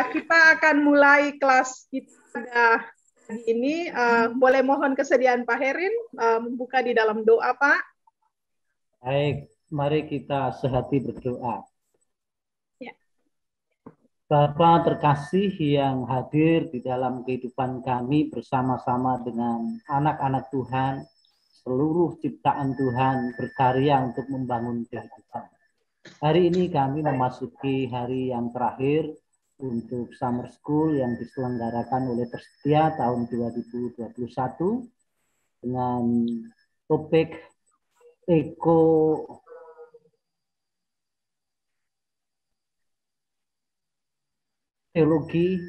kita akan mulai kelas kita hari ini. Boleh mohon kesediaan Pak Herin membuka di dalam doa, Pak. Baik, mari kita sehati berdoa. Ya. Bapa terkasih yang hadir di dalam kehidupan kami bersama-sama dengan anak-anak Tuhan, seluruh ciptaan Tuhan berkarya untuk membangun kehidupan. Hari ini kami memasuki hari yang terakhir untuk Summer School yang diselenggarakan oleh Persetia tahun 2021 dengan topik teologi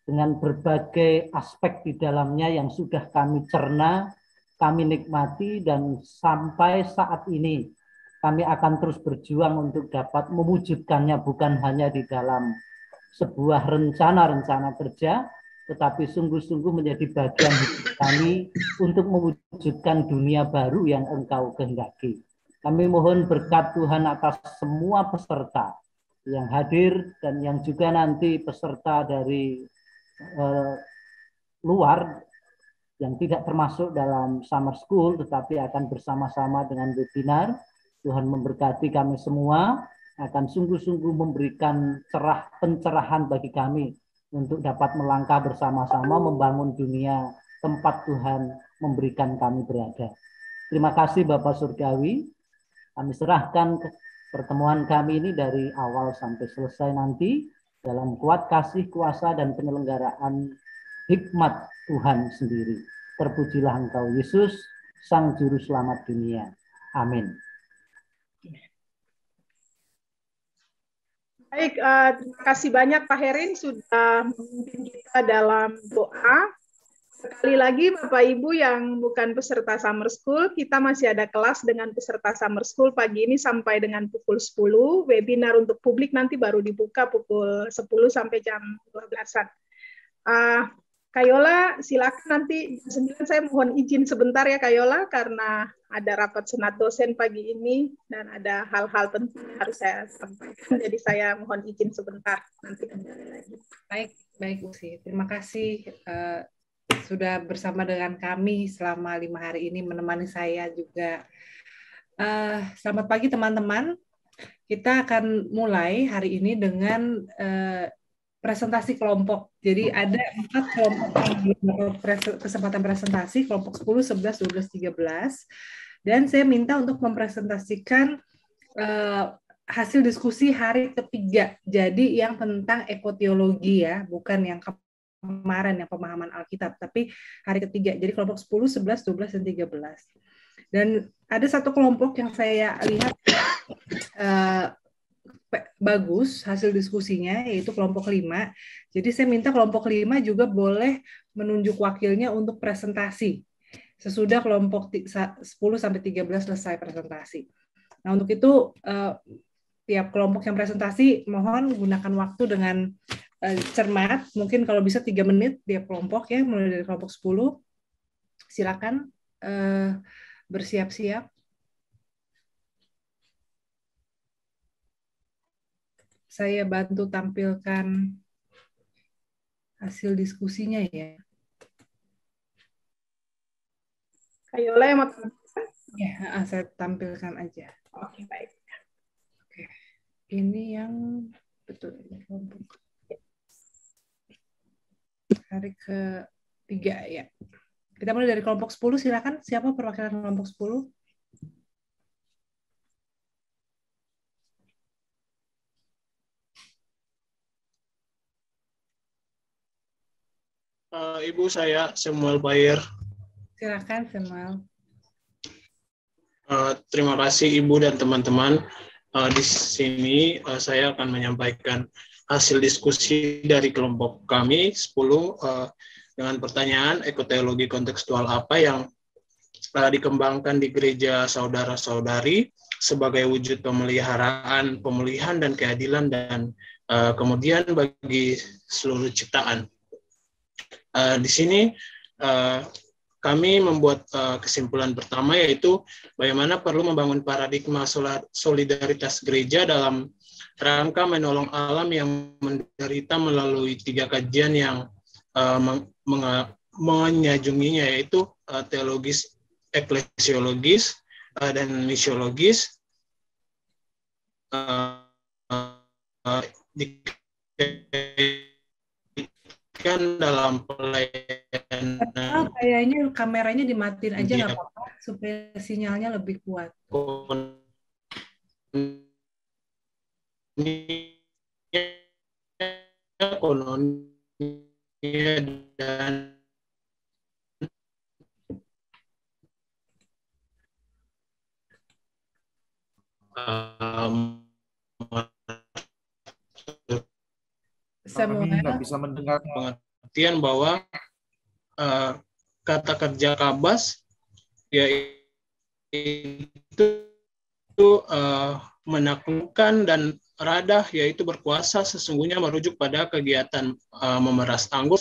dengan berbagai aspek di dalamnya yang sudah kami cerna, kami nikmati, dan sampai saat ini kami akan terus berjuang untuk dapat mewujudkannya bukan hanya di dalam sebuah rencana-rencana kerja, tetapi sungguh-sungguh menjadi bagian hidup kami untuk mewujudkan dunia baru yang Engkau kehendaki. Kami mohon berkat Tuhan atas semua peserta yang hadir dan yang juga nanti peserta dari luar yang tidak termasuk dalam Summer School tetapi akan bersama-sama dengan webinar. Tuhan memberkati kami semua, akan sungguh-sungguh memberikan pencerahan bagi kami untuk dapat melangkah bersama-sama membangun dunia tempat Tuhan memberikan kami berada. Terima kasih Bapak Surgawi. Kami serahkan pertemuan kami ini dari awal sampai selesai nanti dalam kuat kasih, kuasa, dan penyelenggaraan hikmat Tuhan sendiri. Terpujilah Engkau Yesus, Sang Juru Selamat dunia. Amin. Baik, terima kasih banyak Pak Herin sudah memimpin kita dalam doa. Sekali lagi Bapak Ibu yang bukan peserta Summer School, kita masih ada kelas dengan peserta Summer School pagi ini sampai dengan pukul 10. Webinar untuk publik nanti baru dibuka pukul 10 sampai jam 12-an. Kayola, silakan nanti jam 9 saya mohon izin sebentar ya Kayola, karena ada rapat senat dosen pagi ini dan ada hal-hal penting yang harus saya sampaikan. Jadi saya mohon izin sebentar, nanti kembali lagi. Baik Usi. Terima kasih sudah bersama dengan kami selama 5 hari ini, menemani saya juga. Selamat pagi teman-teman. Kita akan mulai hari ini dengan presentasi kelompok. Jadi ada 4 kelompok kesempatan presentasi, kelompok 10, 11, 12, 13. Dan saya minta untuk mempresentasikan hasil diskusi hari ketiga. Jadi yang tentang ekoteologi ya, bukan yang kemarin yang pemahaman Alkitab, tapi hari ketiga. Jadi kelompok 10, 11, 12, dan 13. Dan ada satu kelompok yang saya lihat bagus hasil diskusinya, yaitu kelompok 5. Jadi saya minta kelompok 5 juga boleh menunjuk wakilnya untuk presentasi sesudah kelompok 10 sampai 13 selesai presentasi. Nah, untuk itu tiap kelompok yang presentasi mohon gunakan waktu dengan cermat, mungkin kalau bisa 3 menit tiap kelompok ya, mulai dari kelompok 10. Silakan bersiap-siap. Saya bantu tampilkan hasil diskusinya ya. Kayola yang mau tampilkan? Ya, saya tampilkan aja. Oke, baik. Oke. Ini yang betul ini kelompok hari ketiga ya. Kita mulai dari kelompok 10, silakan. Siapa perwakilan kelompok 10? Ibu, saya Samuel Bayer. Silakan Samuel. Terima kasih Ibu dan teman-teman. Di sini saya akan menyampaikan hasil diskusi dari kelompok kami 10 dengan pertanyaan ekoteologi kontekstual apa yang dikembangkan di gereja saudara-saudari sebagai wujud pemeliharaan, pemulihan, dan keadilan, dan kemudian bagi seluruh ciptaan. Di sini kami membuat kesimpulan pertama, yaitu bagaimana perlu membangun paradigma solidaritas gereja dalam rangka menolong alam yang menderita melalui 3 kajian yang menyanjunginya, yaitu teologis, eklesiologis, dan misiologis. Dikaitkan dalam pelayanan. Kayaknya kameranya dimatiin aja nggak apa-apa supaya sinyalnya lebih kuat. Ekonomi dan Samuel nggak bisa mendengar. Pengertian bahwa kata kerja kabas yaitu menaklukkan, dan radah yaitu berkuasa sesungguhnya merujuk pada kegiatan memeras anggur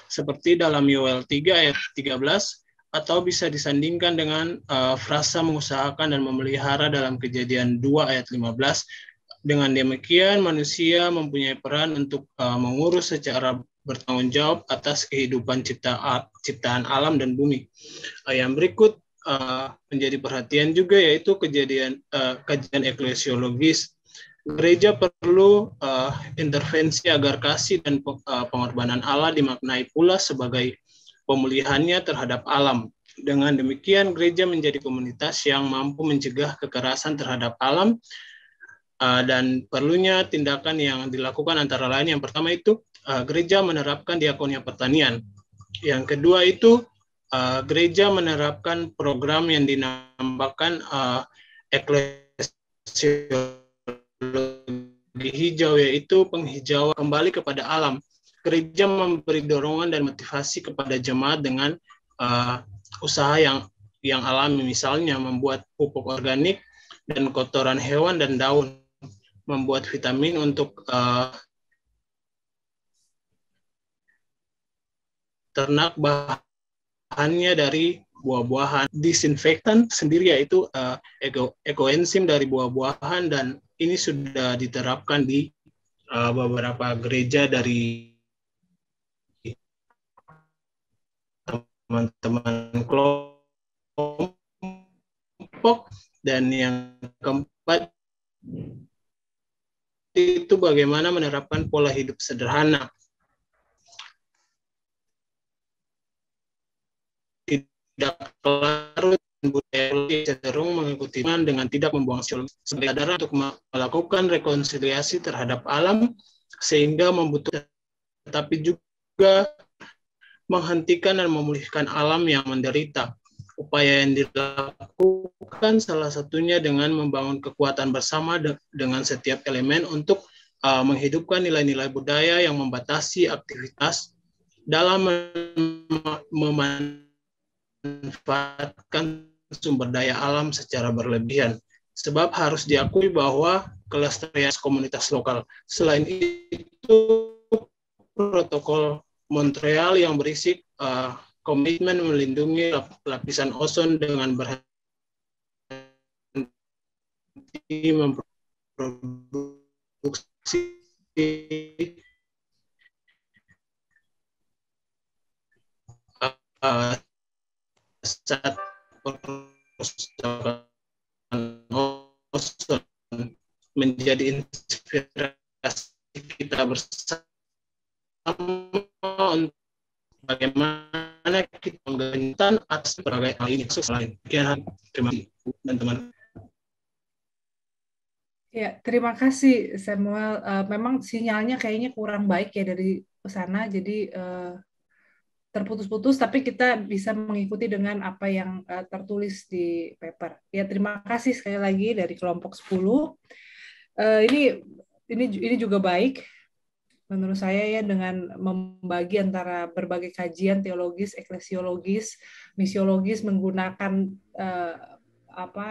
seperti dalam Yoel 3 ayat 13, atau bisa disandingkan dengan frasa mengusahakan dan memelihara dalam Kejadian 2 ayat 15. Dengan demikian, manusia mempunyai peran untuk mengurus secara bertanggung jawab atas kehidupan ciptaan alam dan bumi. Yang berikut menjadi perhatian juga, yaitu kajian eklesiologis. Gereja perlu intervensi agar kasih dan pengorbanan Allah dimaknai pula sebagai pemulihannya terhadap alam. Dengan demikian, gereja menjadi komunitas yang mampu mencegah kekerasan terhadap alam, dan perlunya tindakan yang dilakukan antara lain, yang pertama itu gereja menerapkan diakonia pertanian. Yang kedua itu gereja menerapkan program yang dinamakan eklesiologi hijau, yaitu penghijauan kembali kepada alam. Gereja memberi dorongan dan motivasi kepada jemaat dengan usaha yang alami, misalnya membuat pupuk organik dan kotoran hewan dan daun, membuat vitamin untuk ternak, bahannya dari buah-buahan, disinfektan sendiri yaitu ekoenzim dari buah-buahan, dan ini sudah diterapkan di beberapa gereja dari teman-teman kelompok. Dan yang keempat itu bagaimana menerapkan pola hidup sederhana. Tidak larut budaya cenderung mengikuti dengan tidak membuang kesadaran untuk melakukan rekonsiliasi terhadap alam, sehingga membutuhkan tetapi juga menghentikan dan memulihkan alam yang menderita. Upaya yang dilakukan salah satunya dengan membangun kekuatan bersama dengan setiap elemen untuk menghidupkan nilai-nilai budaya yang membatasi aktivitas dalam memanfaatkan sumber daya alam secara berlebihan. Sebab harus diakui bahwa kelestarian komunitas lokal. Selain itu, protokol Montreal yang berisi komitmen melindungi lapisan ozon dengan berhenti memproduksi zat ozon menjadi inspirasi kita bersama untuk bagaimana kita menggantikan atas berbagai hal ini. Selain terima kasih teman-teman. Ya, terima kasih Samuel. Memang sinyalnya kayaknya kurang baik ya dari sana, jadi terputus-putus, tapi kita bisa mengikuti dengan apa yang tertulis di paper. Ya, terima kasih sekali lagi dari kelompok 10. Ini juga baik menurut saya ya, dengan membagi antara berbagai kajian teologis, eklesiologis, misiologis, menggunakan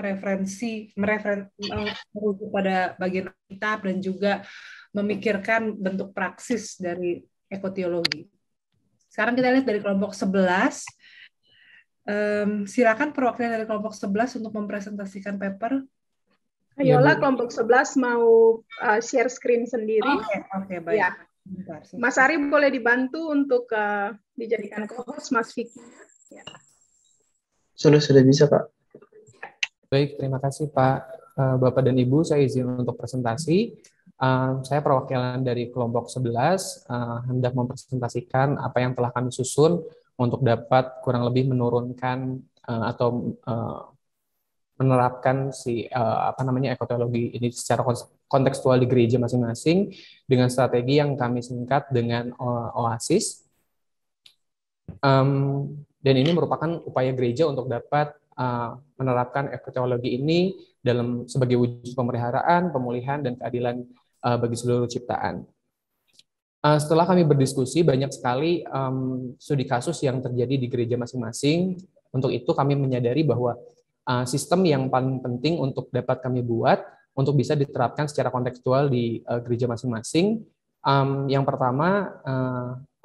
referensi merujuk pada bagian kitab, dan juga memikirkan bentuk praksis dari ekoteologi. Sekarang kita lihat dari kelompok 11. Silakan perwakilan dari kelompok 11 untuk mempresentasikan paper. Ayolah, kelompok 11 mau share screen sendiri. Oke, baik. Ya. Mas Ari boleh dibantu untuk dijadikan co-host Mas Vicky. Ya. Sudah bisa, Pak. Baik, terima kasih Pak. Bapak dan Ibu, saya izin untuk presentasi. Saya perwakilan dari kelompok 11, hendak mempresentasikan apa yang telah kami susun untuk dapat kurang lebih menurunkan atau menerapkan ekoteologi ini secara kontekstual di gereja masing-masing dengan strategi yang kami singkat dengan OASIS. Dan ini merupakan upaya gereja untuk dapat menerapkan ekoteologi ini sebagai wujud pemeliharaan, pemulihan, dan keadilan bagi seluruh ciptaan. Setelah kami berdiskusi, banyak sekali studi kasus yang terjadi di gereja masing-masing. Untuk itu kami menyadari bahwa sistem yang paling penting untuk dapat kami buat untuk bisa diterapkan secara kontekstual di gereja masing-masing. Yang pertama,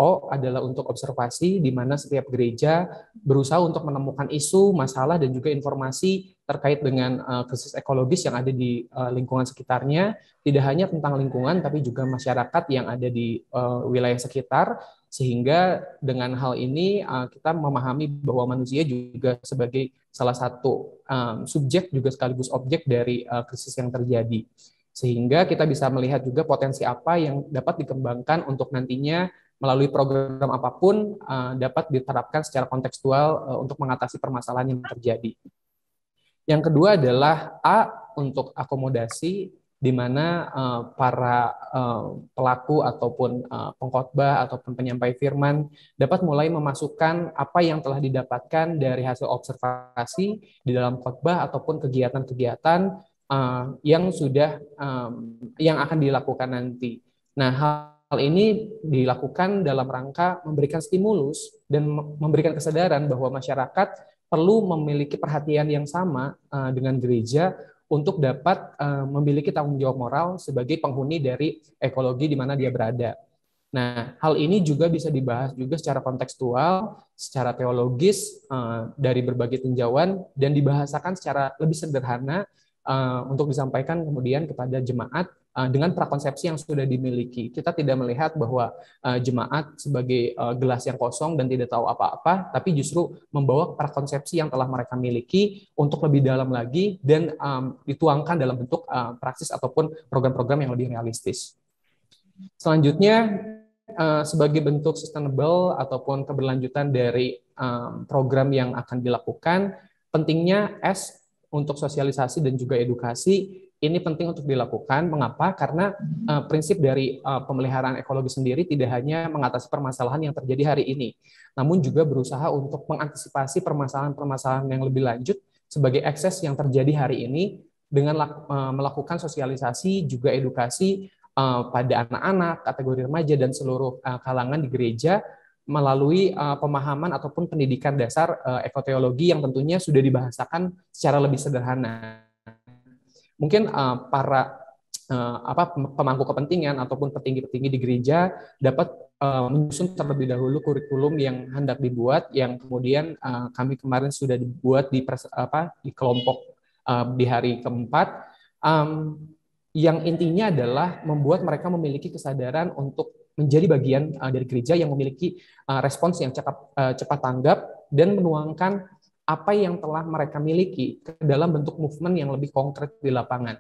O adalah untuk observasi, di mana setiap gereja berusaha untuk menemukan isu, masalah, dan juga informasi terkait dengan krisis ekologis yang ada di lingkungan sekitarnya. Tidak hanya tentang lingkungan, tapi juga masyarakat yang ada di wilayah sekitar, sehingga dengan hal ini kita memahami bahwa manusia juga sebagai salah satu subjek juga sekaligus objek dari krisis yang terjadi. Sehingga kita bisa melihat juga potensi apa yang dapat dikembangkan untuk nantinya melalui program apapun dapat diterapkan secara kontekstual untuk mengatasi permasalahan yang terjadi. Yang kedua adalah A untuk akomodasi, di mana para pelaku ataupun pengkhotbah ataupun penyampai firman dapat mulai memasukkan apa yang telah didapatkan dari hasil observasi di dalam khotbah ataupun kegiatan-kegiatan yang akan dilakukan nanti. Nah, hal ini dilakukan dalam rangka memberikan stimulus dan memberikan kesadaran bahwa masyarakat perlu memiliki perhatian yang sama dengan gereja untuk dapat memiliki tanggung jawab moral sebagai penghuni dari ekologi di mana dia berada. Nah, hal ini juga bisa dibahas juga secara kontekstual, secara teologis dari berbagai tinjauan dan dibahasakan secara lebih sederhana untuk disampaikan kemudian kepada jemaat dengan prakonsepsi yang sudah dimiliki. Kita tidak melihat bahwa jemaat sebagai gelas yang kosong dan tidak tahu apa-apa, tapi justru membawa prakonsepsi yang telah mereka miliki untuk lebih dalam lagi dan dituangkan dalam bentuk praksis ataupun program-program yang lebih realistis. Selanjutnya, sebagai bentuk sustainable ataupun keberlanjutan dari program yang akan dilakukan, pentingnya S untuk sosialisasi dan juga edukasi. Ini penting untuk dilakukan. Mengapa? Karena prinsip dari pemeliharaan ekologi sendiri tidak hanya mengatasi permasalahan yang terjadi hari ini, namun juga berusaha untuk mengantisipasi permasalahan-permasalahan yang lebih lanjut sebagai ekses yang terjadi hari ini dengan melakukan sosialisasi juga edukasi pada anak-anak, kategori remaja, dan seluruh kalangan di gereja melalui pemahaman ataupun pendidikan dasar ekoteologi yang tentunya sudah dibahasakan secara lebih sederhana. Mungkin para pemangku kepentingan ataupun petinggi-petinggi di gereja dapat menyusun terlebih dahulu kurikulum yang hendak dibuat, yang kemudian kami kemarin sudah dibuat di kelompok di hari keempat, yang intinya adalah membuat mereka memiliki kesadaran untuk menjadi bagian dari gereja yang memiliki respons yang cepat tanggap dan menuangkan apa yang telah mereka miliki ke dalam bentuk movement yang lebih konkret di lapangan.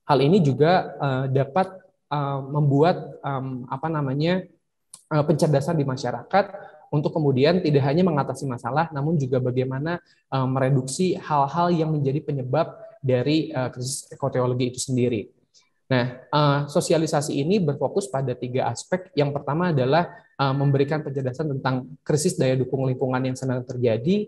Hal ini juga dapat membuat pencerdasan di masyarakat untuk kemudian tidak hanya mengatasi masalah, namun juga bagaimana mereduksi hal-hal yang menjadi penyebab dari krisis ekoteologi itu sendiri. Nah, sosialisasi ini berfokus pada 3 aspek. Yang pertama adalah memberikan penjelasan tentang krisis daya dukung lingkungan yang sedang terjadi,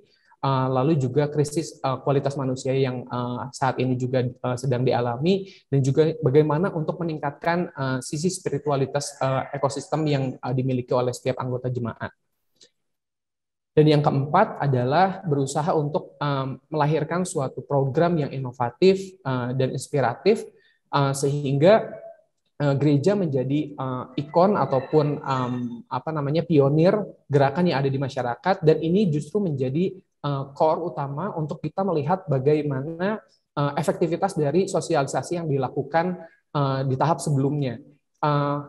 lalu juga krisis kualitas manusia yang saat ini juga sedang dialami, dan juga bagaimana untuk meningkatkan sisi spiritualitas ekosistem yang dimiliki oleh setiap anggota jemaat. Dan yang keempat adalah berusaha untuk melahirkan suatu program yang inovatif dan inspiratif, sehingga gereja menjadi ikon ataupun pionir gerakan yang ada di masyarakat, dan ini justru menjadi core utama untuk kita melihat bagaimana efektivitas dari sosialisasi yang dilakukan di tahap sebelumnya.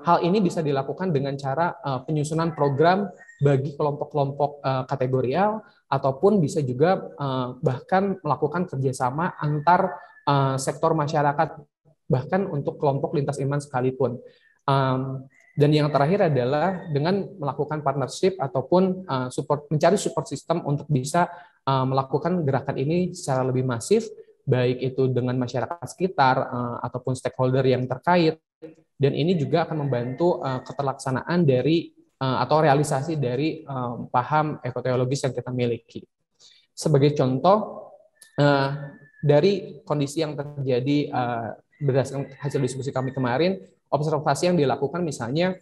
Hal ini bisa dilakukan dengan cara penyusunan program bagi kelompok-kelompok kategorial, ataupun bisa juga bahkan melakukan kerjasama antar sektor masyarakat, bahkan untuk kelompok lintas iman sekalipun. Dan yang terakhir adalah dengan melakukan partnership ataupun mencari support system untuk bisa melakukan gerakan ini secara lebih masif, baik itu dengan masyarakat sekitar ataupun stakeholder yang terkait. Dan ini juga akan membantu keterlaksanaan dari atau realisasi dari paham ekoteologis yang kita miliki. Sebagai contoh, dari kondisi yang terjadi berdasarkan hasil diskusi kami kemarin, observasi yang dilakukan misalnya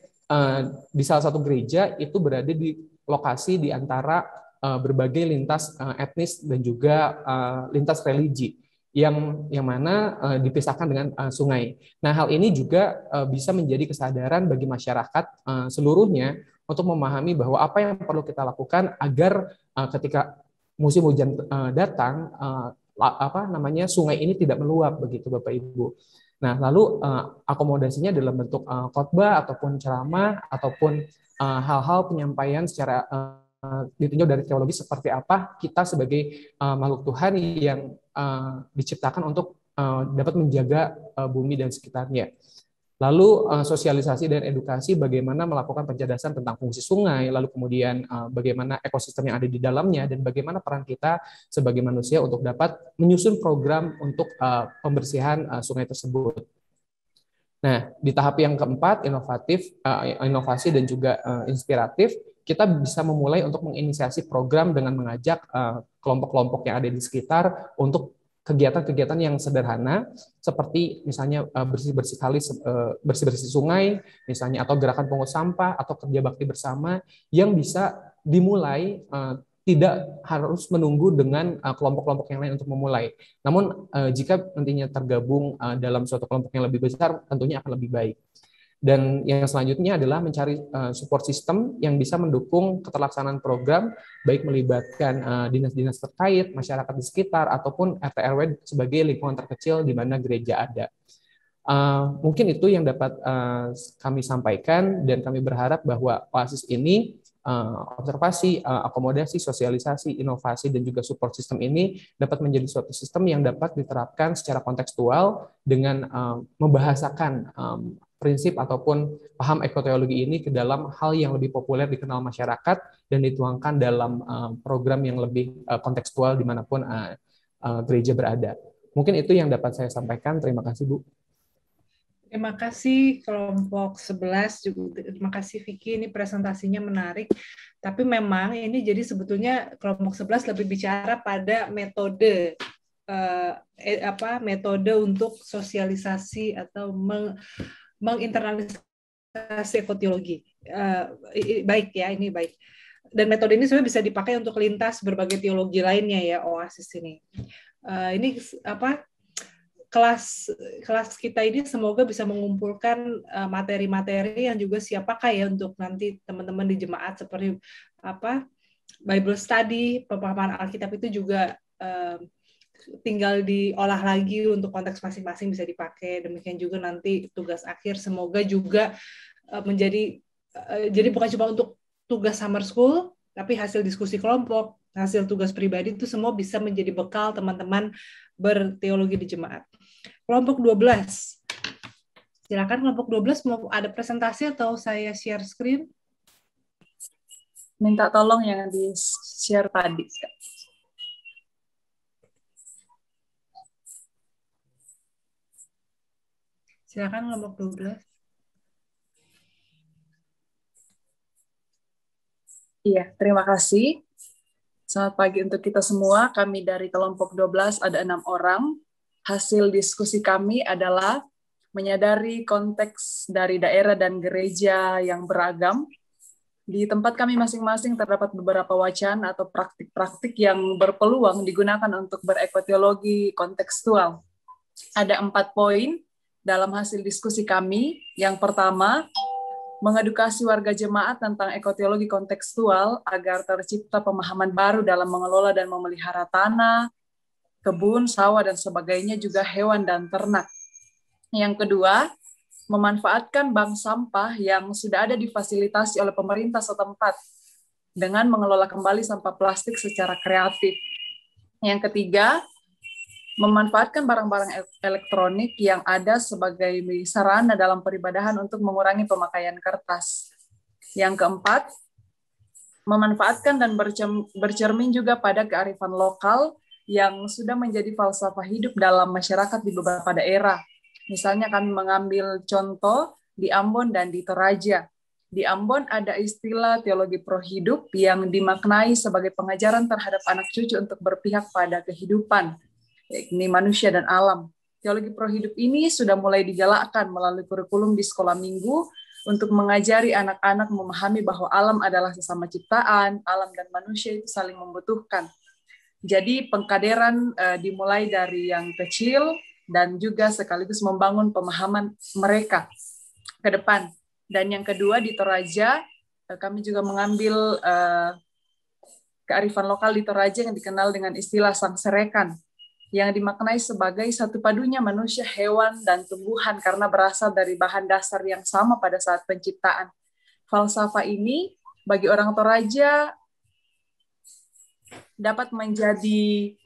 di salah satu gereja itu berada di lokasi di antara berbagai lintas etnis dan juga lintas religi, yang mana dipisahkan dengan sungai. Nah, hal ini juga bisa menjadi kesadaran bagi masyarakat seluruhnya untuk memahami bahwa apa yang perlu kita lakukan agar ketika musim hujan datang, sungai ini tidak meluap, begitu Bapak Ibu. Nah, lalu akomodasinya dalam bentuk khotbah ataupun ceramah ataupun hal-hal penyampaian secara ditinjau dari teologi seperti apa kita sebagai makhluk Tuhan yang diciptakan untuk dapat menjaga bumi dan sekitarnya. Lalu sosialisasi dan edukasi bagaimana melakukan pencerdasan tentang fungsi sungai, lalu kemudian bagaimana ekosistem yang ada di dalamnya, dan bagaimana peran kita sebagai manusia untuk dapat menyusun program untuk pembersihan sungai tersebut. Nah, di tahap yang keempat, inovasi dan juga inspiratif, kita bisa memulai untuk menginisiasi program dengan mengajak kelompok-kelompok yang ada di sekitar untuk kegiatan-kegiatan yang sederhana, seperti misalnya bersih-bersih kali, bersih-bersih sungai, misalnya, atau gerakan pungut sampah, atau kerja bakti bersama, yang bisa dimulai tidak harus menunggu dengan kelompok-kelompok yang lain untuk memulai. Namun jika nantinya tergabung dalam suatu kelompok yang lebih besar, tentunya akan lebih baik. Dan yang selanjutnya adalah mencari support system yang bisa mendukung keterlaksanaan program, baik melibatkan dinas-dinas terkait, masyarakat di sekitar, ataupun RT/RW sebagai lingkungan terkecil di mana gereja ada. Mungkin itu yang dapat kami sampaikan, dan kami berharap bahwa Oasis ini, observasi, akomodasi, sosialisasi, inovasi, dan juga support system ini dapat menjadi suatu sistem yang dapat diterapkan secara kontekstual dengan membahasakan prinsip ataupun paham ekoteologi ini ke dalam hal yang lebih populer dikenal masyarakat dan dituangkan dalam program yang lebih kontekstual dimanapun gereja berada. Mungkin itu yang dapat saya sampaikan. Terima kasih, Bu. Terima kasih kelompok 11 juga. Terima kasih Vicky, ini presentasinya menarik. Tapi memang ini jadi sebetulnya kelompok 11 lebih bicara pada metode metode untuk sosialisasi atau menginternalisasi ekoteologi. Baik ya, ini baik. Dan metode ini sebenarnya bisa dipakai untuk lintas berbagai teologi lainnya ya, Oasis ini. Ini kelas kita ini semoga bisa mengumpulkan materi-materi yang juga siap pakai ya untuk nanti teman-teman di jemaat, seperti Bible study, pemahaman Alkitab itu juga tinggal diolah lagi untuk konteks masing-masing bisa dipakai. Demikian juga nanti tugas akhir semoga juga menjadi jadi bukan cuma untuk tugas summer school, tapi hasil diskusi kelompok, hasil tugas pribadi itu semua bisa menjadi bekal teman-teman berteologi di jemaat. Kelompok 12. Silakan kelompok 12 mau ada presentasi atau saya share screen? Minta tolong yang di-share tadi. Silakan kelompok 12. Iya, terima kasih. Selamat pagi untuk kita semua. Kami dari kelompok 12 ada 6 orang. Hasil diskusi kami adalah menyadari konteks dari daerah dan gereja yang beragam. Di tempat kami masing-masing terdapat beberapa wacana atau praktik-praktik yang berpeluang digunakan untuk berekoteologi kontekstual. Ada 4 poin dalam hasil diskusi kami. Yang pertama, mengedukasi warga jemaat tentang ekoteologi kontekstual agar tercipta pemahaman baru dalam mengelola dan memelihara tanah, kebun, sawah, dan sebagainya, juga hewan dan ternak. Yang kedua, memanfaatkan bank sampah yang sudah ada difasilitasi oleh pemerintah setempat dengan mengelola kembali sampah plastik secara kreatif. Yang ketiga, memanfaatkan barang-barang elektronik yang ada sebagai sarana dalam peribadahan untuk mengurangi pemakaian kertas. Yang keempat, memanfaatkan dan bercermin juga pada kearifan lokal yang sudah menjadi falsafah hidup dalam masyarakat di beberapa daerah. Misalnya kami mengambil contoh di Ambon dan di Toraja. Di Ambon ada istilah teologi prohidup yang dimaknai sebagai pengajaran terhadap anak cucu untuk berpihak pada kehidupan, yakni manusia dan alam. Teologi prohidup ini sudah mulai digalakkan melalui kurikulum di sekolah minggu untuk mengajari anak-anak memahami bahwa alam adalah sesama ciptaan, alam dan manusia itu saling membutuhkan. Jadi pengkaderan dimulai dari yang kecil dan juga sekaligus membangun pemahaman mereka ke depan. Dan yang kedua di Toraja, kami juga mengambil kearifan lokal di Toraja yang dikenal dengan istilah sangserekan, yang dimaknai sebagai satu padunya manusia, hewan, dan tumbuhan karena berasal dari bahan dasar yang sama pada saat penciptaan. Falsafah ini bagi orang Toraja dapat menjadi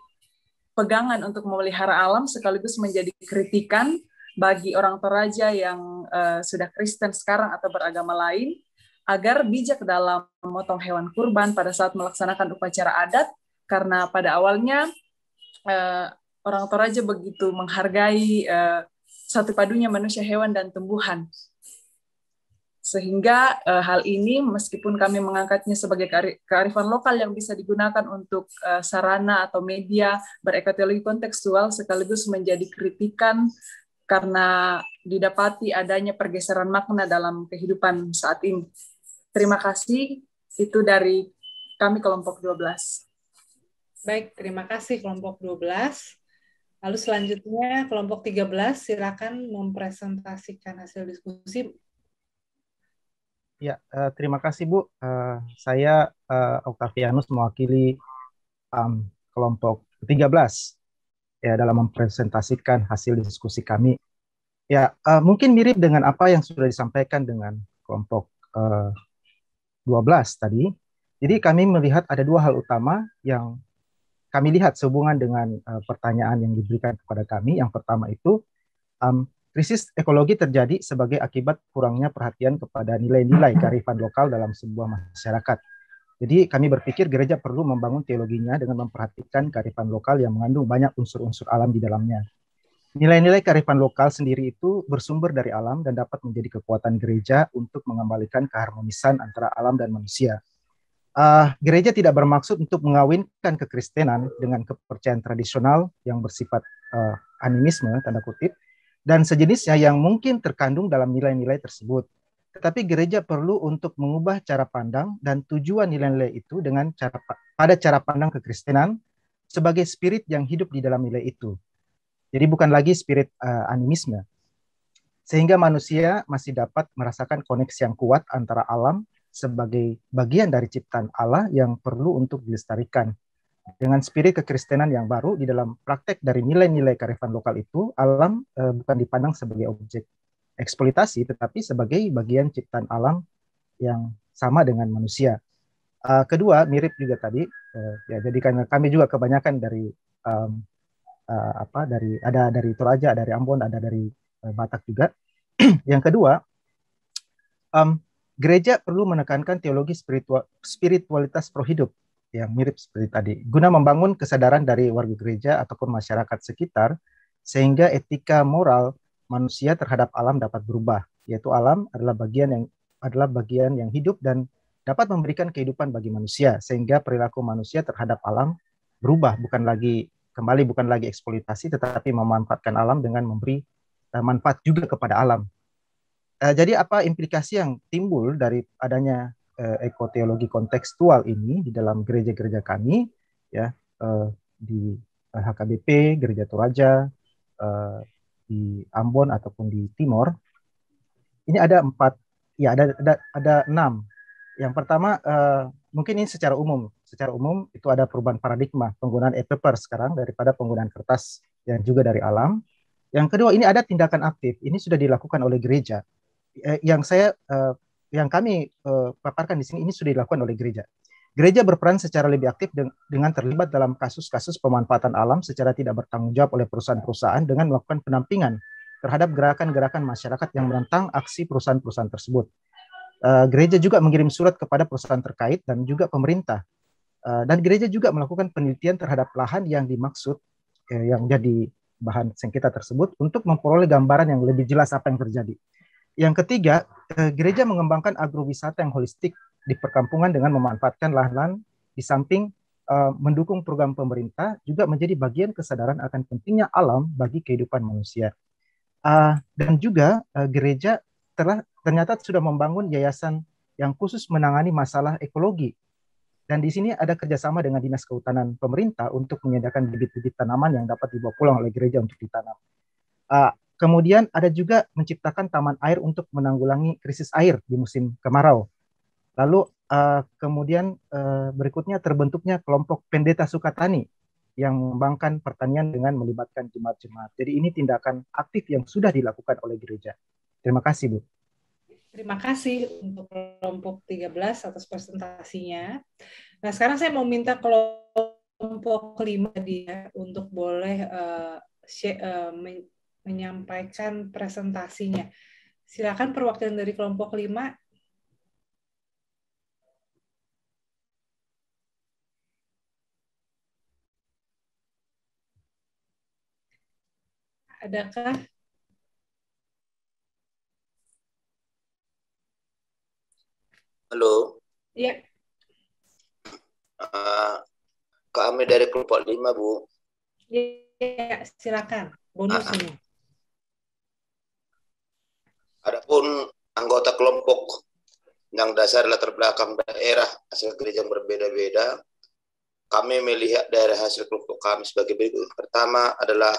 pegangan untuk memelihara alam sekaligus menjadi kritikan bagi orang Toraja yang sudah Kristen sekarang atau beragama lain, agar bijak dalam memotong hewan kurban pada saat melaksanakan upacara adat, karena pada awalnya orang Toraja begitu menghargai satu padunya manusia, hewan, dan tumbuhan. Sehingga hal ini meskipun kami mengangkatnya sebagai kearifan lokal yang bisa digunakan untuk sarana atau media berekoteologi kontekstual, sekaligus menjadi kritikan karena didapati adanya pergeseran makna dalam kehidupan saat ini. Terima kasih, itu dari kami kelompok 12. Baik, terima kasih kelompok 12. Lalu selanjutnya kelompok 13, silakan mempresentasikan hasil diskusi. Ya, terima kasih Bu. Saya Octavianus mewakili kelompok 13 ya dalam mempresentasikan hasil diskusi kami. Ya, mungkin mirip dengan apa yang sudah disampaikan dengan kelompok 12 tadi. Jadi kami melihat ada dua hal utama yang kami lihat sehubungan dengan pertanyaan yang diberikan kepada kami. Yang pertama itu, krisis ekologi terjadi sebagai akibat kurangnya perhatian kepada nilai-nilai kearifan lokal dalam sebuah masyarakat. Jadi kami berpikir gereja perlu membangun teologinya dengan memperhatikan kearifan lokal yang mengandung banyak unsur-unsur alam di dalamnya. Nilai-nilai kearifan lokal sendiri itu bersumber dari alam dan dapat menjadi kekuatan gereja untuk mengembalikan keharmonisan antara alam dan manusia. Gereja tidak bermaksud untuk mengawinkan kekristenan dengan kepercayaan tradisional yang bersifat animisme, tanda kutip, dan sejenisnya yang mungkin terkandung dalam nilai-nilai tersebut. Tetapi gereja perlu untuk mengubah cara pandang dan tujuan nilai-nilai itu dengan pada cara pandang kekristenan sebagai spirit yang hidup di dalam nilai itu. Jadi bukan lagi spirit animisme. Sehingga manusia masih dapat merasakan koneksi yang kuat antara alam sebagai bagian dari ciptaan Allah yang perlu untuk dilestarikan. Dengan spirit kekristenan yang baru di dalam praktek dari nilai-nilai kearifan lokal itu, alam bukan dipandang sebagai objek eksploitasi, tetapi sebagai bagian ciptaan alam yang sama dengan manusia. Kedua, mirip juga tadi, ya jadi karena kami juga kebanyakan dari dari Toraja, dari Ambon, ada dari Batak juga. Yang kedua, gereja perlu menekankan teologi spiritualitas prohidup yang mirip seperti tadi, guna membangun kesadaran dari warga gereja ataupun masyarakat sekitar, sehingga etika moral manusia terhadap alam dapat berubah, yaitu alam adalah bagian yang hidup dan dapat memberikan kehidupan bagi manusia, sehingga perilaku manusia terhadap alam berubah, bukan lagi eksploitasi, tetapi memanfaatkan alam dengan memberi manfaat juga kepada alam. Jadi apa implikasi yang timbul dari adanya ekoteologi kontekstual ini di dalam gereja-gereja kami, ya, di HKBP, Gereja Toraja, di Ambon ataupun di Timor, ini ada 6. Yang pertama, mungkin ini secara umum secara umum itu ada perubahan paradigma penggunaan e-paper sekarang daripada penggunaan kertas yang juga dari alam. Yang kedua, ini ada tindakan aktif. Ini sudah dilakukan oleh gereja. Yang kami paparkan di sini ini sudah dilakukan oleh gereja. Gereja berperan secara lebih aktif dengan terlibat dalam kasus-kasus pemanfaatan alam secara tidak bertanggung jawab oleh perusahaan-perusahaan dengan melakukan penampingan terhadap gerakan-gerakan masyarakat yang menentang aksi perusahaan-perusahaan tersebut. Gereja juga mengirim surat kepada perusahaan terkait dan juga pemerintah. Dan gereja juga melakukan penelitian terhadap lahan yang dimaksud, yang jadi bahan sengketa tersebut untuk memperoleh gambaran yang lebih jelas apa yang terjadi. Yang ketiga, gereja mengembangkan agrowisata yang holistik di perkampungan dengan memanfaatkan lahan-lahan di samping mendukung program pemerintah, juga menjadi bagian kesadaran akan pentingnya alam bagi kehidupan manusia. Dan juga gereja ternyata sudah membangun yayasan yang khusus menangani masalah ekologi. Dan di sini ada kerjasama dengan Dinas Kehutanan pemerintah untuk menyediakan bibit-bibit tanaman yang dapat dibawa pulang oleh gereja untuk ditanam. Kemudian ada juga menciptakan taman air untuk menanggulangi krisis air di musim kemarau. Lalu kemudian berikutnya terbentuknya kelompok pendeta sukatani yang mengembangkan pertanian dengan melibatkan jemaat-jemaat. Jadi ini tindakan aktif yang sudah dilakukan oleh gereja. Terima kasih, Bu. Terima kasih untuk kelompok 13 atas presentasinya. Nah, sekarang saya mau minta kelompok 5 dia untuk boleh menyampaikan presentasinya. Silakan perwakilan dari kelompok 5. Adakah? Halo. Ya. Kami dari kelompok 5, Bu. Ya, silakan. Bonusnya. Adapun anggota kelompok yang dasar latar belakang daerah asal gereja yang berbeda-beda, kami melihat daerah hasil kelompok kami sebagai berikut. Pertama adalah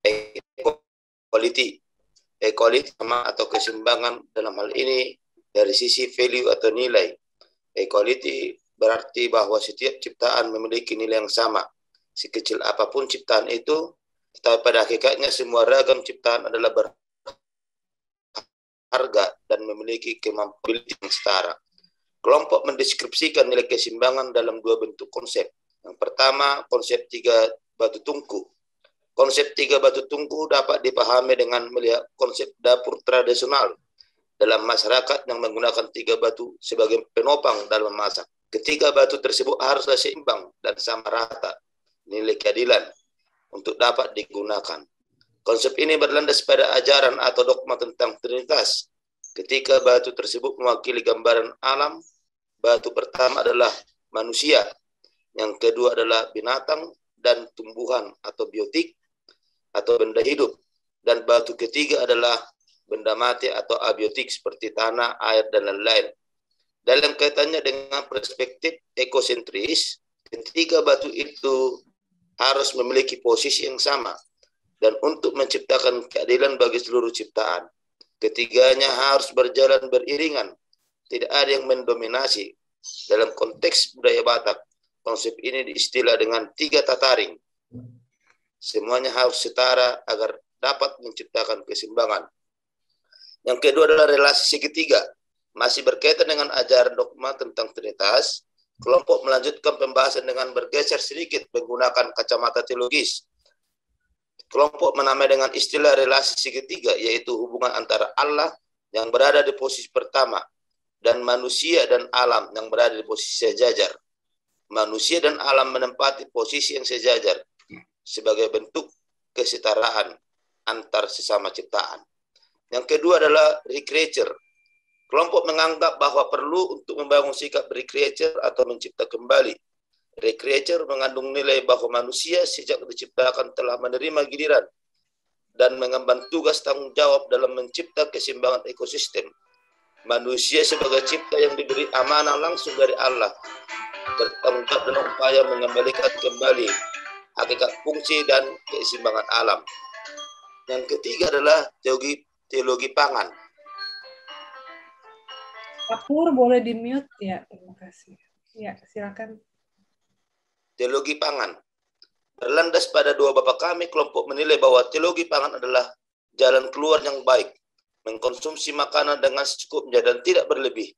equality. Equality sama atau keseimbangan dalam hal ini dari sisi value atau nilai. Equality berarti bahwa setiap ciptaan memiliki nilai yang sama. Sekecil apapun ciptaan itu, tetapi pada hakikatnya semua ragam ciptaan adalah berharga dan memiliki kemampuan yang setara. Kelompok mendeskripsikan nilai keseimbangan dalam dua bentuk konsep. Yang pertama, konsep 3 batu tungku. Konsep 3 batu tungku dapat dipahami dengan melihat konsep dapur tradisional dalam masyarakat yang menggunakan 3 batu sebagai penopang dalam memasak. Ketiga batu tersebut haruslah seimbang dan sama rata nilai keadilan untuk dapat digunakan. Konsep ini berlandas pada ajaran atau dogma tentang Trinitas. Ketika batu tersebut mewakili gambaran alam, batu pertama adalah manusia, yang kedua adalah binatang dan tumbuhan atau biotik atau benda hidup, dan batu ketiga adalah benda mati atau abiotik seperti tanah, air, dan lain-lain. Dalam kaitannya dengan perspektif ekosentris, ketiga batu itu harus memiliki posisi yang sama, dan untuk menciptakan keadilan bagi seluruh ciptaan, ketiganya harus berjalan beriringan, tidak ada yang mendominasi. Dalam konteks budaya Batak, konsep ini diistilah dengan 3 tataring. Semuanya harus setara agar dapat menciptakan keseimbangan. Yang kedua adalah relasi segitiga. Masih berkaitan dengan ajaran dogma tentang Trinitas, kelompok melanjutkan pembahasan dengan bergeser sedikit menggunakan kacamata teologis. Kelompok menamai dengan istilah relasi segitiga, yaitu hubungan antara Allah yang berada di posisi pertama dan manusia dan alam yang berada di posisi sejajar. Manusia dan alam menempati posisi yang sejajar sebagai bentuk kesetaraan antar sesama ciptaan. Yang kedua adalah recreature. Kelompok menganggap bahwa perlu untuk membangun sikap recreature atau mencipta kembali. Recreature mengandung nilai bahwa manusia sejak diciptakan telah menerima giliran dan mengemban tugas tanggung jawab dalam mencipta keseimbangan ekosistem. Manusia sebagai cipta yang diberi amanah langsung dari Allah, bertanggung jawab dalam upaya mengembalikan kembali hakikat fungsi dan keseimbangan alam. Yang ketiga adalah teologi pangan. Pak Pur boleh di-mute ya, terima kasih. Ya, silakan. Teologi pangan. Berlandas pada dua bapak kami, kelompok menilai bahwa teologi pangan adalah jalan keluar yang baik. Mengkonsumsi makanan dengan secukupnya dan tidak berlebih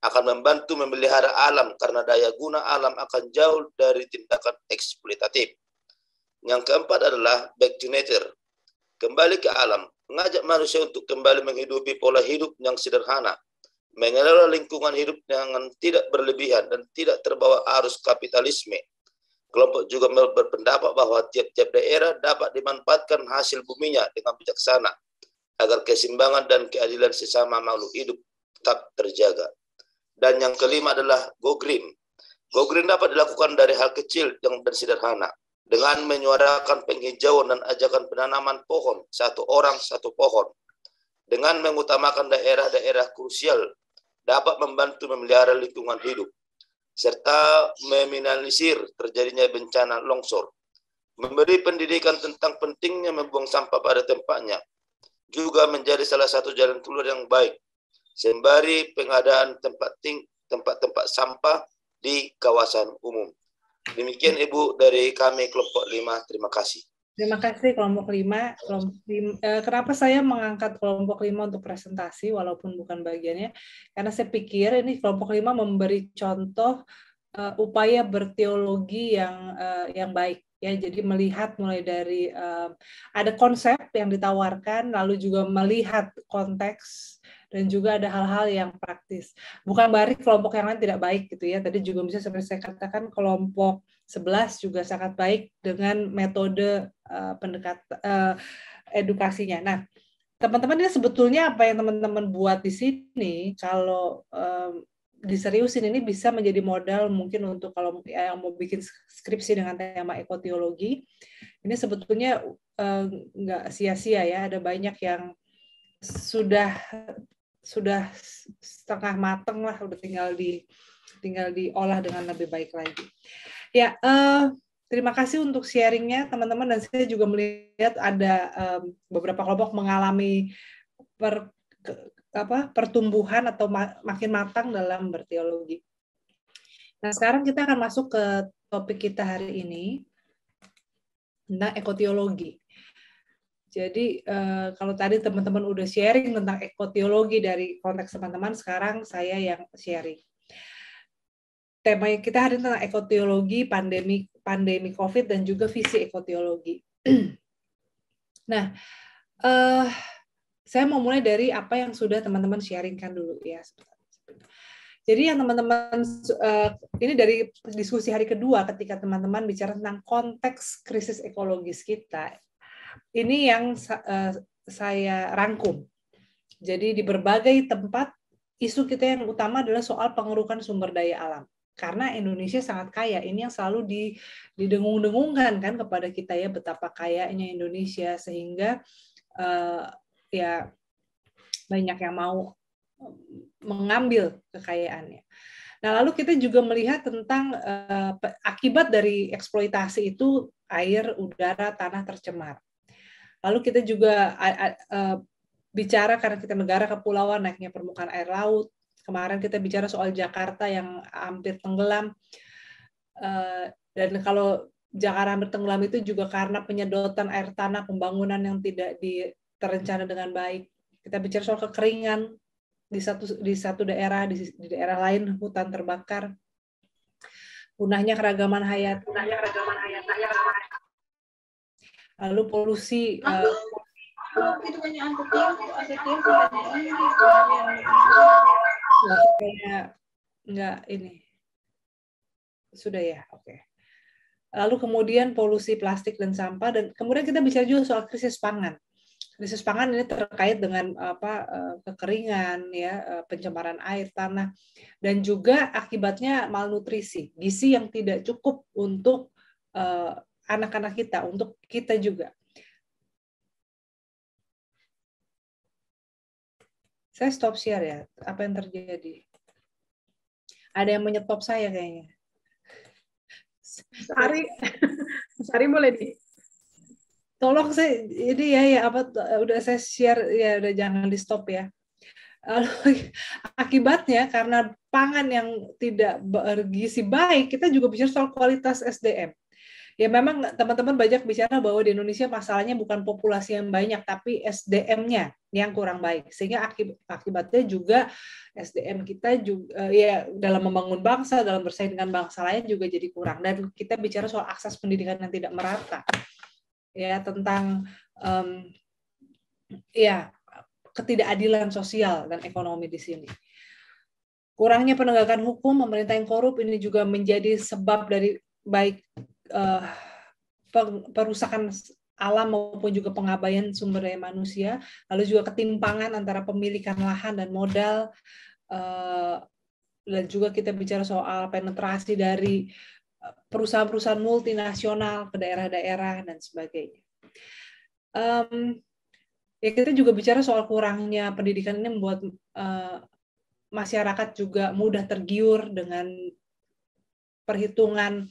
akan membantu memelihara alam karena daya guna alam akan jauh dari tindakan eksploitatif. Yang keempat adalah back to nature. Kembali ke alam, mengajak manusia untuk kembali menghidupi pola hidup yang sederhana, mengelola lingkungan hidup dengan tidak berlebihan dan tidak terbawa arus kapitalisme. Kelompok juga berpendapat bahwa tiap-tiap daerah dapat dimanfaatkan hasil buminya dengan bijaksana agar keseimbangan dan keadilan sesama makhluk hidup tetap terjaga. Dan yang kelima adalah go green. Go green dapat dilakukan dari hal kecil dan sederhana dengan menyuarakan penghijauan dan ajakan penanaman pohon, satu orang satu pohon. Dengan mengutamakan daerah-daerah krusial dapat membantu memelihara lingkungan hidup serta meminimalisir terjadinya bencana longsor. Memberi pendidikan tentang pentingnya membuang sampah pada tempatnya juga menjadi salah satu jalan keluar yang baik, sembari pengadaan tempat-tempat sampah di kawasan umum. Demikian Ibu dari kami kelompok 5, terima kasih. Terima kasih kelompok 5. Kenapa saya mengangkat kelompok 5 untuk presentasi walaupun bukan bagiannya? Karena saya pikir ini kelompok 5 memberi contoh upaya berteologi yang baik. Ya, jadi melihat mulai dari ada konsep yang ditawarkan, lalu juga melihat konteks dan juga ada hal-hal yang praktis. Bukan berarti kelompok yang lain tidak baik gitu ya. Tadi juga bisa seperti saya katakan kelompok 11 juga sangat baik dengan metode edukasinya. Nah, teman-teman ini sebetulnya apa yang teman-teman buat di sini kalau diseriusin ini bisa menjadi modal mungkin untuk kalau yang mau bikin skripsi dengan tema ekoteologi. Ini sebetulnya nggak sia-sia ya. Ada banyak yang sudah setengah mateng lah, udah tinggal diolah dengan lebih baik lagi. Ya, terima kasih untuk sharingnya teman-teman, dan saya juga melihat ada beberapa kelompok mengalami pertumbuhan atau makin matang dalam berteologi. Nah, sekarang kita akan masuk ke topik kita hari ini tentang ekoteologi. Jadi kalau tadi teman-teman udah sharing tentang ekoteologi dari konteks teman-teman, sekarang saya yang sharing. Tema kita hari ini tentang ekoteologi, pandemi COVID, dan juga visi ekoteologi. Nah, saya mau mulai dari apa yang sudah teman-teman sharingkan dulu ya. Jadi yang teman-teman, ini dari diskusi hari kedua ketika teman-teman bicara tentang konteks krisis ekologis kita. Ini yang saya rangkum. Jadi di berbagai tempat, isu kita yang utama adalah soal pengerukan sumber daya alam. Karena Indonesia sangat kaya, ini yang selalu didengung-dengungkan kan kepada kita ya, betapa kayanya Indonesia, sehingga ya banyak yang mau mengambil kekayaannya. Nah, lalu kita juga melihat tentang akibat dari eksploitasi itu air, udara, tanah tercemar. Lalu kita juga bicara karena kita negara kepulauan, naiknya permukaan air laut. Kemarin kita bicara soal Jakarta yang hampir tenggelam. Dan kalau Jakarta hampir tenggelam itu juga karena penyedotan air tanah, pembangunan yang tidak terencana dengan baik. Kita bicara soal kekeringan di satu daerah, di daerah lain hutan terbakar. Punahnya keragaman hayati. Lalu polusi enggak ini sudah ya, oke. Lalu kemudian polusi plastik dan sampah, dan kemudian kita bicara juga soal krisis pangan. Krisis pangan ini terkait dengan kekeringan ya, pencemaran air tanah, dan juga akibatnya malnutrisi, gizi yang tidak cukup untuk anak-anak kita, untuk kita juga. Saya stop share ya. Apa yang terjadi? Ada yang menyetop saya kayaknya. Sari boleh di. Tolong saya ini ya apa udah saya share ya, udah jangan di stop ya. Akibatnya karena pangan yang tidak bergizi baik, kita juga bicara soal kualitas SDM. Ya memang teman-teman banyak bicara bahwa di Indonesia masalahnya bukan populasi yang banyak, tapi SDM-nya yang kurang baik. Sehingga akibatnya juga SDM kita juga ya dalam membangun bangsa, dalam bersaing dengan bangsa lain juga jadi kurang. Dan kita bicara soal akses pendidikan yang tidak merata. Ya tentang ya ketidakadilan sosial dan ekonomi di sini. Kurangnya penegakan hukum, pemerintah yang korup ini juga menjadi sebab dari baik perusakan alam maupun juga pengabaian sumber daya manusia, lalu juga ketimpangan antara pemilikan lahan dan modal, dan juga kita bicara soal penetrasi dari perusahaan-perusahaan multinasional ke daerah-daerah dan sebagainya. Ya kita juga bicara soal kurangnya pendidikan ini membuat masyarakat juga mudah tergiur dengan perhitungan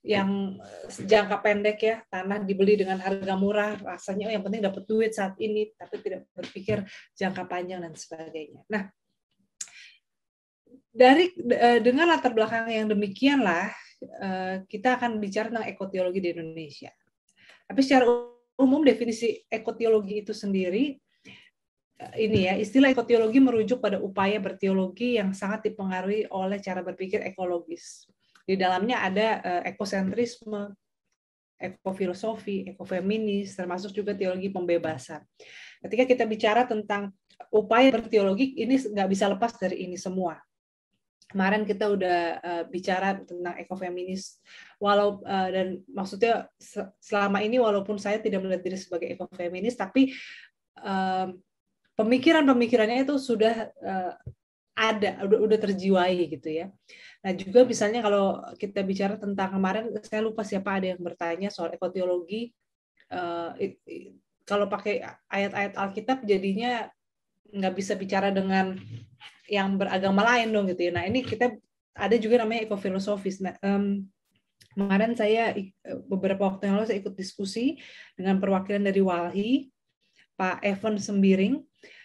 yang jangka pendek ya, tanah dibeli dengan harga murah, rasanya yang penting dapat duit saat ini, tapi tidak berpikir jangka panjang dan sebagainya. Nah, dengan latar belakang yang demikianlah, kita akan bicara tentang ekoteologi di Indonesia. Tapi secara umum definisi ekoteologi itu sendiri, ini ya, istilah ekoteologi merujuk pada upaya berteologi yang sangat dipengaruhi oleh cara berpikir ekologis. Di dalamnya ada ekosentrisme, ekofilosofi, ekofeminis, termasuk juga teologi pembebasan. Ketika kita bicara tentang upaya berteologi, ini nggak bisa lepas dari ini semua. Kemarin kita udah bicara tentang ekofeminis, dan maksudnya selama ini walaupun saya tidak melihat diri sebagai ekofeminis, tapi pemikiran-pemikirannya itu sudah ada, udah terjiwai gitu ya. Nah juga misalnya kalau kita bicara tentang kemarin, saya lupa siapa ada yang bertanya soal ekoteologi, kalau pakai ayat-ayat Alkitab jadinya nggak bisa bicara dengan yang beragama lain dong gitu ya. Nah ini kita ada juga namanya ekofilosofis. Nah, kemarin saya beberapa waktu yang lalu saya ikut diskusi dengan perwakilan dari Walhi, Pak Evan Sembiring,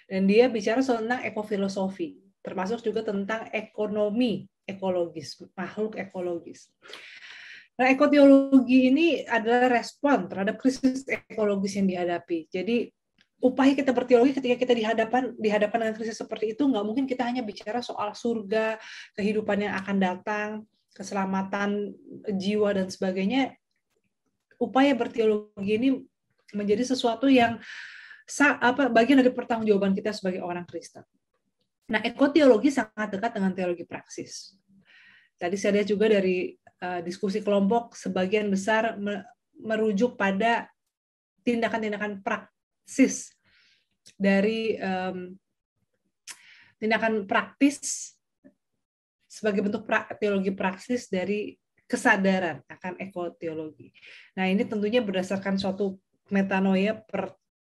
dan dia bicara soal tentang ekofilosofi, termasuk juga tentang ekonomi ekologis, makhluk ekologis. Nah, ekoteologi ini adalah respon terhadap krisis ekologis yang dihadapi. Jadi, upaya kita berteologi ketika kita dihadapan dengan krisis seperti itu, nggak mungkin kita hanya bicara soal surga, kehidupan yang akan datang, keselamatan jiwa dan sebagainya. Upaya berteologi ini menjadi sesuatu yang bagian dari pertanggungjawaban kita sebagai orang Kristen. Nah, ekoteologi sangat dekat dengan teologi praksis. Tadi saya lihat juga dari diskusi kelompok, sebagian besar merujuk pada tindakan-tindakan praksis dari tindakan praktis sebagai bentuk teologi praksis dari kesadaran akan ekoteologi. Nah, ini tentunya berdasarkan suatu metanoia,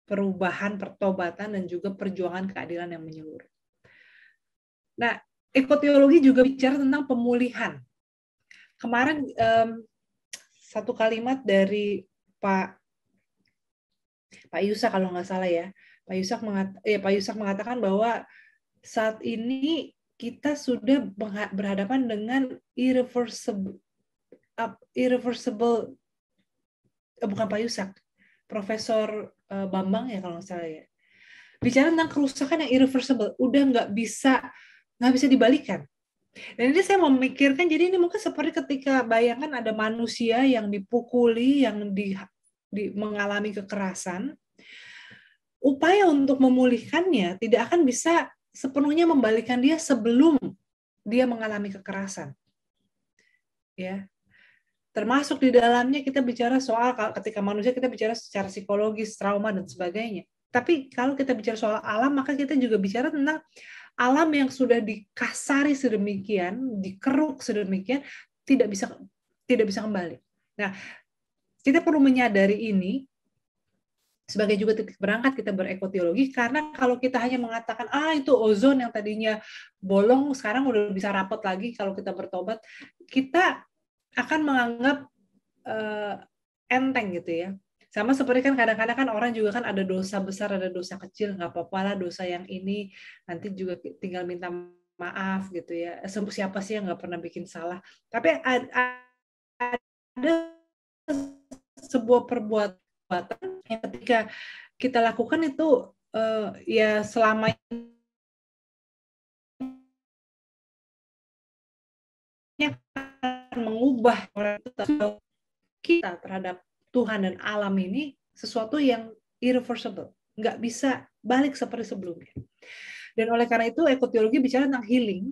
perubahan, pertobatan, dan juga perjuangan keadilan yang menyeluruh. Nah, ekoteologi juga bicara tentang pemulihan. Kemarin satu kalimat dari Pak Yusak kalau nggak salah ya, Pak Yusak mengatakan bahwa saat ini kita sudah berhadapan dengan bukan Pak Yusak, Profesor Bambang ya kalau nggak salah ya, bicara tentang kerusakan yang irreversible, udah nggak bisa dibalikan. Dan ini saya memikirkan, jadi ini mungkin seperti ketika bayangkan ada manusia yang dipukuli, yang mengalami kekerasan, upaya untuk memulihkannya tidak akan bisa sepenuhnya membalikan dia sebelum dia mengalami kekerasan. Ya. Termasuk di dalamnya kita bicara soal ketika manusia kita bicara secara psikologis, trauma dan sebagainya. Tapi kalau kita bicara soal alam, maka kita juga bicara tentang alam yang sudah dikasari sedemikian, dikeruk sedemikian, tidak bisa kembali. Nah, kita perlu menyadari ini sebagai juga titik berangkat kita berekoteologi, karena kalau kita hanya mengatakan itu ozon yang tadinya bolong sekarang udah bisa rapat lagi kalau kita bertobat, kita akan menganggap enteng gitu ya. Sama seperti kan kadang-kadang kan orang juga kan ada dosa besar, ada dosa kecil, nggak apa-apa lah dosa yang ini nanti juga tinggal minta maaf gitu ya. Siapa sih yang nggak pernah bikin salah? Tapi ada sebuah perbuatan yang ketika kita lakukan itu ya selama ini akan mengubah kita terhadap Tuhan dan alam ini sesuatu yang irreversible, nggak bisa balik seperti sebelumnya. Dan oleh karena itu ekoteologi bicara tentang healing,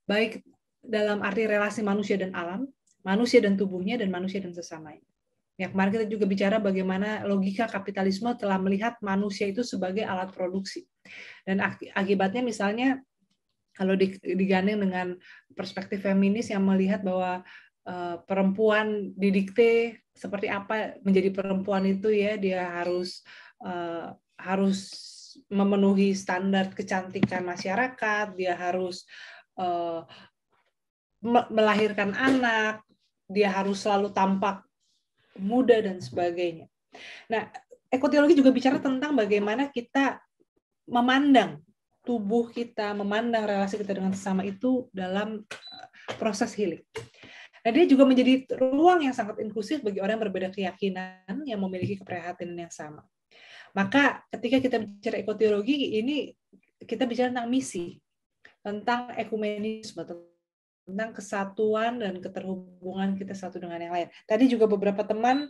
baik dalam arti relasi manusia dan alam, manusia dan tubuhnya, dan manusia dan sesamanya. Ya, kemarin kita juga bicara bagaimana logika kapitalisme telah melihat manusia itu sebagai alat produksi. Dan akibatnya misalnya kalau digandeng dengan perspektif feminis yang melihat bahwa perempuan didikte seperti apa menjadi perempuan itu ya, dia harus memenuhi standar kecantikan masyarakat, dia harus melahirkan anak, dia harus selalu tampak muda dan sebagainya. Nah, ekoteologi juga bicara tentang bagaimana kita memandang tubuh kita, memandang relasi kita dengan sesama itu dalam proses healing. Nah, dia juga menjadi ruang yang sangat inklusif bagi orang yang berbeda keyakinan yang memiliki keprihatinan yang sama. Maka ketika kita bicara ekoteologi, ini kita bicara tentang misi, tentang ekumenisme, tentang kesatuan dan keterhubungan kita satu dengan yang lain. Tadi juga beberapa teman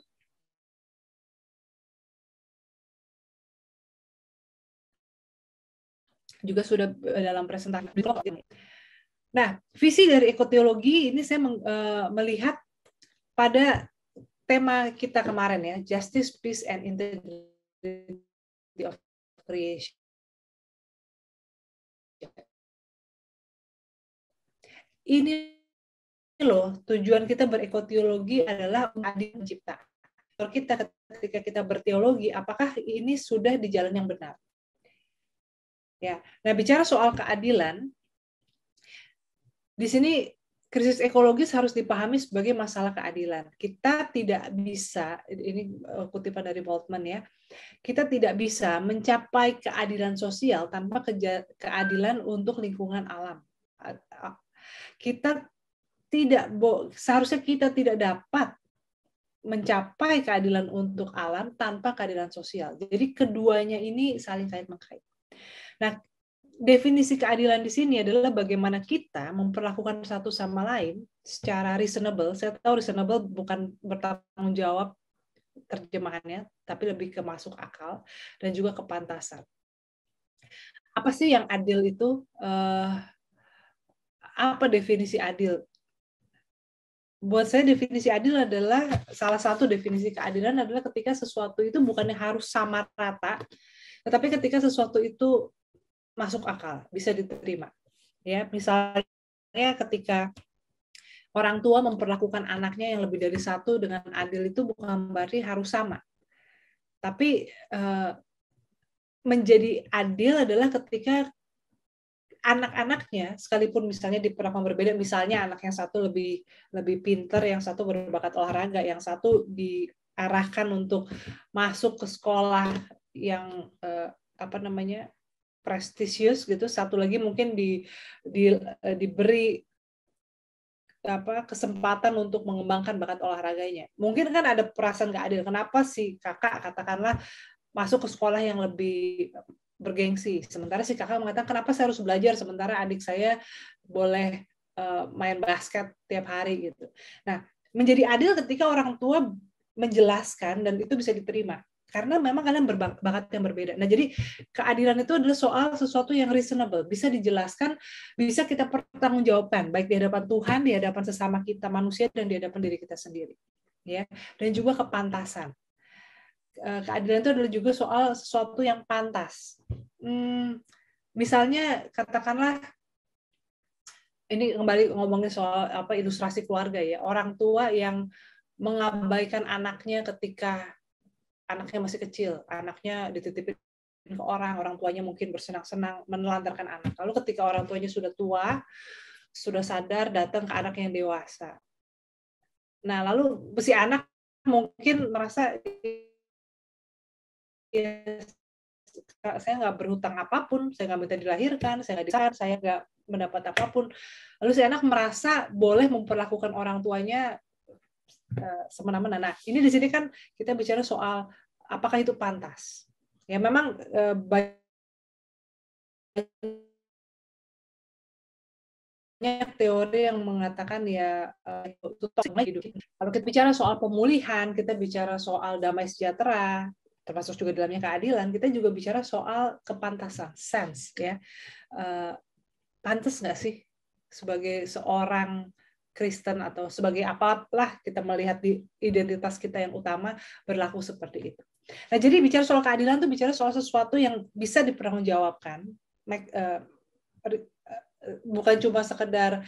juga sudah dalam presentasi. Nah, visi dari ekoteologi ini saya melihat pada tema kita kemarin ya, justice, peace, and integrity of creation. Ini loh, tujuan kita berekoteologi adalah adil mencipta. Kalau ketika kita berteologi, apakah ini sudah di jalan yang benar? Ya, nah bicara soal keadilan, di sini krisis ekologis harus dipahami sebagai masalah keadilan. Kita tidak bisa, ini kutipan dari Boltzmann ya, kita tidak bisa mencapai keadilan sosial tanpa keadilan untuk lingkungan alam. Seharusnya kita tidak dapat mencapai keadilan untuk alam tanpa keadilan sosial. Jadi keduanya ini saling kait-mengkait. Nah, definisi keadilan di sini adalah bagaimana kita memperlakukan satu sama lain secara reasonable. Saya tahu reasonable bukan bertanggung jawab terjemahannya, tapi lebih ke masuk akal dan juga kepantasan. Apa sih yang adil itu? Apa definisi adil? Buat saya definisi adil adalah, salah satu definisi keadilan adalah ketika sesuatu itu bukannya harus sama rata, tetapi ketika sesuatu itu masuk akal, bisa diterima. Ya, misalnya ketika orang tua memperlakukan anaknya yang lebih dari satu dengan adil, itu bukan berarti harus sama. Tapi menjadi adil adalah ketika anak-anaknya, sekalipun misalnya diperlakukan berbeda, misalnya anak yang satu lebih pintar, yang satu berbakat olahraga, yang satu diarahkan untuk masuk ke sekolah yang prestisius gitu, satu lagi mungkin diberi kesempatan untuk mengembangkan bakat olahraganya. Mungkin kan ada perasaan nggak adil. Kenapa si kakak katakanlah masuk ke sekolah yang lebih bergengsi, sementara si kakak mengatakan kenapa saya harus belajar sementara adik saya boleh main basket tiap hari gitu. Nah, menjadi adil ketika orang tua menjelaskan dan itu bisa diterima. Karena memang kalian berbakat yang berbeda. Nah, jadi keadilan itu adalah soal sesuatu yang reasonable, bisa dijelaskan, bisa kita pertanggungjawabkan, baik di hadapan Tuhan, di hadapan sesama kita manusia, dan di hadapan diri kita sendiri. Ya, dan juga kepantasan. Keadilan itu adalah juga soal sesuatu yang pantas. Misalnya, katakanlah, ini kembali ngomongin soal ilustrasi keluarga ya, orang tua yang mengabaikan anaknya ketika anaknya masih kecil, anaknya dititipin ke orang tuanya mungkin bersenang-senang menelantarkan anak. Lalu ketika orang tuanya sudah tua, sudah sadar, datang ke anak yang dewasa. Nah, lalu si anak mungkin merasa ya, saya nggak berhutang apapun, saya nggak minta dilahirkan, saya nggak disahkan, saya nggak mendapat apapun. Lalu si anak merasa boleh memperlakukan orang tuanya semena-mena. Nah, ini di sini kan kita bicara soal apakah itu pantas. Ya memang banyak teori yang mengatakan ya itu hidup. Kalau kita bicara soal pemulihan, kita bicara soal damai sejahtera, termasuk juga dalamnya keadilan, kita juga bicara soal kepantasan, sense ya. Pantas nggak sih sebagai seorang Kristen atau sebagai apalah kita melihat di identitas kita yang utama berlaku seperti itu. Nah, jadi bicara soal keadilan itu bicara soal sesuatu yang bisa dipertanggungjawabkan. Bukan cuma sekedar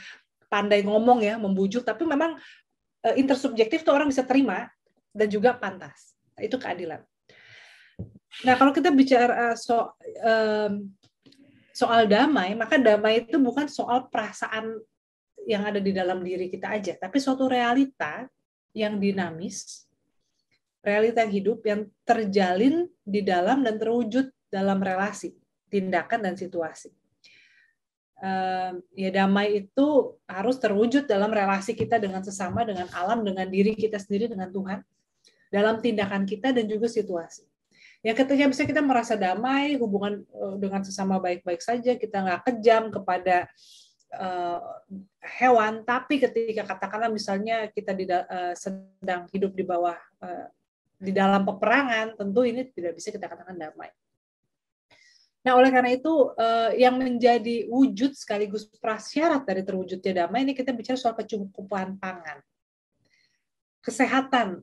pandai ngomong ya, membujuk, tapi memang intersubjektif tuh orang bisa terima dan juga pantas. Itu keadilan. Nah, kalau kita bicara soal damai, maka damai itu bukan soal perasaan yang ada di dalam diri kita aja, tapi suatu realita yang dinamis, realita hidup yang terjalin di dalam dan terwujud dalam relasi, tindakan, dan situasi. Ya damai itu harus terwujud dalam relasi kita dengan sesama, dengan alam, dengan diri kita sendiri, dengan Tuhan, dalam tindakan kita dan juga situasi. Ya ketika bisa kita merasa damai, hubungan dengan sesama baik-baik saja, kita nggak kejam kepada hewan, tapi ketika katakanlah misalnya kita sedang hidup di bawah di dalam peperangan, tentu ini tidak bisa kita katakan damai. Nah, oleh karena itu yang menjadi wujud sekaligus prasyarat dari terwujudnya damai ini kita bicara soal kecukupan pangan, kesehatan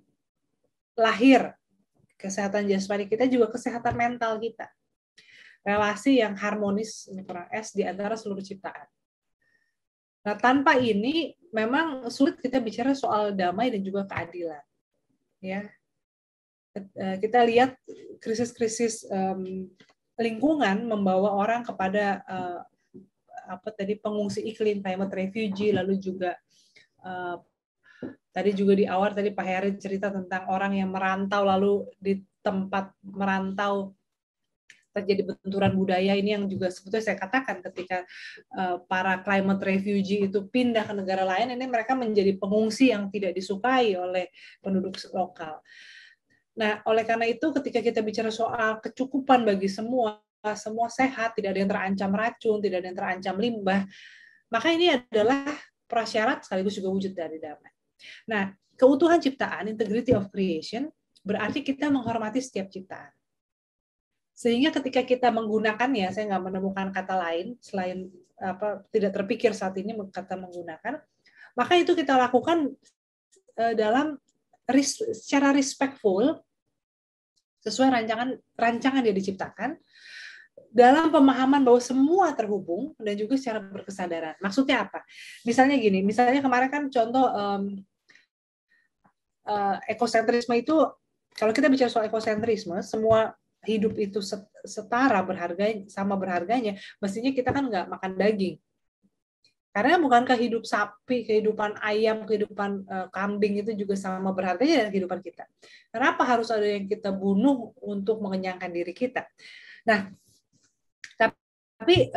lahir, kesehatan jasmani kita, juga kesehatan mental kita, relasi yang harmonis ini kurang S di antara seluruh ciptaan. Nah, tanpa ini memang sulit kita bicara soal damai dan juga keadilan. Ya, kita lihat krisis-krisis lingkungan membawa orang kepada pengungsi iklim, climate refugee, lalu juga tadi juga di awal tadi Pak Heri cerita tentang orang yang merantau, lalu di tempat merantau terjadi benturan budaya. Ini yang juga sebetulnya saya katakan ketika para climate refugee itu pindah ke negara lain, ini mereka menjadi pengungsi yang tidak disukai oleh penduduk lokal. Nah, oleh karena itu ketika kita bicara soal kecukupan bagi semua sehat, tidak ada yang terancam racun, tidak ada yang terancam limbah, maka ini adalah prasyarat sekaligus juga wujud dari damai. Nah, keutuhan ciptaan, integrity of creation, berarti kita menghormati setiap ciptaan. Sehingga ketika kita menggunakannya, saya nggak menemukan kata lain selain tidak terpikir saat ini kata menggunakan, maka itu kita lakukan secara respectful, sesuai rancangan yang diciptakan, dalam pemahaman bahwa semua terhubung dan juga secara berkesadaran. Maksudnya apa? Misalnya gini, misalnya kemarin kan contoh ekosentrisme itu, kalau kita bicara soal ekosentrisme, semua hidup itu setara sama berharganya, mestinya kita kan nggak makan daging. Karena bukankah hidup sapi, kehidupan ayam, kehidupan kambing itu juga sama berharganya dengan kehidupan kita? Kenapa harus ada yang kita bunuh untuk mengenyangkan diri kita? Nah, tapi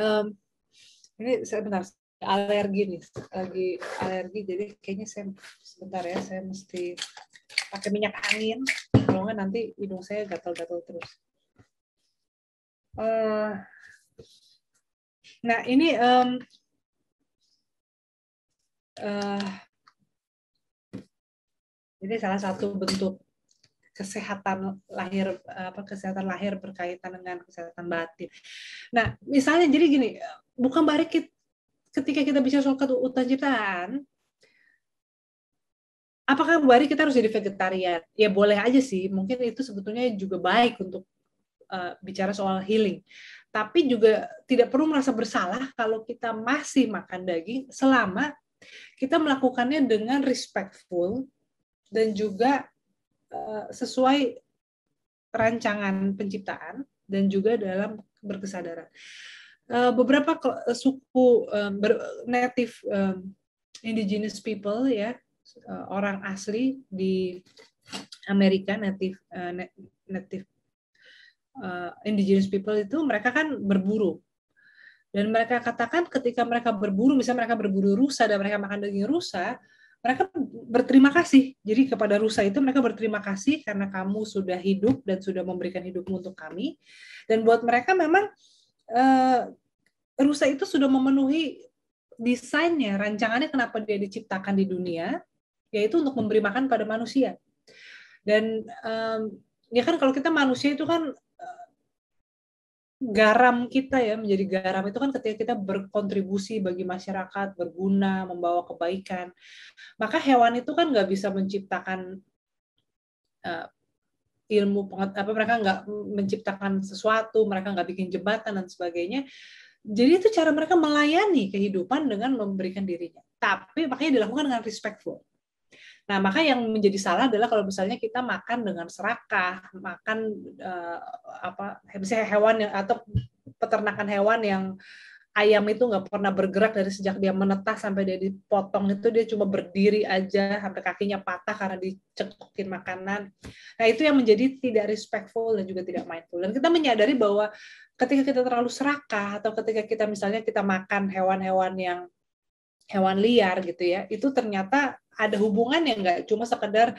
ini sebentar, alergi nih, lagi alergi, jadi kayaknya saya sebentar ya, saya mesti pakai minyak angin, kalau nggak nanti hidung saya gatal-gatal terus. Nah, ini jadi salah satu bentuk kesehatan lahir berkaitan dengan kesehatan batin. Nah, misalnya jadi gini, bukan berarti ketika kita bicara soal keutuhan ciptaan, apakah berarti kita harus jadi vegetarian? Ya boleh aja sih, mungkin itu sebetulnya juga baik untuk bicara soal healing. Tapi juga tidak perlu merasa bersalah kalau kita masih makan daging selama kita melakukannya dengan respectful dan juga sesuai rancangan penciptaan dan juga dalam berkesadaran. Beberapa suku native indigenous people ya, orang asli di Amerika, native indigenous people itu mereka kan berburu. Dan mereka katakan ketika mereka berburu, misalnya mereka berburu rusa dan mereka makan daging rusa, mereka berterima kasih. Jadi kepada rusa itu mereka berterima kasih karena kamu sudah hidup dan sudah memberikan hidupmu untuk kami. Dan buat mereka memang rusa itu sudah memenuhi desainnya, rancangannya kenapa dia diciptakan di dunia, yaitu untuk memberi makan pada manusia. Dan ya kan kalau kita manusia itu kan garam kita ya, menjadi garam itu kan ketika kita berkontribusi bagi masyarakat, berguna, membawa kebaikan. Maka hewan itu kan nggak bisa menciptakan ilmu, mereka nggak menciptakan sesuatu, mereka nggak bikin jembatan dan sebagainya. Jadi itu cara mereka melayani kehidupan dengan memberikan dirinya. Tapi makanya dilakukan dengan respectful. Nah, maka yang menjadi salah adalah kalau misalnya kita makan dengan serakah, makan misalnya hewan yang atau peternakan hewan yang ayam itu nggak pernah bergerak dari sejak dia menetas sampai dia dipotong itu dia cuma berdiri aja sampai kakinya patah karena dicekokin makanan. Nah, itu yang menjadi tidak respectful dan juga tidak mindful. Dan kita menyadari bahwa ketika kita terlalu serakah atau ketika kita misalnya kita makan hewan-hewan yang hewan liar gitu ya, itu ternyata ada hubungan yang nggak cuma sekedar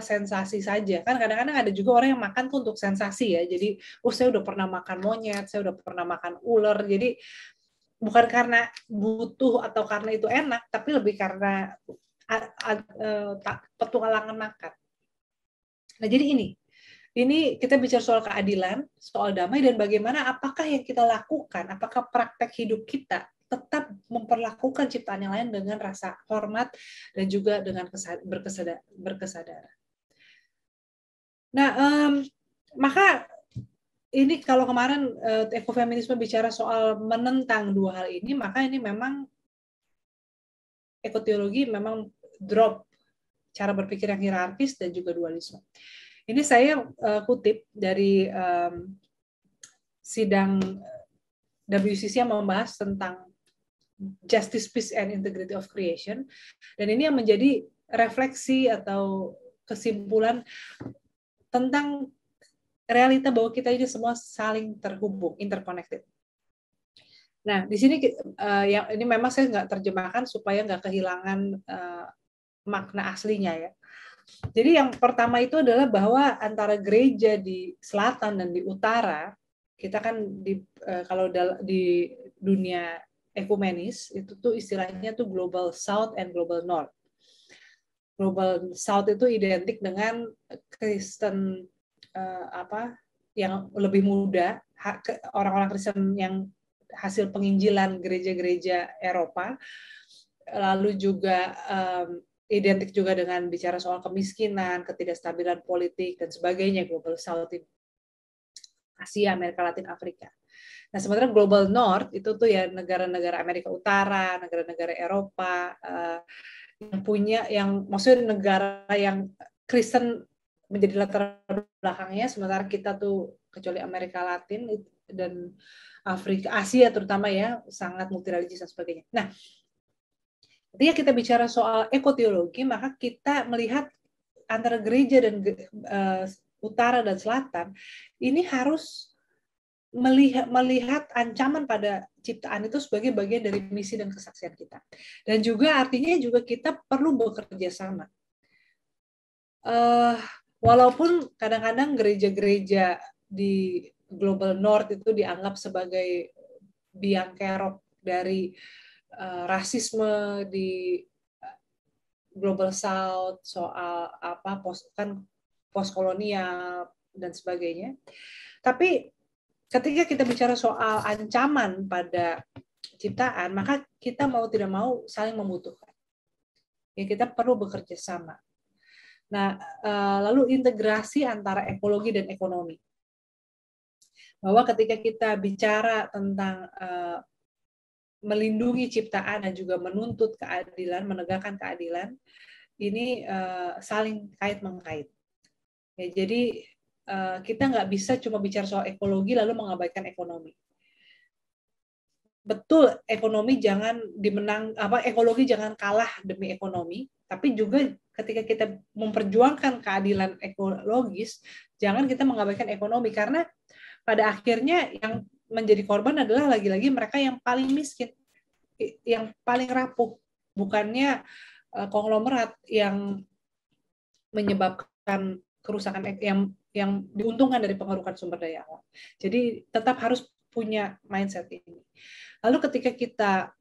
sensasi saja. Kan kadang-kadang ada juga orang yang makan tuh untuk sensasi ya. Jadi, saya udah pernah makan monyet, saya udah pernah makan ular. Jadi bukan karena butuh atau karena itu enak, tapi lebih karena petualangan makan. Nah, jadi ini kita bicara soal keadilan, soal damai, dan bagaimana apakah yang kita lakukan, apakah praktek hidup kita tetap memperlakukan ciptaan yang lain dengan rasa hormat dan juga dengan berkesadaran. Nah, maka ini kalau kemarin ekofeminisme bicara soal menentang dua hal ini, maka ini memang ekoteologi memang drop cara berpikir yang hierarkis dan juga dualisme. Ini saya kutip dari sidang WCC yang membahas tentang Justice, Peace, and Integrity of Creation. Dan ini yang menjadi refleksi atau kesimpulan tentang realita bahwa kita ini semua saling terhubung, interconnected. Nah, di sini yang ini memang saya nggak terjemahkan supaya nggak kehilangan makna aslinya ya. Jadi yang pertama itu adalah bahwa antara gereja di selatan dan di utara, kita kan kalau di dunia ekumenis itu tuh istilahnya tuh Global South and Global North. Global South itu identik dengan Kristen yang lebih muda, orang-orang Kristen yang hasil penginjilan gereja-gereja Eropa, lalu juga identik juga dengan bicara soal kemiskinan, ketidakstabilan politik dan sebagainya. Global South ini Asia, Amerika Latin, Afrika. Nah, sementara Global North itu tuh ya negara-negara Amerika Utara, negara-negara Eropa yang maksudnya negara yang Kristen menjadi latar belakangnya, sementara kita tuh kecuali Amerika Latin dan Afrika, Asia terutama ya sangat multireligius dan sebagainya. Nah, ketika kita bicara soal ekoteologi, maka kita melihat antara gereja dan utara dan selatan ini harus melihat ancaman pada ciptaan itu sebagai bagian dari misi dan kesaksian kita. Dan juga artinya juga kita perlu bekerja sama. Walaupun kadang-kadang gereja-gereja di Global North itu dianggap sebagai biang kerok dari rasisme di Global South, soal postkolonial dan sebagainya. Tapi ketika kita bicara soal ancaman pada ciptaan, maka kita mau tidak mau saling membutuhkan. Ya, kita perlu bekerja sama. Nah, lalu integrasi antara ekologi dan ekonomi. Bahwa ketika kita bicara tentang melindungi ciptaan dan juga menuntut keadilan, menegakkan keadilan, ini saling kait-mengkait. Ya, jadi kita nggak bisa cuma bicara soal ekologi lalu mengabaikan ekonomi. Betul, ekologi jangan kalah demi ekonomi, Tapi juga ketika kita memperjuangkan keadilan ekologis, jangan kita mengabaikan ekonomi, karena pada akhirnya yang menjadi korban adalah lagi-lagi mereka yang paling miskin, yang paling rapuh, bukannya konglomerat yang menyebabkan kerusakan yang diuntungkan dari pengerukan sumber daya alam. Jadi tetap harus punya mindset ini. Lalu ketika kita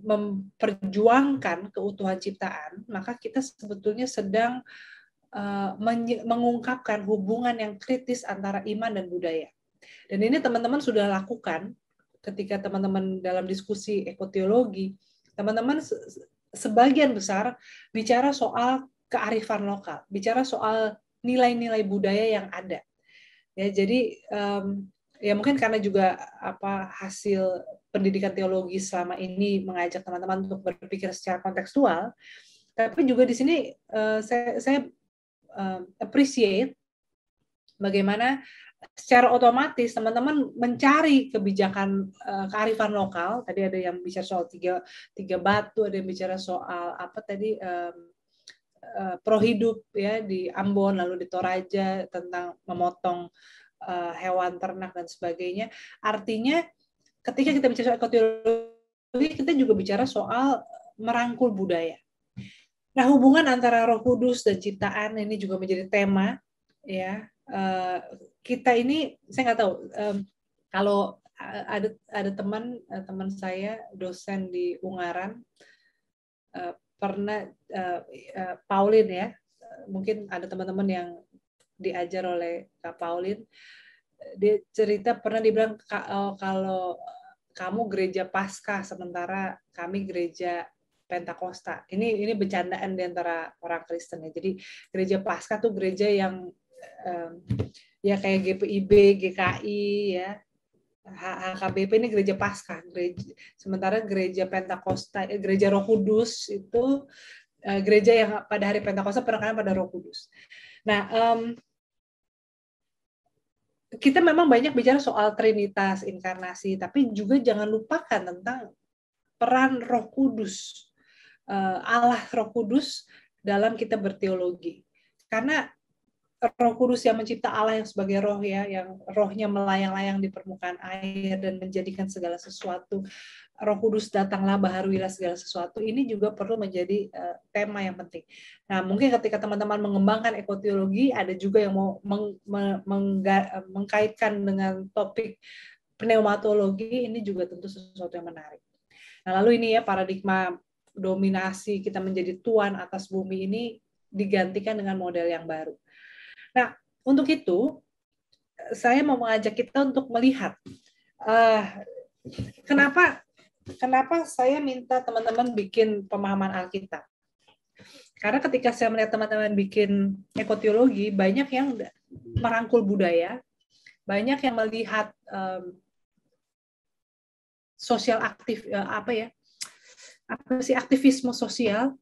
memperjuangkan keutuhan ciptaan, maka kita sebetulnya sedang mengungkapkan hubungan yang kritis antara iman dan budaya. Dan ini teman-teman sudah lakukan ketika teman-teman dalam diskusi ekoteologi, teman-teman sebagian besar bicara soal kearifan lokal, bicara soal nilai-nilai budaya yang ada. Ya, jadi ya mungkin karena juga hasil pendidikan teologi selama ini mengajak teman-teman untuk berpikir secara kontekstual, tapi juga di sini saya appreciate bagaimana secara otomatis teman-teman mencari kebijakan kearifan lokal. Tadi ada yang bicara soal tiga batu, ada yang bicara soal pro hidup ya di Ambon, lalu di Toraja tentang memotong hewan ternak dan sebagainya. Artinya ketika kita bicara soal ekoteologi, kita juga bicara soal merangkul budaya. Nah, hubungan antara Roh Kudus dan ciptaan ini juga menjadi tema ya. Kita ini saya nggak tahu kalau ada teman saya dosen di Ungaran pernah Paulin ya, mungkin ada teman-teman yang diajar oleh Kak Paulin, dia cerita pernah dibilang kalau kamu gereja Paskah sementara kami gereja Pentakosta. Ini bercandaan di antara orang Kristen ya. Jadi gereja Paskah tuh gereja yang ya kayak GPIB, GKI ya, HKBP ini gereja Paskah. Sementara gereja Pentakosta, gereja Roh Kudus itu gereja yang pada hari Pentakosta penekanan pada Roh Kudus. Nah, kita memang banyak bicara soal Trinitas, inkarnasi, tapi juga jangan lupakan tentang peran Roh Kudus, Allah Roh Kudus dalam kita berteologi. Karena Roh Kudus yang mencipta Allah yang sebagai roh ya, yang rohnya melayang-layang di permukaan air dan menjadikan segala sesuatu. Roh Kudus datanglah, baharuilah segala sesuatu. Ini juga perlu menjadi tema yang penting. Nah, mungkin ketika teman-teman mengembangkan ekoteologi, ada juga yang mau mengkaitkan dengan topik pneumatologi, ini juga tentu sesuatu yang menarik. Nah, lalu ini ya paradigma dominasi kita menjadi tuan atas bumi ini digantikan dengan model yang baru. Nah, untuk itu saya mau mengajak kita untuk melihat kenapa saya minta teman-teman bikin pemahaman Alkitab. Karena ketika saya melihat teman-teman bikin ekoteologi, banyak yang merangkul budaya, banyak yang melihat sosial aktif aktivisme sosial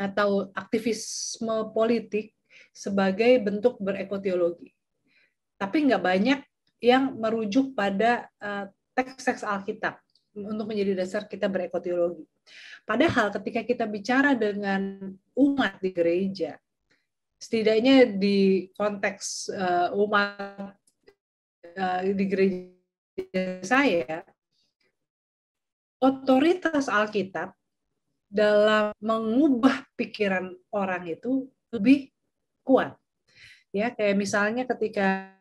atau aktivisme politik sebagai bentuk berekoteologi. Tapi nggak banyak yang merujuk pada teks-teks Alkitab untuk menjadi dasar kita berekoteologi. Padahal ketika kita bicara dengan umat di gereja, setidaknya di konteks umat di gereja saya, otoritas Alkitab dalam mengubah pikiran orang itu lebih kuat. Ya, kayak misalnya ketika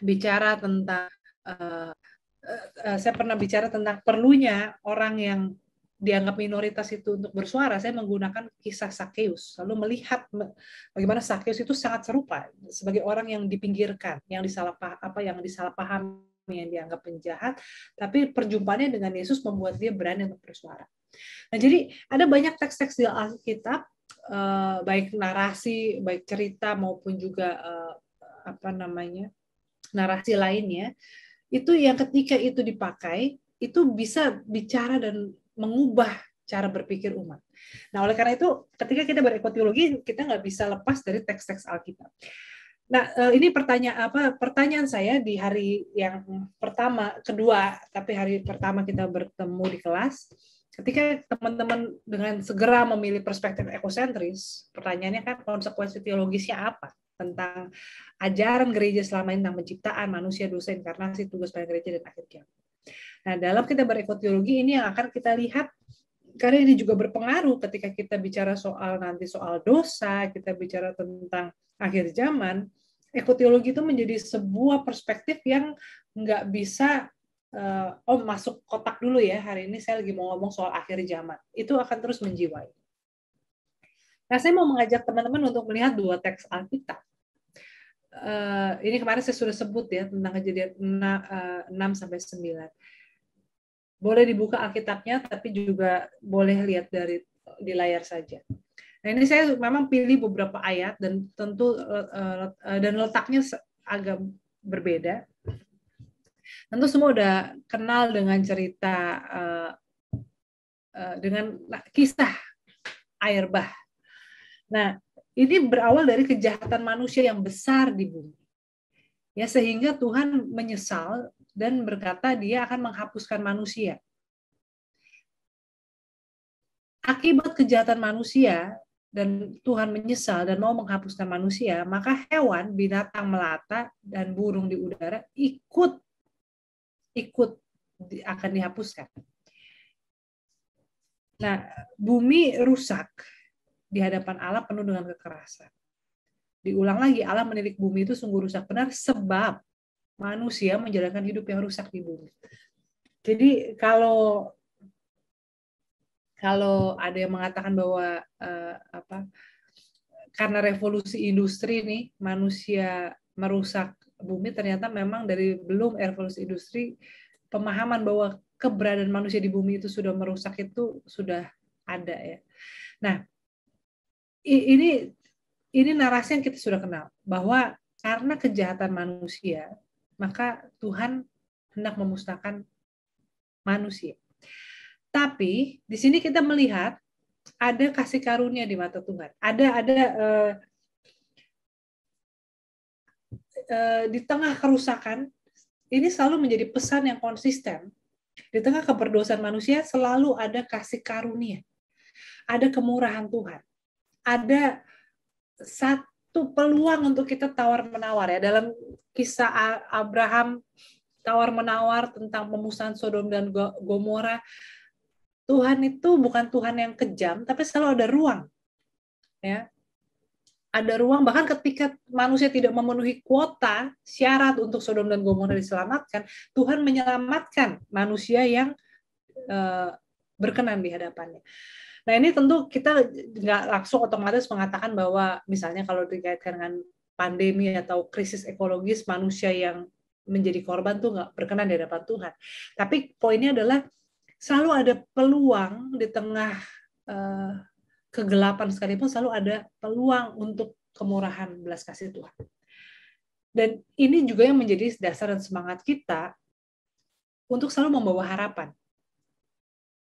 bicara tentang saya pernah bicara tentang perlunya orang yang dianggap minoritas itu untuk bersuara, saya menggunakan kisah Sakeus, lalu melihat bagaimana Sakeus itu sangat serupa sebagai orang yang dipinggirkan, yang disalahpahami, yang dianggap penjahat, tapi perjumpaannya dengan Yesus membuat dia berani untuk bersuara. Nah, jadi ada banyak teks-teks di Alkitab, baik narasi, baik cerita maupun juga narasi lainnya, itu yang ketika itu dipakai, itu bisa bicara dan mengubah cara berpikir umat. Nah, oleh karena itu, ketika kita berekoteologi, kita nggak bisa lepas dari teks-teks Alkitab. Nah, ini pertanyaan saya di hari yang kedua, tapi hari pertama kita bertemu di kelas, ketika teman-teman dengan segera memilih perspektif ekosentris, pertanyaannya kan konsekuensi teologisnya apa tentang ajaran gereja selama ini tentang penciptaan manusia, dosa, inkarnasi, tugas pada gereja, dan akhir kiamat. Nah, dalam kita berekoteologi ini yang akan kita lihat, karena ini juga berpengaruh ketika kita bicara soal dosa, kita bicara tentang akhir zaman. Ekoteologi itu menjadi sebuah perspektif yang nggak bisa masuk kotak dulu ya, hari ini saya lagi mau ngomong soal akhir zaman. Itu akan terus menjiwai. Nah, saya mau mengajak teman-teman untuk melihat dua teks Alkitab. Ini kemarin saya sudah sebut ya tentang Kejadian 6-9. Boleh dibuka Alkitabnya, tapi juga boleh lihat di layar saja. Nah, ini saya memang pilih beberapa ayat dan tentu dan letaknya agak berbeda. Tentu semua udah kenal dengan cerita dengan kisah air bah. Nah, ini berawal dari kejahatan manusia yang besar di bumi. Ya, sehingga Tuhan menyesal dan berkata Dia akan menghapuskan manusia. Akibat kejahatan manusia dan Tuhan menyesal dan mau menghapuskan manusia, maka hewan, binatang melata, dan burung di udara ikut akan dihapuskan. Nah, bumi rusak di hadapan Allah penuh dengan kekerasan. Diulang lagi, Allah menilik bumi itu sungguh rusak benar sebab manusia menjalankan hidup yang rusak di bumi. Jadi kalau ada yang mengatakan bahwa karena revolusi industri nih manusia merusak bumi, ternyata memang dari belum revolusi industri pemahaman bahwa keberadaan manusia di bumi itu sudah merusak itu sudah ada ya. Nah, ini narasi yang kita sudah kenal bahwa karena kejahatan manusia maka Tuhan hendak memusnahkan manusia. Tapi di sini kita melihat ada kasih karunia di mata Tuhan. Di tengah kerusakan ini selalu menjadi pesan yang konsisten. Di tengah keberdosaan manusia selalu ada kasih karunia. Ada kemurahan Tuhan. Ada satu peluang untuk kita tawar-menawar ya. Dalam kisah Abraham tawar-menawar tentang pemusnahan Sodom dan Gomora, Tuhan itu bukan Tuhan yang kejam, tapi selalu ada ruang. Ya. Ada ruang, bahkan ketika manusia tidak memenuhi kuota syarat untuk Sodom dan Gomora diselamatkan, Tuhan menyelamatkan manusia yang berkenan di hadapannya. Nah, ini tentu kita nggak langsung otomatis mengatakan bahwa misalnya kalau dikaitkan dengan pandemi atau krisis ekologis, manusia yang menjadi korban tuh nggak berkenan di hadapan Tuhan. Tapi poinnya adalah selalu ada peluang di tengah kegelapan sekalipun, selalu ada peluang untuk kemurahan belas kasih Tuhan. Dan ini juga yang menjadi dasar dan semangat kita untuk selalu membawa harapan.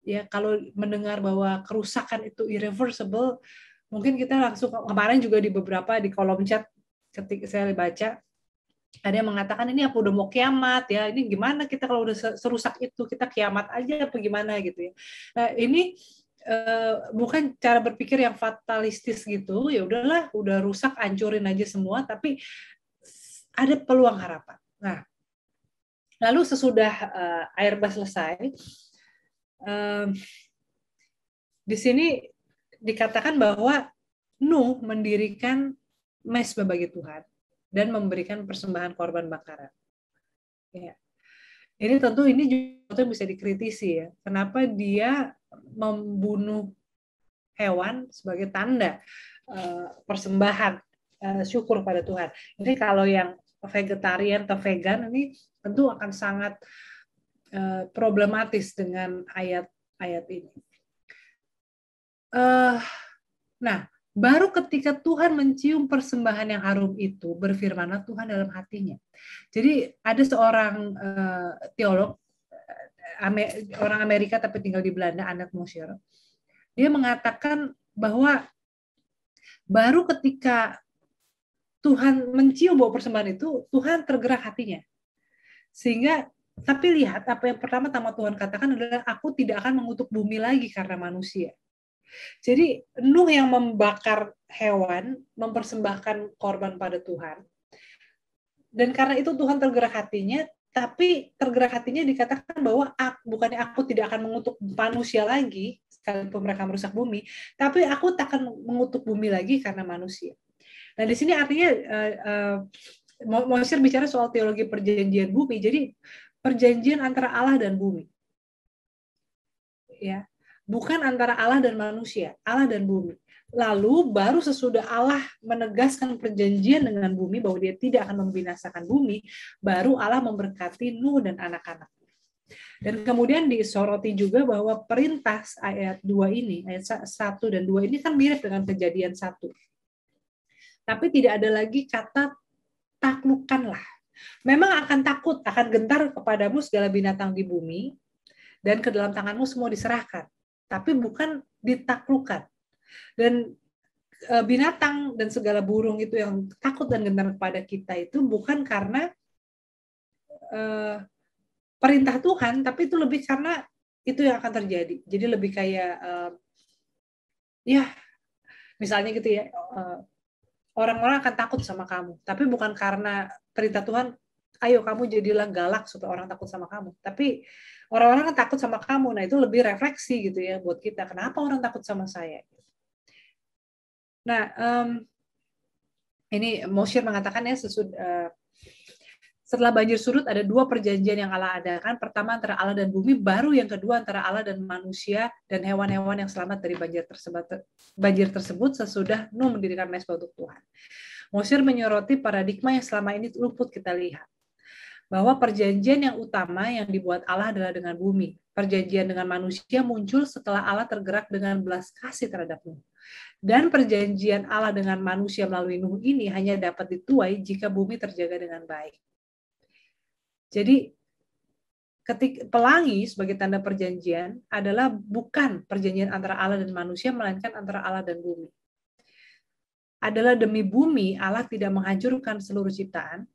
Ya, kalau mendengar bahwa kerusakan itu irreversible, mungkin kita langsung, kemarin juga di beberapa di kolom chat ketika saya baca, ada yang mengatakan ini apa udah mau kiamat ya, ini gimana kita kalau udah serusak itu, kita kiamat aja apa gimana gitu ya. Nah, ini bukan cara berpikir yang fatalistis gitu, ya udahlah, udah rusak, hancurin aja semua, tapi ada peluang harapan. Nah, lalu sesudah air bah selesai, di sini dikatakan bahwa Nuh mendirikan mezbah bagi Tuhan dan memberikan persembahan korban bakaran. Ya. Ini tentu ini juga bisa dikritisi ya. Kenapa dia membunuh hewan sebagai tanda persembahan syukur pada Tuhan. Ini kalau yang vegetarian atau vegan ini tentu akan sangat problematis dengan ayat-ayat ini. Nah, baru ketika Tuhan mencium persembahan yang harum itu, berfirmanlah Tuhan dalam hatinya. Jadi ada seorang teolog, orang Amerika tapi tinggal di Belanda, Annette Mosher, dia mengatakan bahwa baru ketika Tuhan mencium bahwa persembahan itu, Tuhan tergerak hatinya. Sehingga, tapi lihat apa yang pertama-tama Tuhan katakan adalah, aku tidak akan mengutuk bumi lagi karena manusia. Jadi Nuh yang membakar hewan, mempersembahkan korban pada Tuhan. Dan karena itu Tuhan tergerak hatinya, tapi tergerak hatinya dikatakan bahwa bukannya aku tidak akan mengutuk manusia lagi, sekalipun mereka merusak bumi, tapi aku tak akan mengutuk bumi lagi karena manusia. Nah, di sini artinya Moshe bicara soal teologi perjanjian bumi. Jadi perjanjian antara Allah dan bumi. Ya, bukan antara Allah dan manusia, Allah dan bumi. Lalu baru sesudah Allah menegaskan perjanjian dengan bumi bahwa dia tidak akan membinasakan bumi, baru Allah memberkati Nuh dan anak-anak. Dan kemudian disoroti juga bahwa perintah ayat 2 ini, ayat 1 dan 2 ini kan mirip dengan Kejadian 1. Tapi tidak ada lagi kata taklukkanlah. Memang akan takut, akan gentar kepadamu segala binatang di bumi, dan ke dalam tanganmu semua diserahkan. Tapi bukan ditaklukkan. Dan binatang dan segala burung itu yang takut dan gentar kepada kita itu bukan karena perintah Tuhan, tapi itu lebih karena itu yang akan terjadi. Jadi lebih kayak, ya misalnya gitu ya, orang-orang akan takut sama kamu, tapi bukan karena perintah Tuhan, ayo kamu jadilah galak supaya orang takut sama kamu. Tapi orang-orang kan takut sama kamu, nah itu lebih refleksi gitu ya buat kita. Kenapa orang takut sama saya? Nah, ini Moshe mengatakan ya, setelah banjir surut ada 2 perjanjian yang Allah adakan. Pertama antara Allah dan bumi, baru yang kedua antara Allah dan manusia dan hewan-hewan yang selamat dari banjir tersebut sesudah Nuh mendirikan mezbah untuk Tuhan. Moshe menyoroti paradigma yang selama ini luput kita lihat. Bahwa perjanjian yang utama yang dibuat Allah adalah dengan bumi. Perjanjian dengan manusia muncul setelah Allah tergerak dengan belas kasih terhadap Nuh. Dan perjanjian Allah dengan manusia melalui Nuh ini hanya dapat dituai jika bumi terjaga dengan baik. Jadi ketika pelangi sebagai tanda perjanjian adalah bukan perjanjian antara Allah dan manusia, melainkan antara Allah dan bumi. Adalah demi bumi Allah tidak menghancurkan seluruh ciptaan,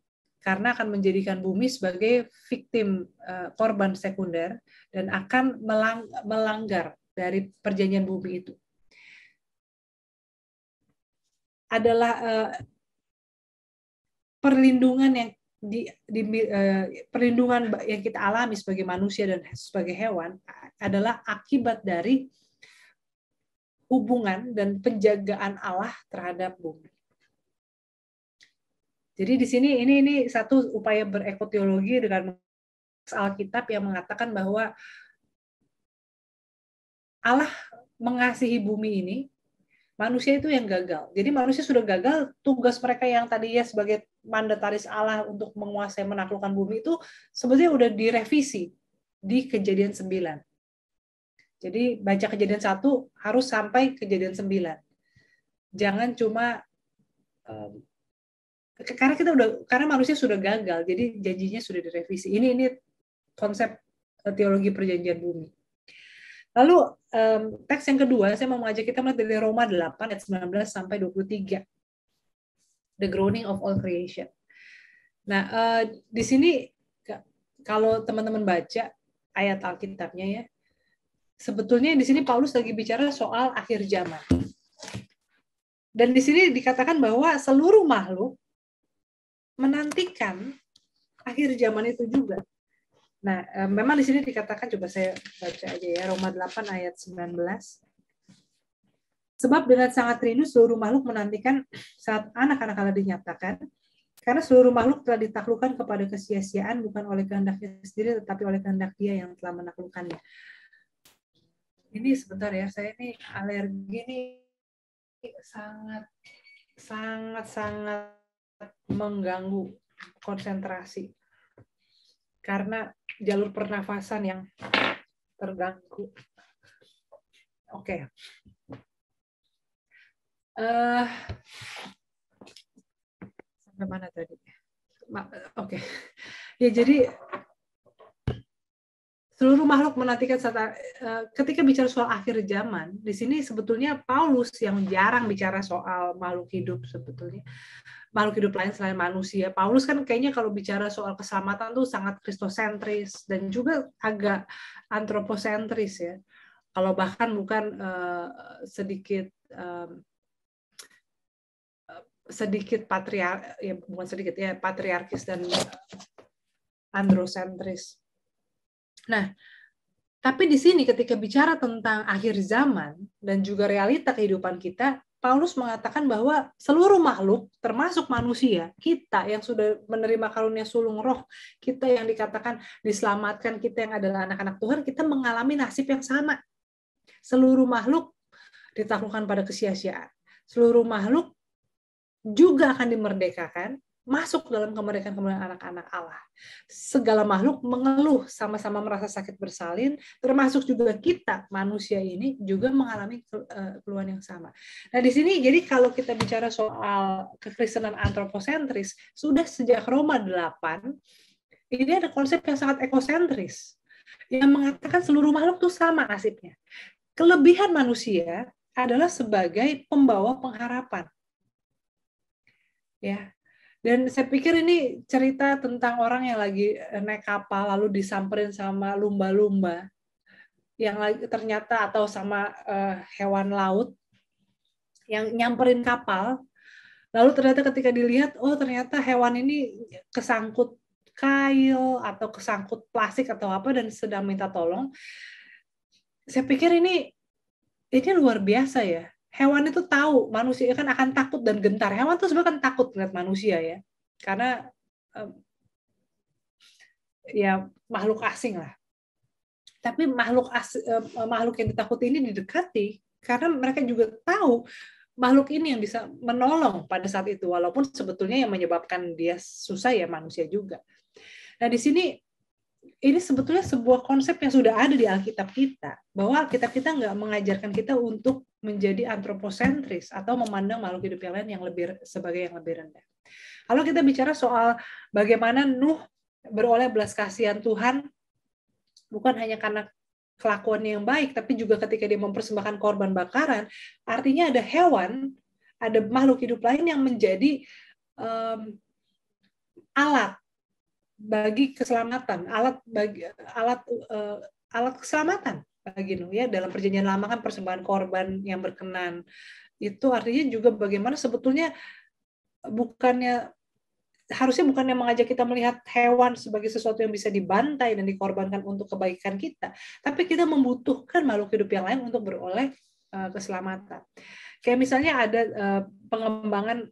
karena akan menjadikan bumi sebagai victim korban sekunder dan akan melanggar dari perjanjian bumi itu. Adalah perlindungan yang perlindungan yang kita alami sebagai manusia dan sebagai hewan adalah akibat dari hubungan dan penjagaan Allah terhadap bumi. Jadi di sini ini satu upaya berekoteologi dengan Alkitab yang mengatakan bahwa Allah mengasihi bumi ini, manusia itu yang gagal. Jadi manusia sudah gagal, tugas mereka yang tadinya sebagai mandataris Allah untuk menguasai menaklukkan bumi itu sebetulnya udah direvisi di Kejadian 9. Jadi baca Kejadian 1 harus sampai Kejadian 9. Jangan cuma karena manusia sudah gagal, jadi janjinya sudah direvisi. Ini konsep teologi perjanjian bumi. Lalu teks yang kedua, saya mau mengajak kita melihat dari Roma 8 ayat 19 sampai 23. The groaning of all creation. Nah, di sini kalau teman-teman baca ayat Alkitabnya ya, sebetulnya di sini Paulus lagi bicara soal akhir zaman. Dan di sini dikatakan bahwa seluruh makhluk menantikan akhir zaman itu juga. Nah, memang di sini dikatakan, coba saya baca aja ya, Roma 8 ayat 19. Sebab dengan sangat rindu seluruh makhluk menantikan saat anak-anak Allah dinyatakan, karena seluruh makhluk telah ditaklukkan kepada kesia-siaan bukan oleh kehendaknya sendiri, tetapi oleh kehendak Dia yang telah menaklukkannya. Ini sebentar ya, saya ini alergi ini sangat mengganggu konsentrasi karena jalur pernafasan yang terganggu. Oke. Sampai mana tadi? Oke. Ya jadi seluruh makhluk menantikan ketika bicara soal akhir zaman, di sini sebetulnya Paulus yang jarang bicara soal makhluk hidup sebetulnya. Makhluk hidup lain selain manusia. Paulus kan kayaknya kalau bicara soal keselamatan tuh sangat kristosentris dan juga agak antroposentris ya. Kalau bahkan bukan sedikit patriarkis dan androsentris. Nah, tapi di sini ketika bicara tentang akhir zaman dan juga realita kehidupan kita, Paulus mengatakan bahwa seluruh makhluk, termasuk manusia, kita yang sudah menerima karunia sulung roh, kita yang dikatakan diselamatkan, kita yang adalah anak-anak Tuhan, kita mengalami nasib yang sama. Seluruh makhluk ditaklukkan pada kesia-siaan. Seluruh makhluk juga akan dimerdekakan, masuk dalam kemerdekaan anak-anak Allah. Segala makhluk mengeluh, sama-sama merasa sakit bersalin, termasuk juga kita, manusia ini, juga mengalami keluhan yang sama. Nah, di sini, jadi kalau kita bicara soal kekristenan antroposentris, sudah sejak Roma 8, ini ada konsep yang sangat ekosentris, yang mengatakan seluruh makhluk itu sama nasibnya. Kelebihan manusia adalah sebagai pembawa pengharapan. Ya. Dan saya pikir ini cerita tentang orang yang lagi naik kapal lalu disamperin sama lumba-lumba yang lagi ternyata atau sama hewan laut yang nyamperin kapal. Lalu ternyata ketika dilihat, oh ternyata hewan ini kesangkut kail atau kesangkut plastik atau apa dan sedang minta tolong. Saya pikir ini luar biasa ya. Hewan itu tahu manusia kan akan takut dan gentar. Hewan itu sebenarnya kan takut melihat manusia ya, karena ya makhluk asing lah. Tapi makhluk yang ditakuti ini didekati karena mereka juga tahu makhluk ini yang bisa menolong pada saat itu, walaupun sebetulnya yang menyebabkan dia susah ya manusia juga. Nah di sini ini sebetulnya sebuah konsep yang sudah ada di Alkitab kita, bahwa Alkitab kita nggak mengajarkan kita untuk menjadi antroposentris atau memandang makhluk hidup yang lain yang sebagai yang lebih rendah. Kalau kita bicara soal bagaimana Nuh beroleh belas kasihan Tuhan, bukan hanya karena kelakuannya yang baik, tapi juga ketika dia mempersembahkan korban bakaran, artinya ada hewan, ada makhluk hidup lain yang menjadi alat bagi keselamatan, alat keselamatan bagi Nuh ya. Dalam perjanjian lama kan persembahan korban yang berkenan itu artinya juga bagaimana sebetulnya harusnya bukannya mengajak kita melihat hewan sebagai sesuatu yang bisa dibantai dan dikorbankan untuk kebaikan kita, tapi kita membutuhkan makhluk hidup yang lain untuk beroleh keselamatan. Kayak misalnya ada pengembangan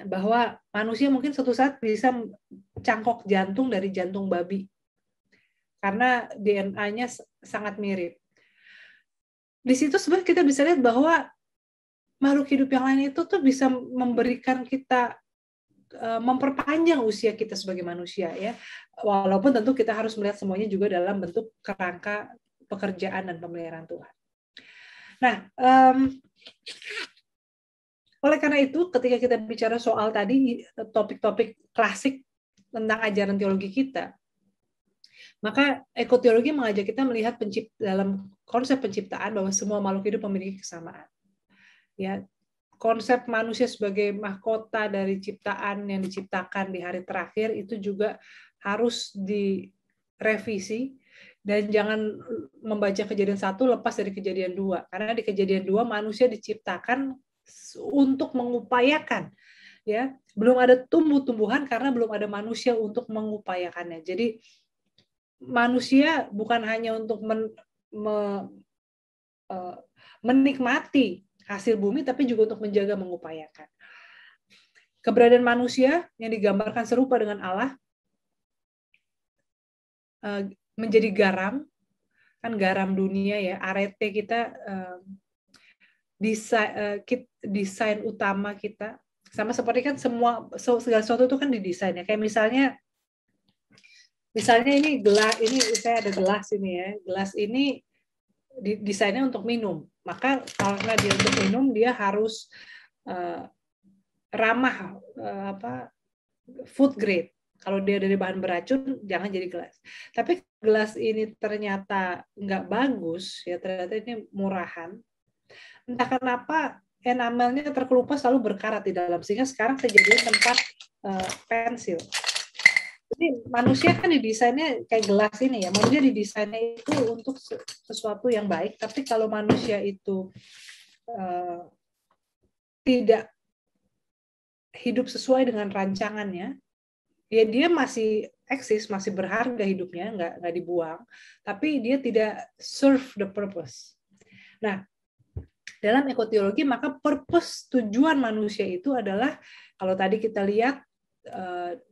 bahwa manusia mungkin suatu saat bisa cangkok jantung dari jantung babi karena DNA-nya sangat mirip. Di situ sebenarnya kita bisa lihat bahwa makhluk hidup yang lain itu tuh bisa memberikan kita memperpanjang usia kita sebagai manusia ya. Walaupun tentu kita harus melihat semuanya juga dalam bentuk kerangka pekerjaan dan pemeliharaan Tuhan. Nah, oleh karena itu, ketika kita bicara soal tadi topik-topik klasik tentang ajaran teologi kita, maka ekoteologi mengajak kita melihat dalam konsep penciptaan bahwa semua makhluk hidup memiliki kesamaan. Ya, konsep manusia sebagai mahkota dari ciptaan yang diciptakan di hari terakhir itu juga harus direvisi dan jangan membaca Kejadian 1 lepas dari Kejadian 2, karena di Kejadian 2 manusia diciptakan untuk mengupayakan ya, belum ada tumbuh-tumbuhan karena belum ada manusia untuk mengupayakannya. Jadi manusia bukan hanya untuk menikmati hasil bumi, tapi juga untuk menjaga, mengupayakan. Keberadaan manusia yang digambarkan serupa dengan Allah, menjadi garam, kan garam dunia ya, arete kita, desain utama kita, sama seperti kan segala sesuatu itu kan didesain ya. Kayak misalnya ini gelas, ini saya ada gelas ini ya, gelas ini desainnya untuk minum, maka karena dia untuk minum dia harus ramah food grade Kalau dia dari bahan beracun, jangan jadi gelas. Tapi gelas ini ternyata nggak bagus, ya ternyata ini murahan. Entah kenapa enamelnya terkelupas selalu berkarat di dalam, sehingga sekarang kejadian tempat pensil. Jadi manusia kan didesainnya kayak gelas ini ya, manusia didesainnya itu untuk sesuatu yang baik, tapi kalau manusia itu tidak hidup sesuai dengan rancangannya, ya dia masih eksis, masih berharga hidupnya, nggak dibuang, tapi dia tidak serve the purpose. Nah, dalam ekoteologi maka purpose, tujuan manusia itu adalah, kalau tadi kita lihat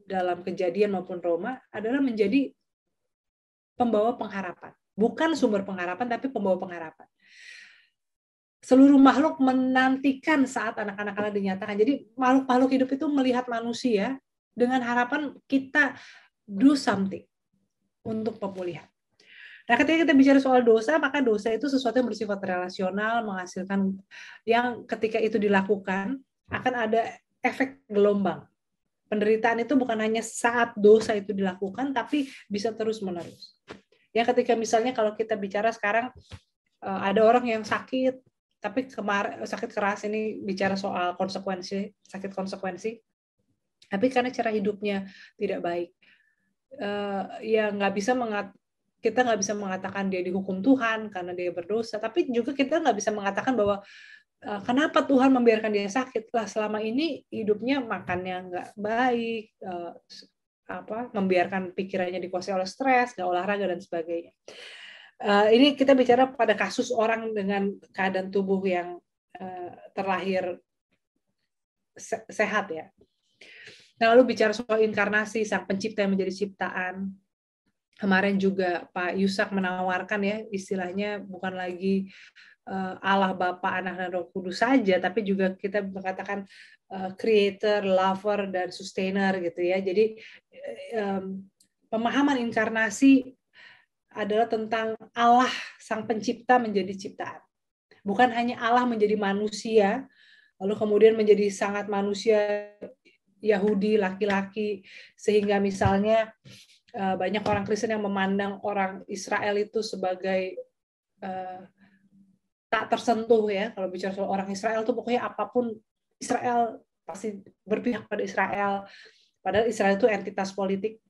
dalam Kejadian maupun Roma, adalah menjadi pembawa pengharapan. Bukan sumber pengharapan, tapi pembawa pengharapan. Seluruh makhluk menantikan saat anak-anak Allah dinyatakan. Jadi makhluk-makhluk hidup itu melihat manusia dengan harapan kita do something untuk pemulihan. Nah, ketika kita bicara soal dosa, maka dosa itu sesuatu yang bersifat relasional, menghasilkan yang ketika itu dilakukan akan ada efek gelombang. Penderitaan itu bukan hanya saat dosa itu dilakukan, tapi bisa terus-menerus. Ya, ketika misalnya kalau kita bicara sekarang ada orang yang sakit, tapi kemarin sakit keras, ini bicara soal konsekuensi, sakit konsekuensi. Tapi karena cara hidupnya tidak baik, ya kita nggak bisa mengatakan dia dihukum Tuhan karena dia berdosa, tapi juga kita nggak bisa mengatakan bahwa kenapa Tuhan membiarkan dia sakit lah, selama ini hidupnya makannya nggak baik, membiarkan pikirannya dikuasai oleh stres, nggak olahraga dan sebagainya. Ini kita bicara pada kasus orang dengan keadaan tubuh yang terlahir sehat ya. Nah, lalu bicara soal inkarnasi, sang pencipta yang menjadi ciptaan. Kemarin juga Pak Yusak menawarkan ya, istilahnya bukan lagi Allah Bapa, Anak dan Roh Kudus saja, tapi juga kita mengatakan creator, lover, dan sustainer gitu ya. Jadi pemahaman inkarnasi adalah tentang Allah sang pencipta menjadi ciptaan. Bukan hanya Allah menjadi manusia, lalu kemudian menjadi sangat manusia Yahudi, laki-laki, sehingga misalnya banyak orang Kristen yang memandang orang Israel itu sebagai tak tersentuh ya. Kalau bicara soal orang Israel tuh pokoknya apapun Israel pasti berpihak pada Israel. Padahal Israel itu entitas politik.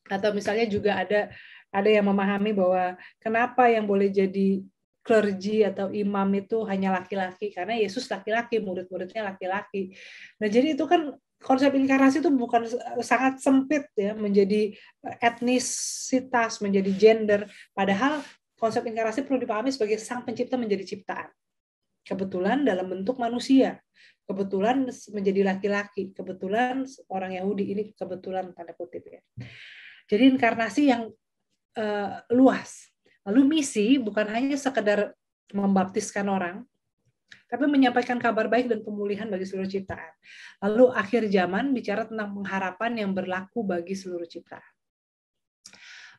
Atau misalnya juga ada yang memahami bahwa kenapa yang boleh jadi clergy atau imam itu hanya laki-laki, karena Yesus laki-laki, murid-muridnya laki-laki. Nah, jadi itu kan konsep inkarnasi itu bukan sangat sempit ya, menjadi etnisitas, menjadi gender, padahal konsep inkarnasi perlu dipahami sebagai sang pencipta menjadi ciptaan. Kebetulan dalam bentuk manusia, kebetulan menjadi laki-laki, kebetulan orang Yahudi, ini kebetulan tanda kutip ya. Jadi inkarnasi yang luas. Lalu misi bukan hanya sekedar membaptiskan orang, tapi menyampaikan kabar baik dan pemulihan bagi seluruh ciptaan. Lalu akhir zaman bicara tentang pengharapan yang berlaku bagi seluruh ciptaan.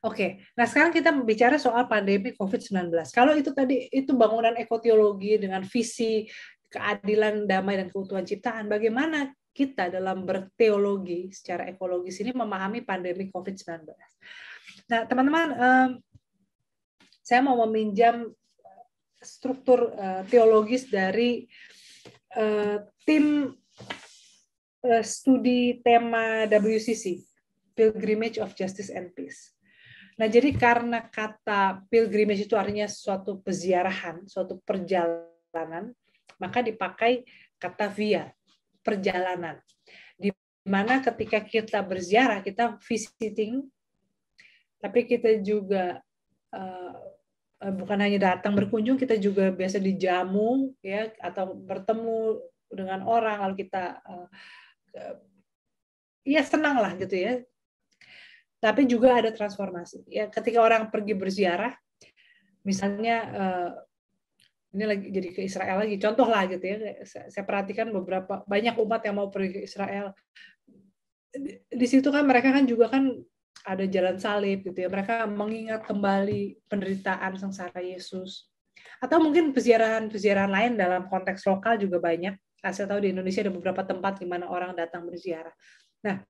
Oke, nah sekarang kita bicara soal pandemi COVID-19. Kalau itu tadi itu bangunan ekoteologi dengan visi keadilan, damai, dan keutuhan ciptaan, bagaimana kita dalam berteologi secara ekologis ini memahami pandemi COVID-19? Nah, teman-teman, saya mau meminjam struktur teologis dari tim studi tema WCC, Pilgrimage of Justice and Peace. Nah, jadi karena kata pilgrimage itu artinya suatu peziarahan, suatu perjalanan, maka dipakai kata via, perjalanan. Di mana ketika kita berziarah, kita visiting, tapi kita juga bukan hanya datang berkunjung, kita juga biasa dijamu ya, atau bertemu dengan orang, lalu kita ya senang lah gitu ya. Tapi juga ada transformasi. Ya, ketika orang pergi berziarah, misalnya ini lagi jadi ke Israel lagi, contoh lah gitu ya. Saya perhatikan banyak umat yang mau pergi ke Israel. Di situ kan mereka kan juga kan ada jalan salib gitu ya. Mereka mengingat kembali penderitaan sengsara Yesus. Atau mungkin peziarahan lain dalam konteks lokal juga banyak. Saya tahu di Indonesia ada beberapa tempat di mana orang datang berziarah. Nah,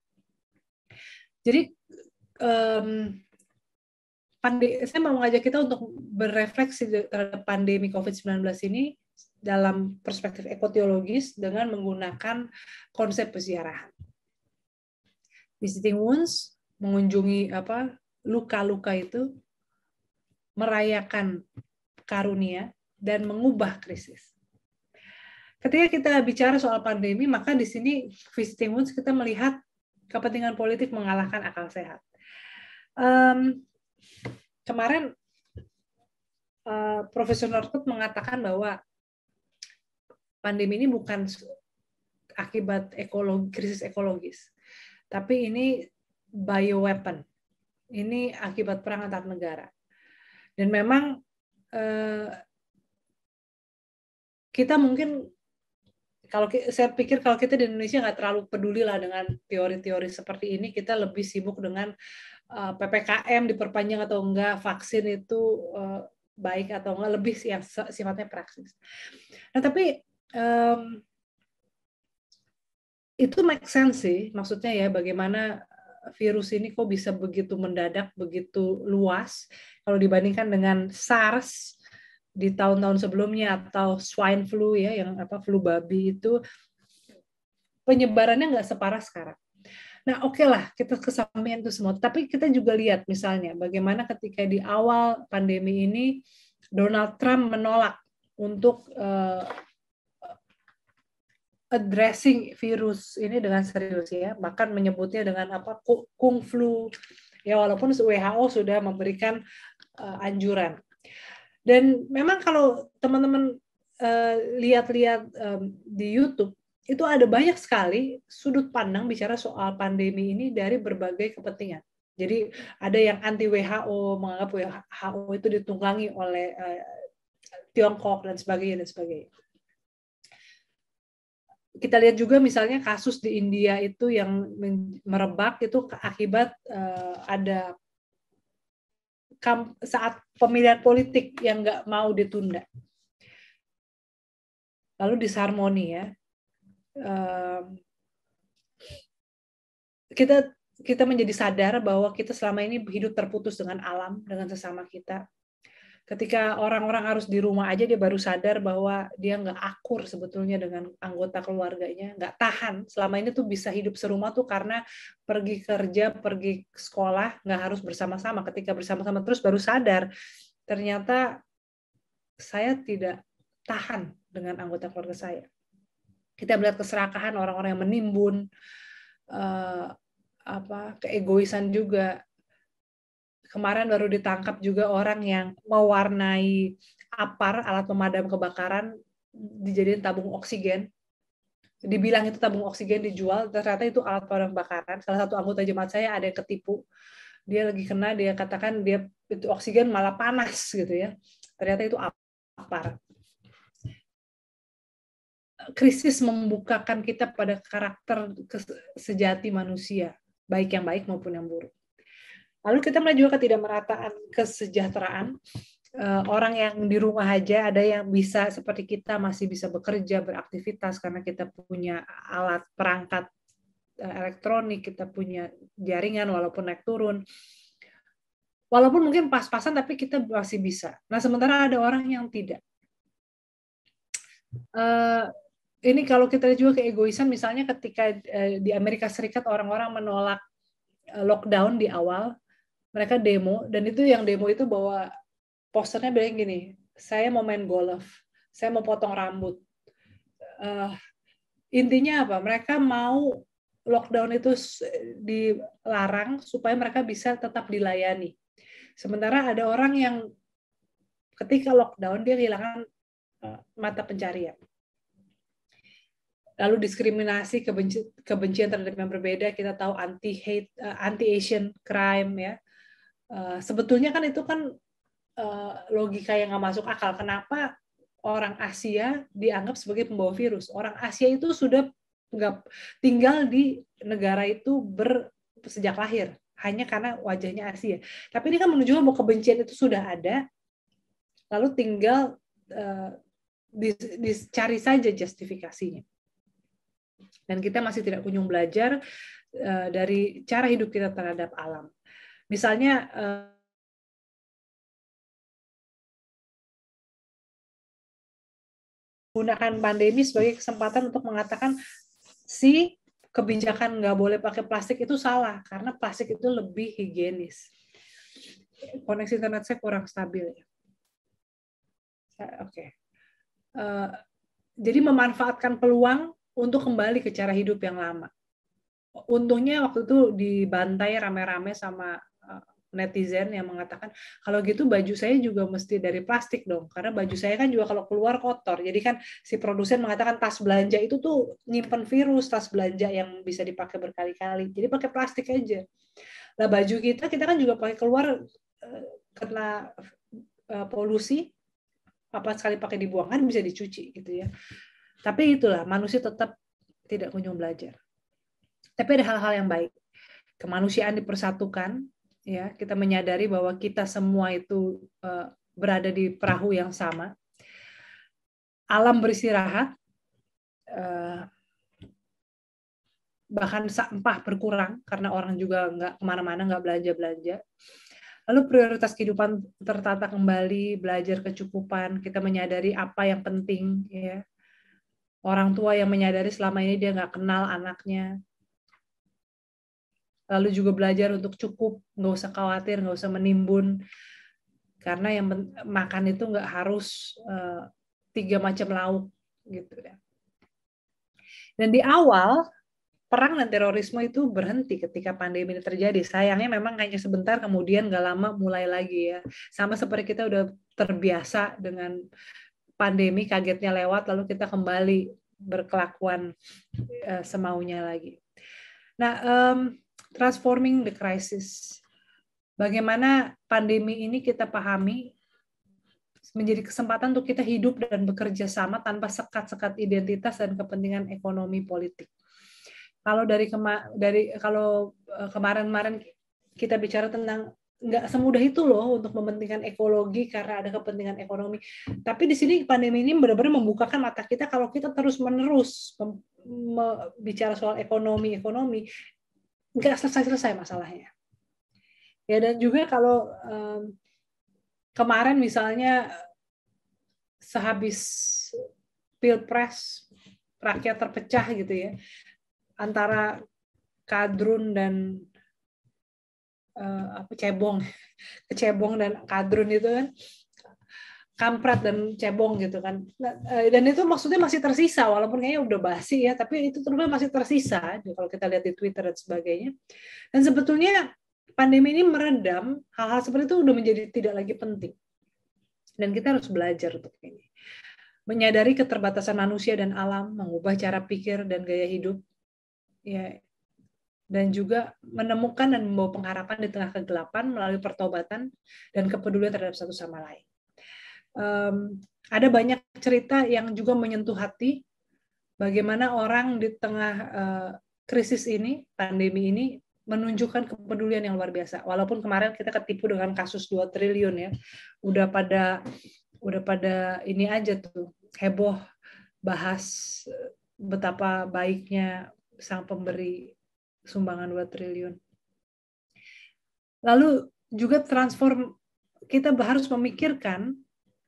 Jadi saya mau mengajak kita untuk berefleksi terhadap pandemi COVID-19 ini dalam perspektif ekoteologis dengan menggunakan konsep peziarahan. Visiting wounds, mengunjungi luka-luka itu, merayakan karunia, dan mengubah krisis. Ketika kita bicara soal pandemi, maka di sini visiting wounds kita melihat kepentingan politik mengalahkan akal sehat. Kemarin Profesor Northwood mengatakan bahwa pandemi ini bukan akibat krisis ekologis, tapi ini bioweapon. Ini akibat perang antar negara. Dan memang kita mungkin, saya pikir kalau kita di Indonesia nggak terlalu peduli lah dengan teori-teori seperti ini, kita lebih sibuk dengan PPKM diperpanjang atau enggak, vaksin itu baik atau enggak, lebih yang sifatnya praksis. Nah, tapi itu make sense sih, maksudnya ya bagaimana virus ini kok bisa begitu mendadak, begitu luas kalau dibandingkan dengan SARS di tahun-tahun sebelumnya atau swine flu ya, yang flu babi itu penyebarannya nggak separah sekarang. Nah, oke lah, kita kesampaian itu semua. Tapi kita juga lihat misalnya bagaimana ketika di awal pandemi ini Donald Trump menolak untuk addressing virus ini dengan serius ya, bahkan menyebutnya dengan kung flu ya, walaupun WHO sudah memberikan anjuran. Dan memang kalau teman-teman lihat-lihat di YouTube, itu ada banyak sekali sudut pandang bicara soal pandemi ini dari berbagai kepentingan. Jadi ada yang anti WHO, menganggap WHO itu ditunggangi oleh Tiongkok dan sebagainya. Kita lihat juga misalnya kasus di India itu yang merebak itu akibat ada saat pemilihan politik yang nggak mau ditunda. Lalu disharmoni ya. Kita menjadi sadar bahwa kita selama ini hidup terputus dengan alam, dengan sesama kita. Ketika orang-orang harus di rumah aja, dia baru sadar bahwa dia nggak akur sebetulnya dengan anggota keluarganya, nggak tahan. Selama ini tuh bisa hidup serumah tuh karena pergi kerja, pergi sekolah, nggak harus bersama-sama. Ketika bersama-sama terus baru sadar, ternyata saya tidak tahan dengan anggota keluarga saya. Kita melihat keserakahan orang-orang yang menimbun, keegoisan juga. Kemarin baru ditangkap juga orang yang mewarnai APAR, alat pemadam kebakaran, dijadiin tabung oksigen. Dibilang itu tabung oksigen dijual, ternyata itu alat pemadam kebakaran. Salah satu anggota jemaat saya ada yang ketipu. Dia lagi kena, dia katakan dia itu oksigen malah panas gitu ya. Ternyata itu APAR. Krisis membukakan kita pada karakter sejati manusia, baik yang baik maupun yang buruk. Lalu kita melihat juga ketidakmerataan kesejahteraan. Orang yang di rumah aja, ada yang bisa seperti kita masih bisa bekerja, beraktivitas karena kita punya alat perangkat elektronik, kita punya jaringan walaupun naik turun. Walaupun mungkin pas-pasan tapi kita masih bisa. Nah, sementara ada orang yang tidak. Ini kalau kita lihat juga keegoisan, misalnya ketika di Amerika Serikat orang-orang menolak lockdown di awal, mereka demo, dan itu yang demo itu bawa posternya bilang gini, saya mau main golf, saya mau potong rambut. Intinya apa? Mereka mau lockdown itu dilarang supaya mereka bisa tetap dilayani. Sementara ada orang yang ketika lockdown dia kehilangan mata pencarian. Lalu diskriminasi, kebencian terhadap yang berbeda, kita tahu anti-hate, anti-Asian crime ya. Sebetulnya kan itu kan logika yang nggak masuk akal. Kenapa orang Asia dianggap sebagai pembawa virus? Orang Asia itu sudah nggak tinggal di negara itu sejak lahir, hanya karena wajahnya Asia. Tapi ini kan menunjukkan bahwa kebencian itu sudah ada, lalu tinggal dicari saja justifikasinya. Dan kita masih tidak kunjung belajar dari cara hidup kita terhadap alam. Misalnya gunakan pandemi sebagai kesempatan untuk mengatakan si kebijakan nggak boleh pakai plastik itu salah, karena plastik itu lebih higienis. Koneksi internet saya kurang stabil ya. Oke. Jadi memanfaatkan peluang untuk kembali ke cara hidup yang lama. Untungnya waktu itu dibantai rame-rame sama netizen yang mengatakan, kalau gitu baju saya juga mesti dari plastik dong, karena baju saya kan juga kalau keluar kotor. Jadi kan si produsen mengatakan tas belanja itu tuh nyimpen virus, tas belanja yang bisa dipakai berkali-kali. Jadi pakai plastik aja. Nah baju kita kan juga pakai keluar kena polusi, apa sekali pakai dibuang kan bisa dicuci gitu ya. Tapi itulah, manusia tetap tidak kunjung belajar. Tapi ada hal-hal yang baik. Kemanusiaan dipersatukan, ya, kita menyadari bahwa kita semua itu berada di perahu yang sama. Alam beristirahat, bahkan sampah berkurang karena orang juga nggak kemana-mana, nggak belanja-belanja. Lalu prioritas kehidupan tertata kembali, belajar kecukupan, kita menyadari apa yang penting, ya. Orang tua yang menyadari selama ini dia nggak kenal anaknya. Lalu juga belajar untuk cukup, nggak usah khawatir, nggak usah menimbun, karena yang makan itu nggak harus 3 macam lauk, gitu ya. Dan di awal perang dan terorisme itu berhenti ketika pandemi ini terjadi. Sayangnya memang hanya sebentar, kemudian nggak lama mulai lagi ya. Sama seperti kita udah terbiasa dengan pandemi, kagetnya lewat, lalu kita kembali berkelakuan semaunya lagi. Nah, transforming the crisis. Bagaimana pandemi ini kita pahami menjadi kesempatan untuk kita hidup dan bekerja sama tanpa sekat-sekat identitas dan kepentingan ekonomi politik. Kalau kemarin-kemarin kita bicara tentang nggak semudah itu loh untuk mementingkan ekologi karena ada kepentingan ekonomi. Tapi di sini pandemi ini benar-benar membukakan mata kita, kalau kita terus-menerus bicara soal ekonomi, nggak selesai-selesai masalahnya. Ya, dan juga kalau kemarin misalnya sehabis Pilpres rakyat terpecah gitu ya, antara kadrun dan kecebong dan kadrun itu kan, kampret dan cebong gitu kan. Dan itu maksudnya masih tersisa, walaupun kayaknya udah basi ya, tapi itu ternyata masih tersisa kalau kita lihat di Twitter dan sebagainya. Dan sebetulnya pandemi ini meredam hal-hal seperti itu, udah menjadi tidak lagi penting. Dan kita harus belajar untuk ini. Menyadari keterbatasan manusia dan alam, mengubah cara pikir dan gaya hidup, ya, dan juga menemukan dan membawa pengharapan di tengah kegelapan melalui pertobatan dan kepedulian terhadap satu sama lain. Ada banyak cerita yang juga menyentuh hati, bagaimana orang di tengah krisis ini, pandemi ini, menunjukkan kepedulian yang luar biasa. Walaupun kemarin kita ketipu dengan kasus 2 triliun ya, udah pada ini aja tuh, heboh bahas betapa baiknya sang pemberi sumbangan 2 triliun. Lalu juga kita harus memikirkan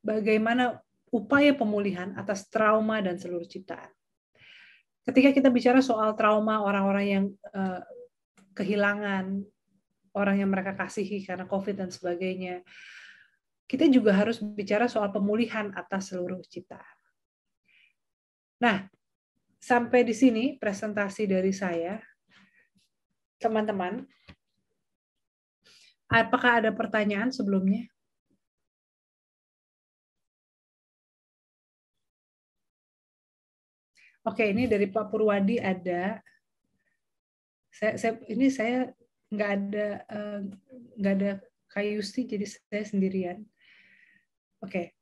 bagaimana upaya pemulihan atas trauma dan seluruh ciptaan. Ketika kita bicara soal trauma orang-orang yang kehilangan orang yang mereka kasihi karena COVID dan sebagainya, kita juga harus bicara soal pemulihan atas seluruh ciptaan. Nah, sampai di sini presentasi dari saya. Teman-teman, apakah ada pertanyaan sebelumnya? Oke, ini dari Pak Purwadi ada. Saya nggak ada Kak Yusti, jadi saya sendirian. Oke.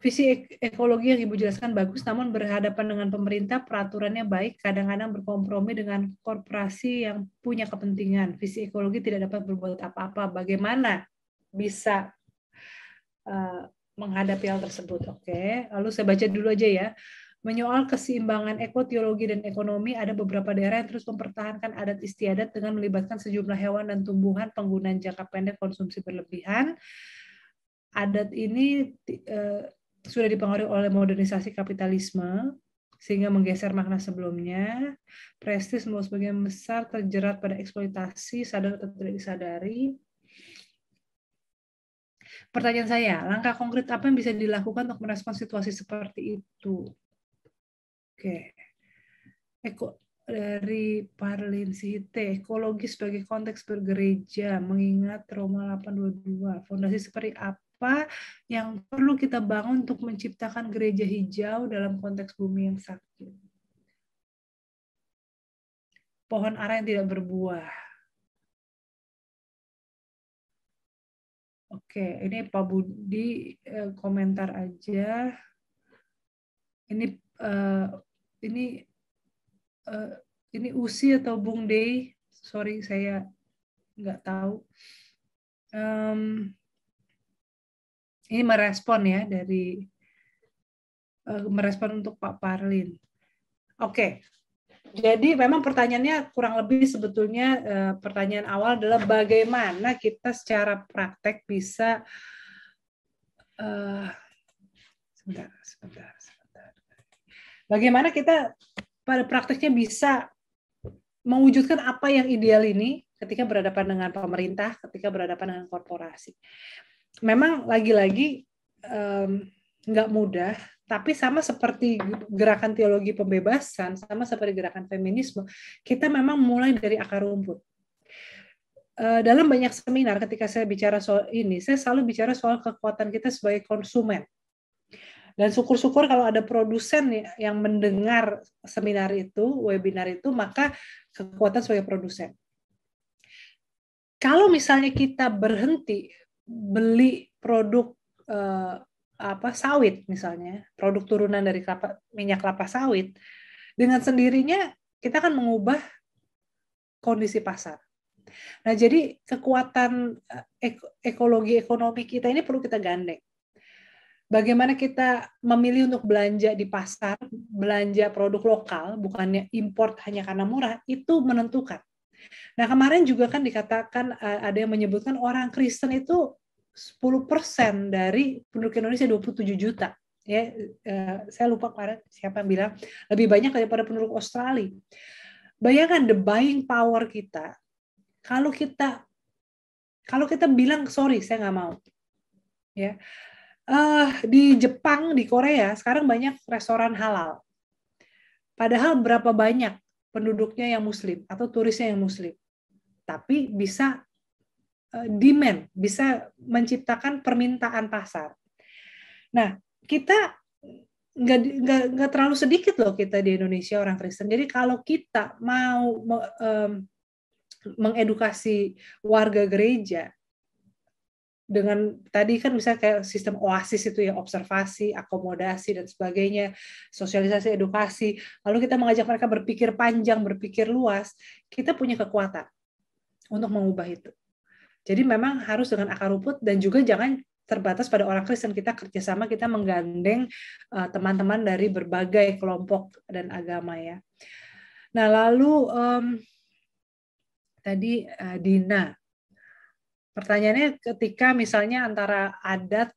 Visi ekologi yang Ibu jelaskan bagus, namun berhadapan dengan pemerintah, peraturannya baik, kadang-kadang berkompromi dengan korporasi yang punya kepentingan. Visi ekologi tidak dapat berbuat apa-apa. Bagaimana bisa menghadapi hal tersebut? Oke, lalu saya baca dulu aja ya. Menyoal keseimbangan ekoteologi dan ekonomi, ada beberapa daerah yang terus mempertahankan adat istiadat dengan melibatkan sejumlah hewan dan tumbuhan penggunaan jangka pendek konsumsi berlebihan. Adat ini sudah dipengaruhi oleh modernisasi kapitalisme, sehingga menggeser makna sebelumnya. Prestis membawa sebagian besar terjerat pada eksploitasi, sadar atau tidak disadari. Pertanyaan saya, langkah konkret apa yang bisa dilakukan untuk merespons situasi seperti itu? Oke. Dari Parlin Sihite, ekologi sebagai konteks bergereja, mengingat Roma 8:22. Fondasi seperti apa yang perlu kita bangun untuk menciptakan gereja hijau dalam konteks bumi yang sakit? Pohon ara yang tidak berbuah. Oke, ini Pak Budi komentar aja. Ini Usi atau Bung Dey, sorry saya nggak tahu. Ini merespon ya dari merespon untuk Pak Parlin. Oke, jadi memang pertanyaannya kurang lebih sebetulnya pertanyaan awal adalah bagaimana kita secara praktek bisa sebentar. Bagaimana kita pada prakteknya bisa mewujudkan apa yang ideal ini ketika berhadapan dengan pemerintah, ketika berhadapan dengan korporasi. Memang lagi-lagi nggak mudah, tapi sama seperti gerakan teologi pembebasan, sama seperti gerakan feminisme, kita memang mulai dari akar rumput. Dalam banyak seminar ketika saya bicara soal ini, saya selalu bicara soal kekuatan kita sebagai konsumen. Dan syukur-syukur kalau ada produsen yang mendengar seminar itu, webinar itu, maka kekuatan sebagai produsen. Kalau misalnya kita berhenti beli produk sawit misalnya, produk turunan dari minyak kelapa sawit, dengan sendirinya kita akan mengubah kondisi pasar. Nah, jadi kekuatan ekologi ekonomi kita ini perlu kita gandeng. Bagaimana kita memilih untuk belanja di pasar, belanja produk lokal, bukannya import hanya karena murah, itu menentukan. Nah, kemarin juga kan dikatakan ada yang menyebutkan orang Kristen itu 10% dari penduduk Indonesia 27 juta. Ya, saya lupa kemarin siapa yang bilang lebih banyak daripada penduduk Australia. Bayangkan the buying power kita. Kalau kita bilang sorry, saya nggak mau. Ya. Di Jepang, di Korea, sekarang banyak restoran halal. Padahal berapa banyak penduduknya yang muslim atau turisnya yang muslim. Tapi bisa demand, bisa menciptakan permintaan pasar. Nah, kita nggak terlalu sedikit loh kita di Indonesia orang Kristen. Jadi kalau kita mau mengedukasi warga gereja, dengan tadi kan bisa kayak sistem oasis itu ya, observasi, akomodasi dan sebagainya, sosialisasi, edukasi, lalu kita mengajak mereka berpikir panjang, berpikir luas, kita punya kekuatan untuk mengubah itu. Jadi memang harus dengan akar rumput dan juga jangan terbatas pada orang Kristen. Kita kerjasama, kita menggandeng teman-teman dari berbagai kelompok dan agama ya. Nah lalu tadi Dina, pertanyaannya ketika misalnya antara adat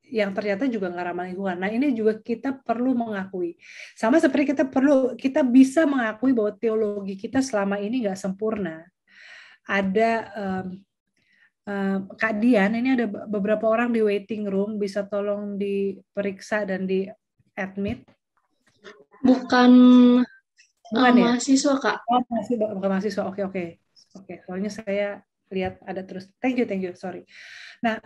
yang ternyata juga nggak ramah lingkungan. Nah ini juga kita perlu mengakui. Sama seperti kita bisa mengakui bahwa teologi kita selama ini nggak sempurna. Ada Kak Dian, ini ada beberapa orang di waiting room, bisa tolong diperiksa dan di admit. Bukan ya? Mahasiswa Kak. Oh, bukan mahasiswa. Oke. Soalnya saya lihat ada terus. Thank you, sorry. Nah,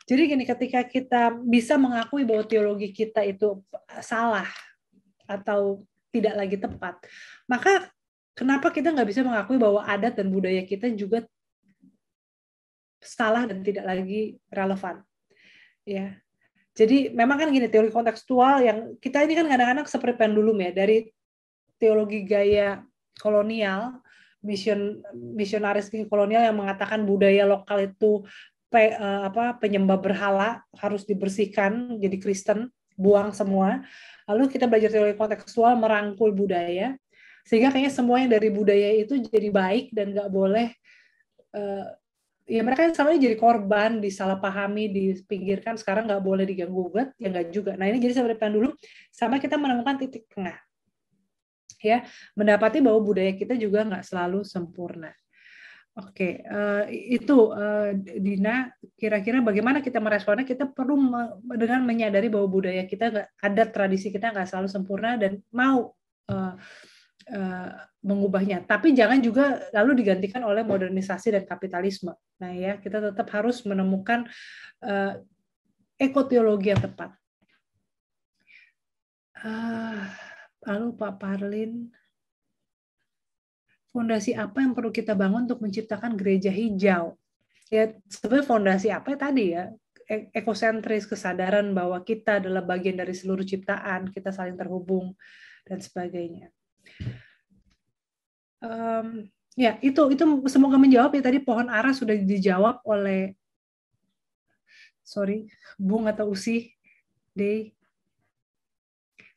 jadi gini, ketika kita bisa mengakui bahwa teologi kita itu salah atau tidak lagi tepat, maka kenapa kita nggak bisa mengakui bahwa adat dan budaya kita juga salah dan tidak lagi relevan? Ya. Jadi memang kan gini, teologi kontekstual yang kita ini kan kadang-kadang seperti pendulum ya, dari teologi gaya kolonial, misionaris kolonial yang mengatakan budaya lokal itu penyembah berhala harus dibersihkan jadi Kristen buang semua. Lalu kita belajar teori kontekstual, merangkul budaya, sehingga kayaknya semua yang dari budaya itu jadi baik dan nggak boleh, ya mereka selalu jadi korban, disalahpahami, dipinggirkan, sekarang nggak boleh diganggu-gugat, ya nggak juga. Nah ini jadi saya berikan dulu, sama kita menemukan titik tengah. Ya, mendapati bahwa budaya kita juga nggak selalu sempurna. Oke, itu Dina, kira-kira bagaimana kita meresponnya? Kita perlu dengan menyadari bahwa budaya kita ada, tradisi kita nggak selalu sempurna dan mau mengubahnya. Tapi jangan juga lalu digantikan oleh modernisasi dan kapitalisme. Nah ya, kita tetap harus menemukan ekoteologi yang tepat. Lalu Pak Parlin, fondasi apa yang perlu kita bangun untuk menciptakan gereja hijau? Ya, sebenarnya fondasi apa tadi ya? Ekosentris, kesadaran bahwa kita adalah bagian dari seluruh ciptaan, kita saling terhubung dan sebagainya. Ya, itu semoga menjawab ya. Tadi pohon ara sudah dijawab oleh Bung atau Usi Day.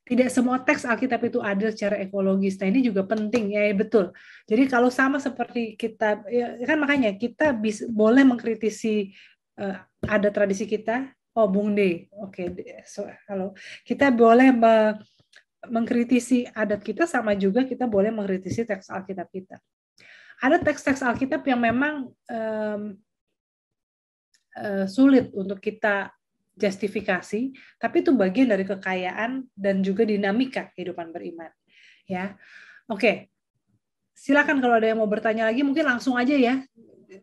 Tidak semua teks Alkitab itu adil secara ekologis. Nah ini juga penting ya, betul. Jadi kalau sama seperti kita, ya, kan makanya kita boleh mengkritisi ada tradisi kita. Oh Bung D, oke. Kalau kita boleh mengkritisi adat kita, sama juga kita boleh mengkritisi teks Alkitab kita. Ada teks-teks Alkitab yang memang sulit untuk kita justifikasi, tapi itu bagian dari kekayaan dan juga dinamika kehidupan beriman. Ya, oke. Silakan kalau ada yang mau bertanya lagi, mungkin langsung aja ya,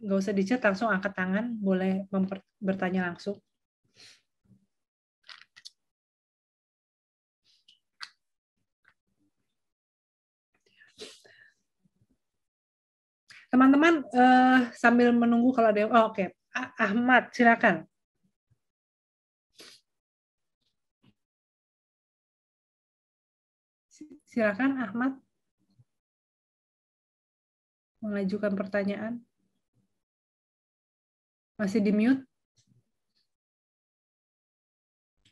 nggak usah di chat, langsung angkat tangan, boleh bertanya langsung. Teman-teman sambil menunggu kalau ada yang, oke. Ahmad, silakan. Silakan Ahmad mengajukan pertanyaan. Masih di mute?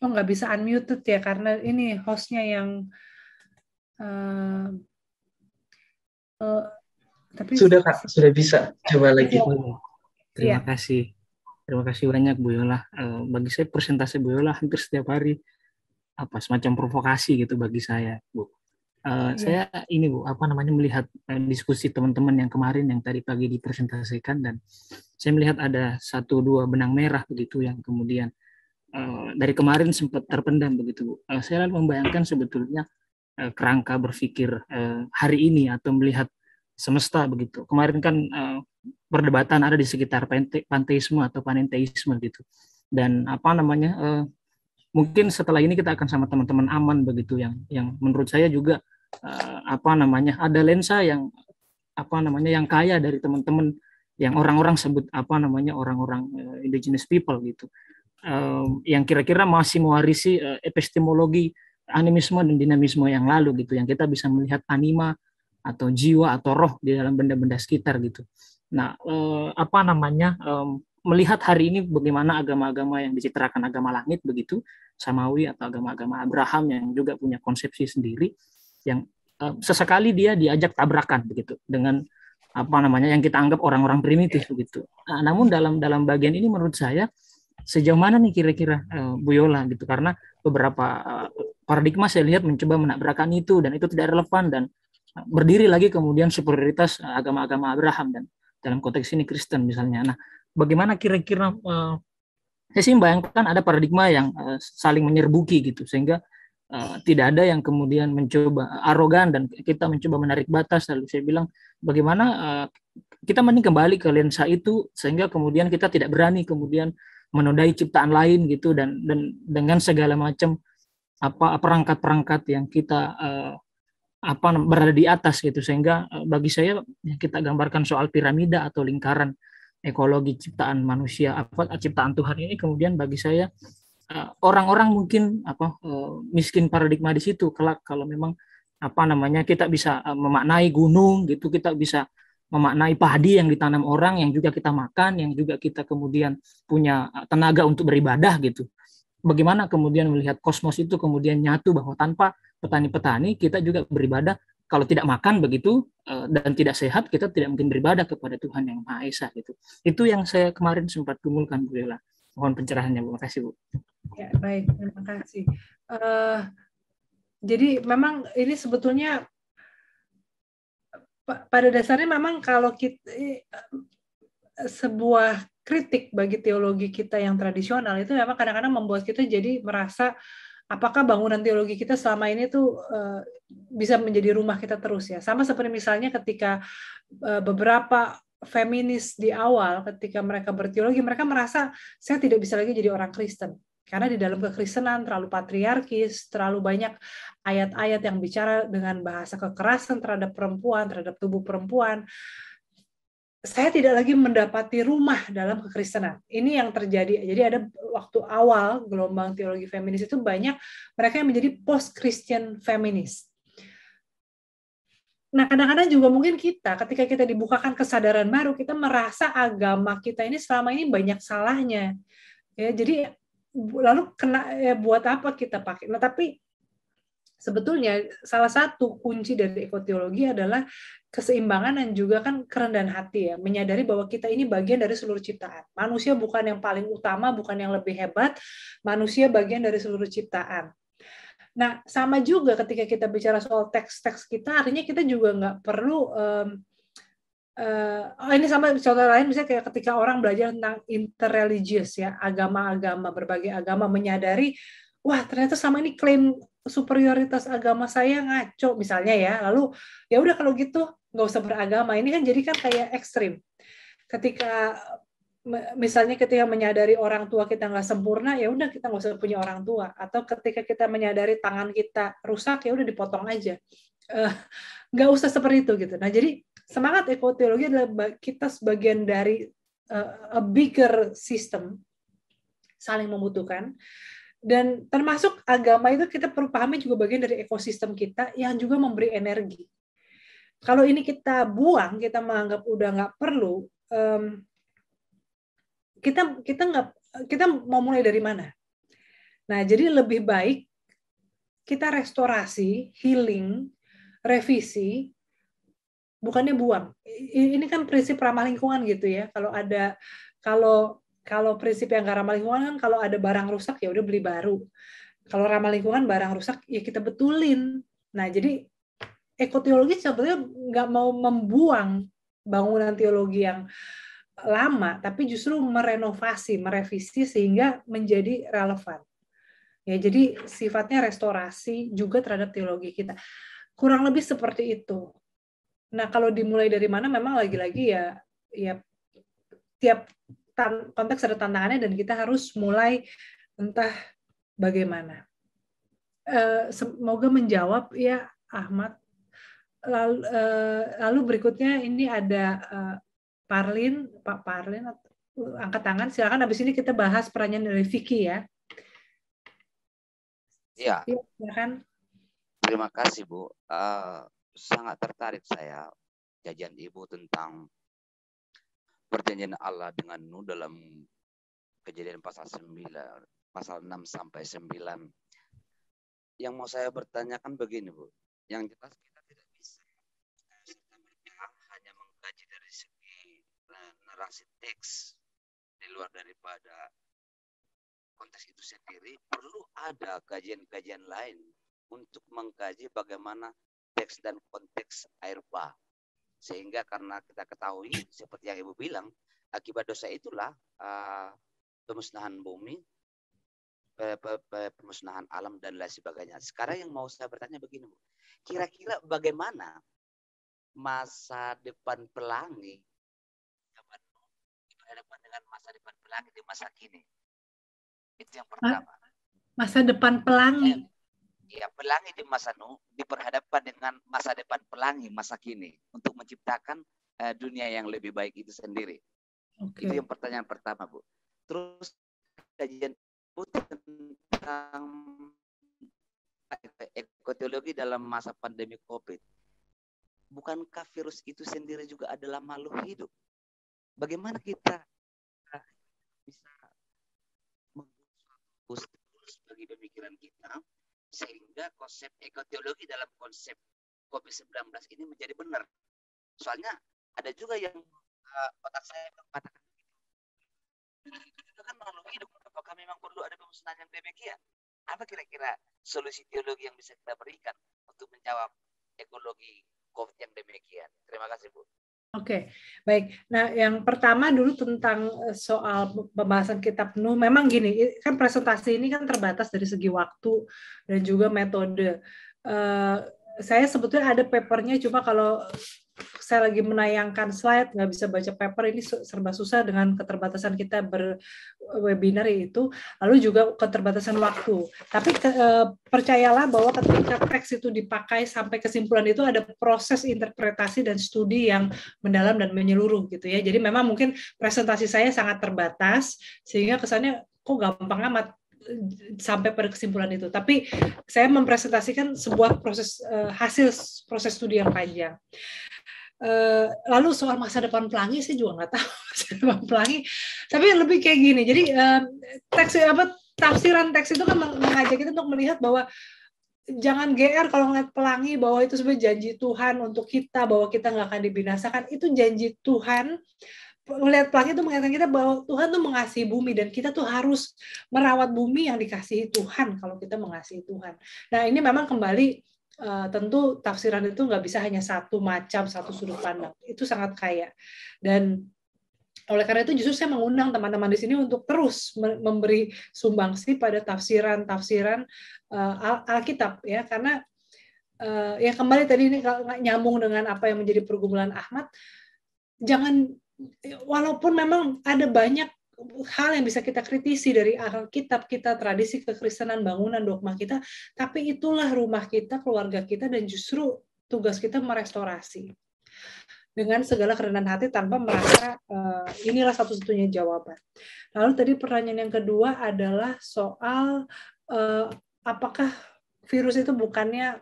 Oh, nggak bisa unmuted ya, karena ini hostnya yang tapi sudah Kak, sudah bisa. Coba lagi. Terima kasih. Terima kasih banyak Bu Yola. Bagi saya persentase Bu Yola hampir setiap hari semacam provokasi gitu bagi saya, Bu. Saya ini Bu, melihat diskusi teman-teman yang kemarin yang tadi pagi dipresentasikan, dan saya melihat ada 1-2 benang merah begitu yang kemudian dari kemarin sempat terpendam begitu Bu. Saya membayangkan sebetulnya kerangka berpikir hari ini atau melihat semesta begitu. Kemarin kan perdebatan ada di sekitar panteisme atau panenteisme gitu. Dan mungkin setelah ini kita akan sama teman-teman aman begitu yang menurut saya juga ada lensa yang yang kaya dari teman-teman yang orang-orang sebut orang-orang indigenous people gitu, yang kira-kira masih mewarisi epistemologi animisme dan dinamisme yang lalu gitu, yang kita bisa melihat anima atau jiwa atau roh di dalam benda-benda sekitar gitu. Nah, melihat hari ini bagaimana agama-agama yang dicitrakan agama langit begitu, samawi atau agama-agama Abraham yang juga punya konsepsi sendiri, yang sesekali dia diajak tabrakan begitu dengan yang kita anggap orang-orang primitif begitu. Nah, namun dalam bagian ini menurut saya sejauh mana nih kira-kira Bu Yola gitu, karena beberapa paradigma saya lihat mencoba menabrakkan itu dan itu tidak relevan, dan berdiri lagi kemudian superioritas agama-agama Abraham dan dalam konteks ini Kristen misalnya. Nah, bagaimana kira-kira saya sih membayangkan ada paradigma yang saling menyerbuki gitu, sehingga tidak ada yang kemudian mencoba arogan dan kita mencoba menarik batas. Lalu saya bilang bagaimana kita mending kembali ke lensa itu, sehingga kemudian kita tidak berani kemudian menodai ciptaan lain gitu, dan dengan segala macam perangkat-perangkat yang kita berada di atas gitu, sehingga bagi saya kita gambarkan soal piramida atau lingkaran ekologi ciptaan manusia, ciptaan Tuhan ini, kemudian bagi saya orang-orang mungkin miskin paradigma di situ. Kalau memang kita bisa memaknai gunung gitu, kita bisa memaknai padi yang ditanam orang, yang juga kita makan, yang juga kita kemudian punya tenaga untuk beribadah gitu. bagaimana kemudian melihat kosmos itu kemudian nyatu bahwa tanpa petani-petani kita juga beribadah. Kalau tidak makan begitu dan tidak sehat, kita tidak mungkin beribadah kepada Tuhan yang Maha Esa gitu. Itu yang saya kemarin sempat kumpulkan, Bu Lela. Mohon pencerahannya, Bu. Terima kasih, Bu. Ya, baik, terima kasih. Jadi memang ini sebetulnya pada dasarnya memang kalau kita sebuah kritik bagi teologi kita yang tradisional itu memang kadang-kadang membuat kita jadi merasa apakah bangunan teologi kita selama ini tuh bisa menjadi rumah kita terus ya. Sama seperti misalnya ketika beberapa feminis di awal ketika mereka berteologi, mereka merasa saya tidak bisa lagi jadi orang Kristen. Karena di dalam kekristenan terlalu patriarkis, terlalu banyak ayat-ayat yang bicara dengan bahasa kekerasan terhadap perempuan, terhadap tubuh perempuan. Saya tidak lagi mendapati rumah dalam kekristenan. Ini yang terjadi. Jadi ada waktu awal gelombang teologi feminis itu banyak mereka yang menjadi post-Christian feminis. Nah, kadang-kadang juga mungkin kita, ketika kita dibukakan kesadaran baru, kita merasa agama kita ini selama ini banyak salahnya. Ya, jadi lalu buat apa kita pakai? Nah, tapi sebetulnya salah satu kunci dari ekoteologi adalah keseimbangan dan juga kan kerendahan hati ya, menyadari bahwa kita ini bagian dari seluruh ciptaan. Manusia bukan yang paling utama, bukan yang lebih hebat, manusia bagian dari seluruh ciptaan. Nah, sama juga ketika kita bicara soal teks-teks kita, artinya kita juga nggak perlu ini sama contoh lain misalnya kayak ketika orang belajar tentang interreligious ya, agama-agama, berbagai agama, menyadari wah ternyata sama ini klaim superioritas agama saya ngaco misalnya ya, lalu ya udah kalau gitu nggak usah beragama. Ini kan jadi kan kayak ekstrim. Ketika misalnya ketika menyadari orang tua kita nggak sempurna, ya udah kita nggak usah punya orang tua. Atau ketika kita menyadari tangan kita rusak, ya udah dipotong aja. Nggak usah seperti itu gitu. Nah jadi semangat ekoteologi adalah kita sebagian dari a bigger system, saling membutuhkan. Dan termasuk agama itu kita perlu pahami juga bagian dari ekosistem kita yang juga memberi energi. Kalau ini kita buang, kita menganggap udah nggak perlu, kita mau mulai dari mana? Nah, jadi lebih baik kita restorasi, healing, revisi, bukannya buang. Ini kan prinsip ramah lingkungan gitu ya. Kalau prinsip yang nggak ramah lingkungan kan kalau ada barang rusak ya udah beli baru. Kalau ramah lingkungan barang rusak ya kita betulin. Nah, jadi ekoteologi sebetulnya nggak mau membuang bangunan teologi yang lama, tapi justru merenovasi, merevisi sehingga menjadi relevan. Ya, jadi sifatnya restorasi juga terhadap teologi kita. Kurang lebih seperti itu. Nah, kalau dimulai dari mana memang lagi-lagi ya tiap konteks ada tantangannya dan kita harus mulai entah bagaimana. Semoga menjawab ya Ahmad. Lalu berikutnya ini ada Parlin, Pak Parlin, angkat tangan. Silakan. Habis ini kita bahas pertanyaan dari Vicky ya. Iya. Silakan. Terima kasih Bu. Sangat tertarik saya kajian Ibu tentang perjanjian Allah dengan Nuh dalam Kejadian pasal 6 sampai 9. Yang mau saya bertanyakan begini Bu, yang jelas kita tidak bisa hanya mengkaji dari segi narasi teks di luar daripada konteks itu sendiri. Perlu ada kajian-kajian lain untuk mengkaji bagaimana teks dan konteks air bah. Sehingga karena kita ketahui seperti yang Ibu bilang, akibat dosa itulah pemusnahan bumi, pemusnahan alam dan lain sebagainya. Sekarang yang mau saya bertanya begini, Bu. Kira-kira bagaimana masa depan pelangi berhadapan dengan masa depan pelangi di masa kini? Itu yang pertama. Masa depan pelangi. Ya, pelangi di masa Nuh diperhadapkan dengan masa depan pelangi masa kini untuk menciptakan dunia yang lebih baik itu sendiri. Okay. Itu yang pertanyaan pertama, Bu. Terus kajian Bu tentang ekoteologi dalam masa pandemi COVID. Bukankah virus itu sendiri juga adalah makhluk hidup? Bagaimana kita bisa membuat energi pemikiran kita, sehingga konsep ekoteologi dalam konsep COVID-19 ini menjadi benar. Soalnya ada juga yang otak saya mengatakan itu kan makhluk hidup. Apakah memang perlu ada pemusnahan yang demikian? Apa kira-kira solusi teologi yang bisa kita berikan untuk menjawab ekologi COVID yang demikian? Terima kasih, Bu. Oke, baik. Nah, yang pertama dulu tentang soal pembahasan kitab Nuh. Memang gini, kan presentasi ini kan terbatas dari segi waktu dan juga metode. Saya sebetulnya ada papernya, cuma kalau saya lagi menayangkan slide, nggak bisa baca paper, ini serba susah dengan keterbatasan kita berwebinar itu, lalu juga keterbatasan waktu. Tapi percayalah bahwa ketika teks itu dipakai sampai kesimpulan itu ada proses interpretasi dan studi yang mendalam dan menyeluruh gitu ya. Jadi memang mungkin presentasi saya sangat terbatas, sehingga kesannya kok gampang amat sampai pada kesimpulan itu. Tapi saya mempresentasikan sebuah proses hasil proses studi yang panjang. Lalu soal masa depan pelangi saya juga nggak tahu masa depan pelangi, tapi lebih kayak gini. Jadi tafsiran teks itu kan mengajak kita untuk melihat bahwa jangan GR kalau ngeliat pelangi bahwa itu sebenarnya janji Tuhan untuk kita, bahwa kita nggak akan dibinasakan. Itu janji Tuhan. Melihat pelangi itu mengatakan kita bahwa Tuhan tuh mengasihi bumi dan kita tuh harus merawat bumi yang dikasihi Tuhan kalau kita mengasihi Tuhan. Nah ini memang kembali tentu tafsiran itu nggak bisa hanya satu macam, satu sudut pandang. Itu sangat kaya. Dan oleh karena itu justru saya mengundang teman-teman di sini untuk terus memberi sumbangsi pada tafsiran-tafsiran Alkitab ya, karena ya kembali tadi ini nyambung dengan apa yang menjadi pergumulan Ahmad. Jangan, walaupun memang ada banyak hal yang bisa kita kritisi dari Alkitab kita, tradisi kekristenan, bangunan, dogma kita, tapi itulah rumah kita, keluarga kita, dan justru tugas kita merestorasi dengan segala kerendahan hati tanpa merasa inilah satu-satunya jawaban. Lalu tadi pertanyaan yang kedua adalah soal apakah virus itu bukannya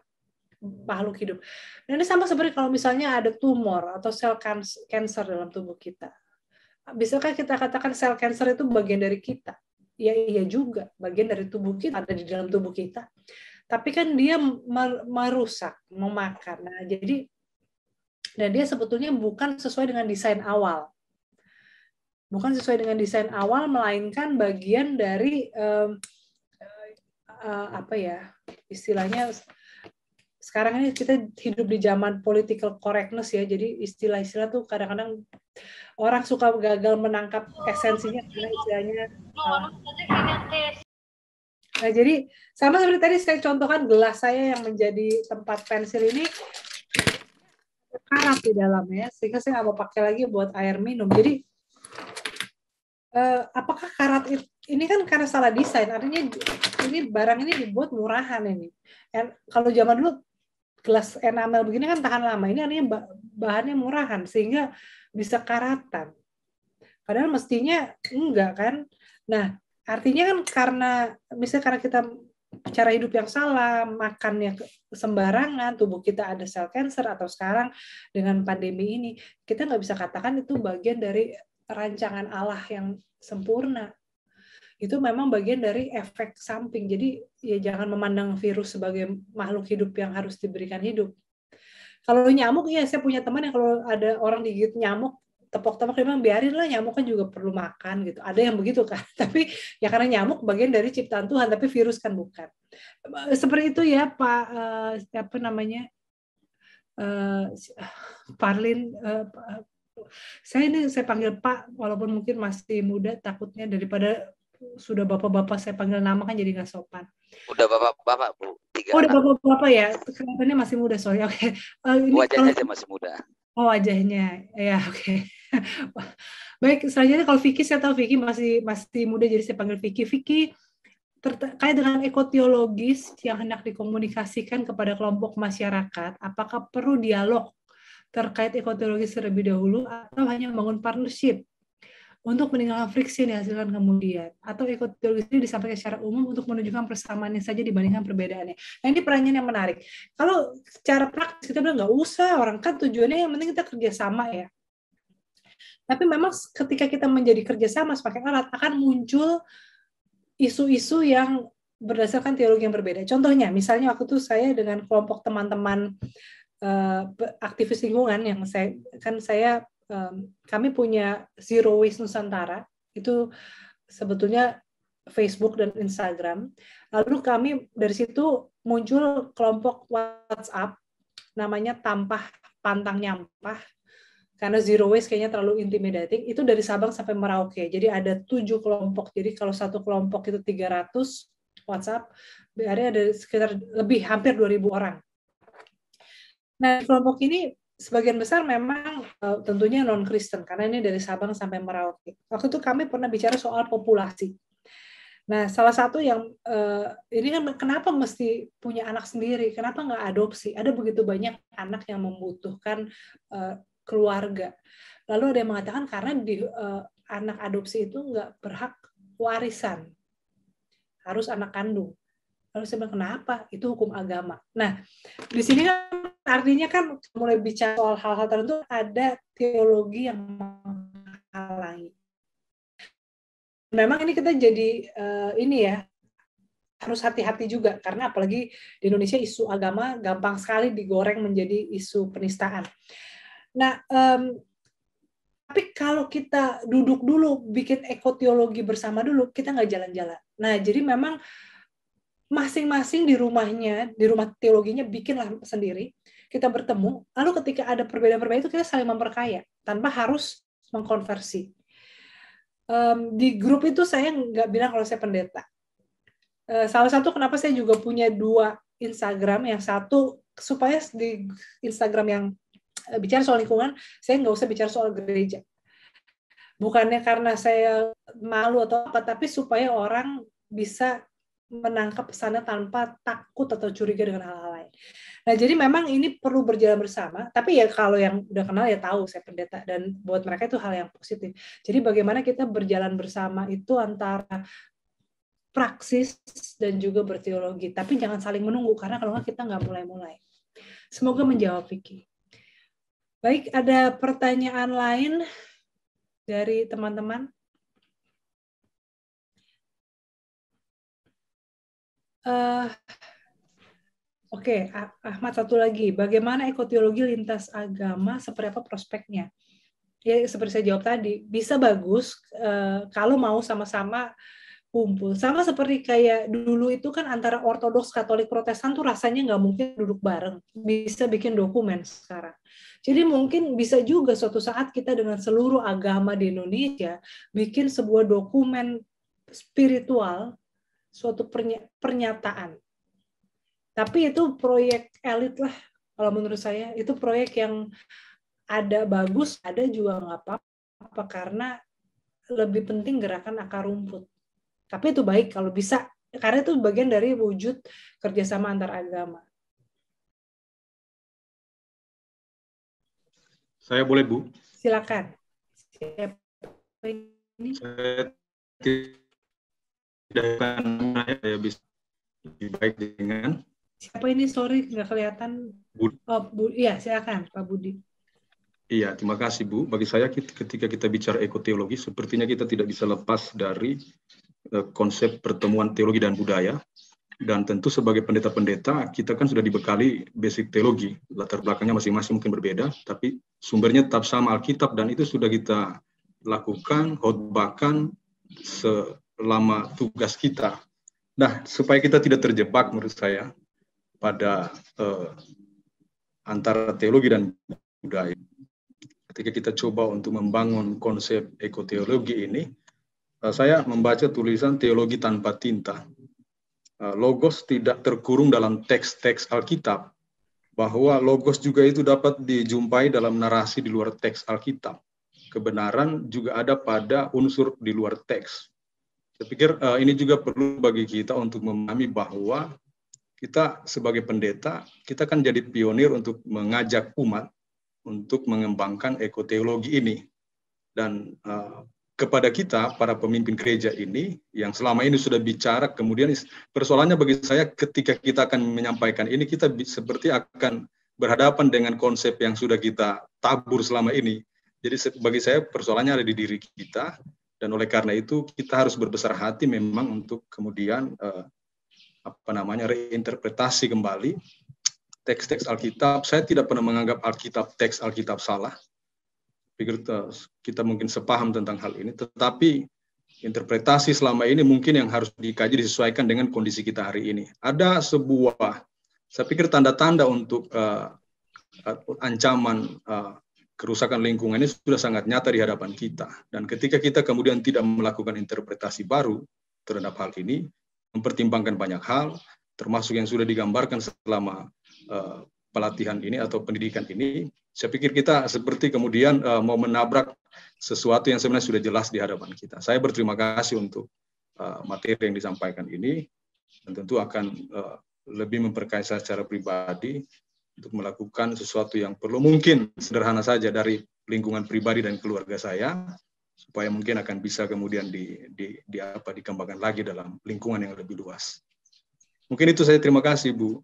makhluk hidup. Dan ini sama seperti kalau misalnya ada tumor atau sel kanker dalam tubuh kita. Bisakah kita katakan sel kanker itu bagian dari kita? Ya iya juga, bagian dari tubuh kita, ada di dalam tubuh kita. Tapi kan dia merusak, memakan. Nah, jadi dan dia sebetulnya bukan sesuai dengan desain awal. Bukan sesuai dengan desain awal, melainkan bagian dari apa ya? Istilahnya sekarang ini kita hidup di zaman political correctness ya, jadi istilah-istilah tuh kadang-kadang orang suka gagal menangkap esensinya karena istilahnya. Nah, jadi sama seperti tadi saya contohkan gelas saya yang menjadi tempat pensil ini karat di dalamnya, sehingga saya nggak mau pakai lagi buat air minum. Jadi apakah karat ini kan karena salah desain, artinya ini barang ini dibuat murahan ini. Kalau zaman dulu gelas enamel begini kan tahan lama, ini artinya bahannya murahan sehingga bisa karatan. Padahal mestinya enggak kan. Nah, artinya kan karena kita cara hidup yang salah, makannya sembarangan, tubuh kita ada sel kanker, atau sekarang dengan pandemi ini, kita nggak bisa katakan itu bagian dari rancangan Allah yang sempurna. Itu memang bagian dari efek samping. Jadi ya jangan memandang virus sebagai makhluk hidup yang harus diberikan hidup. Kalau nyamuk, ya saya punya teman yang kalau ada orang digigit nyamuk, tepok-tepok, dia bilang biarinlah, nyamuk kan juga perlu makan gitu. Ada yang begitu kan. Tapi ya karena nyamuk bagian dari ciptaan Tuhan, tapi virus kan bukan. Seperti itu ya Pak, apa namanya, Parlin. Saya panggil Pak, walaupun mungkin masih muda, takutnya daripada sudah bapak-bapak saya panggil nama kan jadi nggak sopan. Udah bapak-bapak Bu. Udah bapak-bapak ya, kelihatannya masih muda, sorry. Oke. Wajahnya aja masih muda. Oh, wajahnya, ya oke. Baik, selanjutnya kalau Vicky, saya tahu Vicky masih muda, jadi saya panggil Vicky. Vicky terkait dengan ekoteologis yang hendak dikomunikasikan kepada kelompok masyarakat, apakah perlu dialog terkait ekoteologis terlebih dahulu atau hanya membangun partnership untuk meninggalkan friksi yang dihasilkan kemudian, atau ekoteologi ini disampaikan secara umum untuk menunjukkan persamaannya saja dibandingkan perbedaannya. Nah, ini pertanyaan yang menarik. Kalau secara praktis kita bilang nggak usah, orang kan tujuannya yang penting kita kerjasama ya. Tapi memang ketika kita menjadi kerjasama sebagai alat, akan muncul isu-isu yang berdasarkan teologi yang berbeda. Contohnya, misalnya waktu itu saya dengan kelompok teman-teman aktivis lingkungan yang kami punya Zero Waste Nusantara, itu sebetulnya Facebook dan Instagram. Lalu kami dari situ muncul kelompok WhatsApp namanya Tampah Pantang Nyampah, karena zero waste kayaknya terlalu intimidating. Itu dari Sabang sampai Merauke. Jadi ada 7 kelompok. Jadi kalau satu kelompok itu 300 WhatsApp, berarti ada sekitar hampir 2.000 orang. Nah, kelompok ini sebagian besar memang tentunya non-Kristen, karena ini dari Sabang sampai Merauke. Waktu itu kami pernah bicara soal populasi. Nah, salah satu yang ini kan kenapa mesti punya anak sendiri? Kenapa nggak adopsi? Ada begitu banyak anak yang membutuhkan keluarga. Lalu ada yang mengatakan karena anak adopsi itu nggak berhak warisan, harus anak kandung. Lalu saya bilang, kenapa? Itu hukum agama. Nah, di sini kan artinya kan mulai bicara soal hal-hal tertentu, ada teologi yang menghalangi. Memang ini kita jadi harus hati-hati juga, karena apalagi di Indonesia isu agama gampang sekali digoreng menjadi isu penistaan. Nah, tapi kalau kita duduk dulu bikin ekoteologi bersama dulu, kita nggak jalan-jalan. Nah, jadi memang masing-masing di rumahnya, di rumah teologinya bikinlah sendiri, kita bertemu, lalu ketika ada perbedaan-perbedaan itu kita saling memperkaya tanpa harus mengkonversi. Di grup itu saya nggak bilang kalau saya pendeta. Salah satu kenapa saya juga punya 2 Instagram, yang satu supaya di Instagram yang bicara soal lingkungan, saya nggak usah bicara soal gereja. Bukannya karena saya malu atau apa, tapi supaya orang bisa menangkap pesannya tanpa takut atau curiga dengan hal-hal lain. Nah, jadi memang ini perlu berjalan bersama, tapi ya kalau yang udah kenal ya tahu saya pendeta, dan buat mereka itu hal yang positif. Jadi bagaimana kita berjalan bersama itu antara praksis dan juga berteologi, tapi jangan saling menunggu, karena kalau nggak kita nggak mulai-mulai. Semoga menjawab Vicky. Baik, ada pertanyaan lain dari teman-teman? Oke, Ahmad, satu lagi. Bagaimana ekoteologi lintas agama, seperti apa prospeknya? Ya, seperti saya jawab tadi, bisa bagus kalau mau sama-sama kumpul. Sama seperti kayak dulu itu kan antara Ortodoks, Katolik, Protestan tuh rasanya nggak mungkin duduk bareng. Bisa bikin dokumen sekarang. Jadi mungkin bisa juga suatu saat kita dengan seluruh agama di Indonesia bikin sebuah dokumen spiritual, suatu pernyataan. Tapi itu proyek elit lah, kalau menurut saya. Itu proyek yang ada bagus, ada juga nggak apa-apa, karena lebih penting gerakan akar rumput. Tapi itu baik kalau bisa, karena itu bagian dari wujud kerjasama antar agama. Saya boleh, Bu? Silakan. Siapa ini? Saya tidak akan saya bisa lebih baik dengan. Siapa ini? Sorry, nggak kelihatan. Budi. Oh, iya, silakan, Pak Budi. Iya, terima kasih, Bu. Bagi saya, ketika kita bicara ekoteologi, sepertinya kita tidak bisa lepas dari konsep pertemuan teologi dan budaya. Dan tentu sebagai pendeta-pendeta, kita kan sudah dibekali basic teologi. Latar belakangnya masing-masing mungkin berbeda, tapi sumbernya tetap sama Alkitab, dan itu sudah kita lakukan, khotbahkan selama tugas kita. Nah, supaya kita tidak terjebak menurut saya pada antara teologi dan budaya. Ketika kita coba untuk membangun konsep ekoteologi ini, saya membaca tulisan Teologi Tanpa Tinta. Logos tidak terkurung dalam teks-teks Alkitab, bahwa logos juga itu dapat dijumpai dalam narasi di luar teks Alkitab. Kebenaran juga ada pada unsur di luar teks. Saya pikir ini juga perlu bagi kita untuk memahami bahwa kita sebagai pendeta, kita kan jadi pionir untuk mengajak umat untuk mengembangkan ekoteologi ini. Dan kepada kita, para pemimpin gereja ini, yang selama ini sudah bicara, kemudian persoalannya bagi saya ketika kita akan menyampaikan ini, kita seperti akan berhadapan dengan konsep yang sudah kita tabur selama ini. Jadi bagi saya persoalannya ada di diri kita, dan oleh karena itu kita harus berbesar hati memang untuk kemudian reinterpretasi kembali teks-teks Alkitab. Saya tidak pernah menganggap teks Alkitab salah. Pikir kita mungkin sepaham tentang hal ini, tetapi interpretasi selama ini mungkin yang harus dikaji disesuaikan dengan kondisi kita hari ini. Ada sebuah, saya pikir tanda-tanda untuk ancaman kerusakan lingkungan ini sudah sangat nyata di hadapan kita. Dan ketika kita kemudian tidak melakukan interpretasi baru terhadap hal ini, mempertimbangkan banyak hal, termasuk yang sudah digambarkan selama pelatihan ini atau pendidikan ini, saya pikir kita seperti kemudian mau menabrak sesuatu yang sebenarnya sudah jelas di hadapan kita. Saya berterima kasih untuk materi yang disampaikan ini, dan tentu akan lebih memperkaya saya secara pribadi untuk melakukan sesuatu yang perlu mungkin sederhana saja dari lingkungan pribadi dan keluarga saya, supaya mungkin akan bisa kemudian dikembangkan lagi dalam lingkungan yang lebih luas. Mungkin itu saya, terima kasih Bu.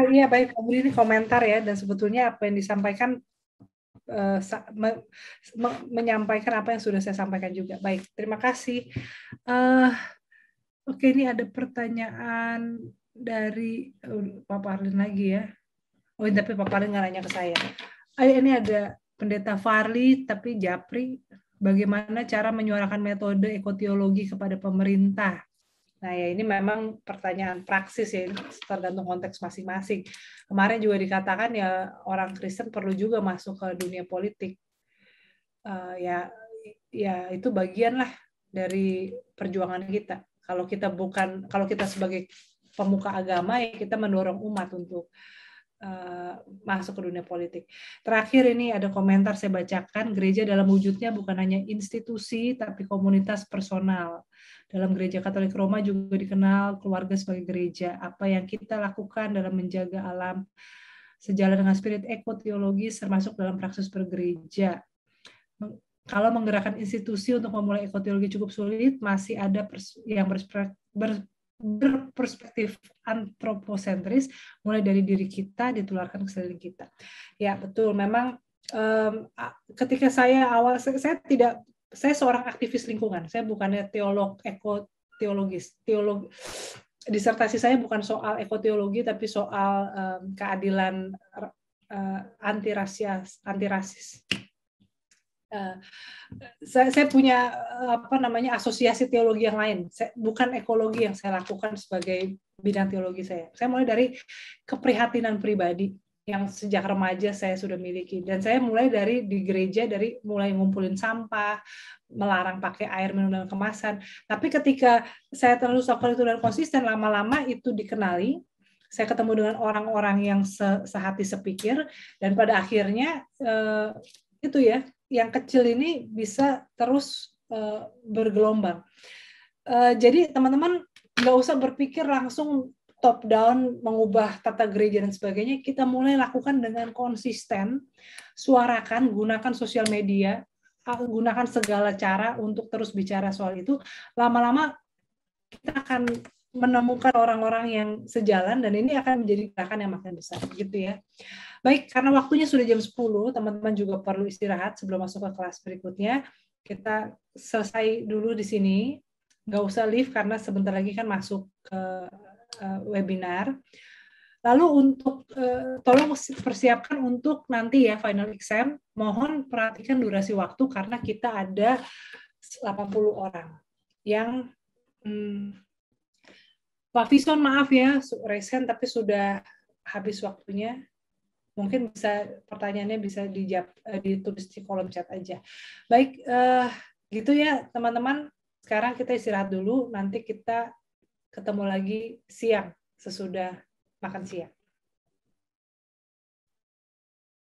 Iya baik, ini komentar ya, dan sebetulnya apa yang disampaikan menyampaikan apa yang sudah saya sampaikan juga. Baik, terima kasih. Oke, ini ada pertanyaan dari Pak Parlin lagi ya. Oh, tapi Pak Parlin nggak nanya ke saya. Ini ada Pendeta Farli tapi Japri, bagaimana cara menyuarakan metode ekoteologi kepada pemerintah? Nah ya, ini memang pertanyaan praksis ya, tergantung konteks masing-masing. Kemarin juga dikatakan ya orang Kristen perlu juga masuk ke dunia politik. Ya itu bagian lah dari perjuangan kita. Kalau kita sebagai pemuka agama ya kita mendorong umat untuk masuk ke dunia politik. Terakhir ini ada komentar saya bacakan, gereja dalam wujudnya bukan hanya institusi tapi komunitas personal. Dalam Gereja Katolik Roma juga dikenal keluarga sebagai gereja. Apa yang kita lakukan dalam menjaga alam sejalan dengan spirit ekoteologis termasuk dalam praksis bergereja. Kalau menggerakkan institusi untuk memulai ekoteologi cukup sulit, masih ada yang berperspektif antroposentris, mulai dari diri kita ditularkan ke sekeliling kita. Ya betul, memang ketika saya seorang aktivis lingkungan, saya bukannya ekoteologis. Disertasi saya bukan soal ekoteologi tapi soal keadilan antirasis. Saya punya asosiasi teologi yang lain, bukan ekologi yang saya lakukan sebagai bidang teologi saya. Saya mulai dari keprihatinan pribadi yang sejak remaja saya sudah miliki, dan saya mulai di gereja dari mulai ngumpulin sampah, melarang pakai air minum dalam kemasan. Tapi ketika saya terus lakukan itu dan konsisten, lama-lama itu dikenali. Saya ketemu dengan orang-orang yang sehati sepikir, dan pada akhirnya itu ya, yang kecil ini bisa terus bergelombang. Jadi teman-teman nggak usah berpikir langsung top down mengubah tata gereja dan sebagainya. Kita mulai lakukan dengan konsisten, suarakan, gunakan sosial media, gunakan segala cara untuk terus bicara soal itu. Lama-lama kita akan menemukan orang-orang yang sejalan, dan ini akan menjadi gerakan yang makin besar, gitu ya. Baik, karena waktunya sudah jam 10, teman-teman juga perlu istirahat sebelum masuk ke kelas berikutnya. Kita selesai dulu di sini, nggak usah leave karena sebentar lagi kan masuk ke webinar. Lalu untuk tolong persiapkan untuk nanti ya final exam, mohon perhatikan durasi waktu karena kita ada 80 orang yang Pak Vison maaf ya, resen tapi sudah habis waktunya. Mungkin pertanyaannya bisa ditulis di kolom chat aja. Baik, gitu ya teman-teman. Sekarang kita istirahat dulu, nanti kita ketemu lagi siang sesudah makan siang.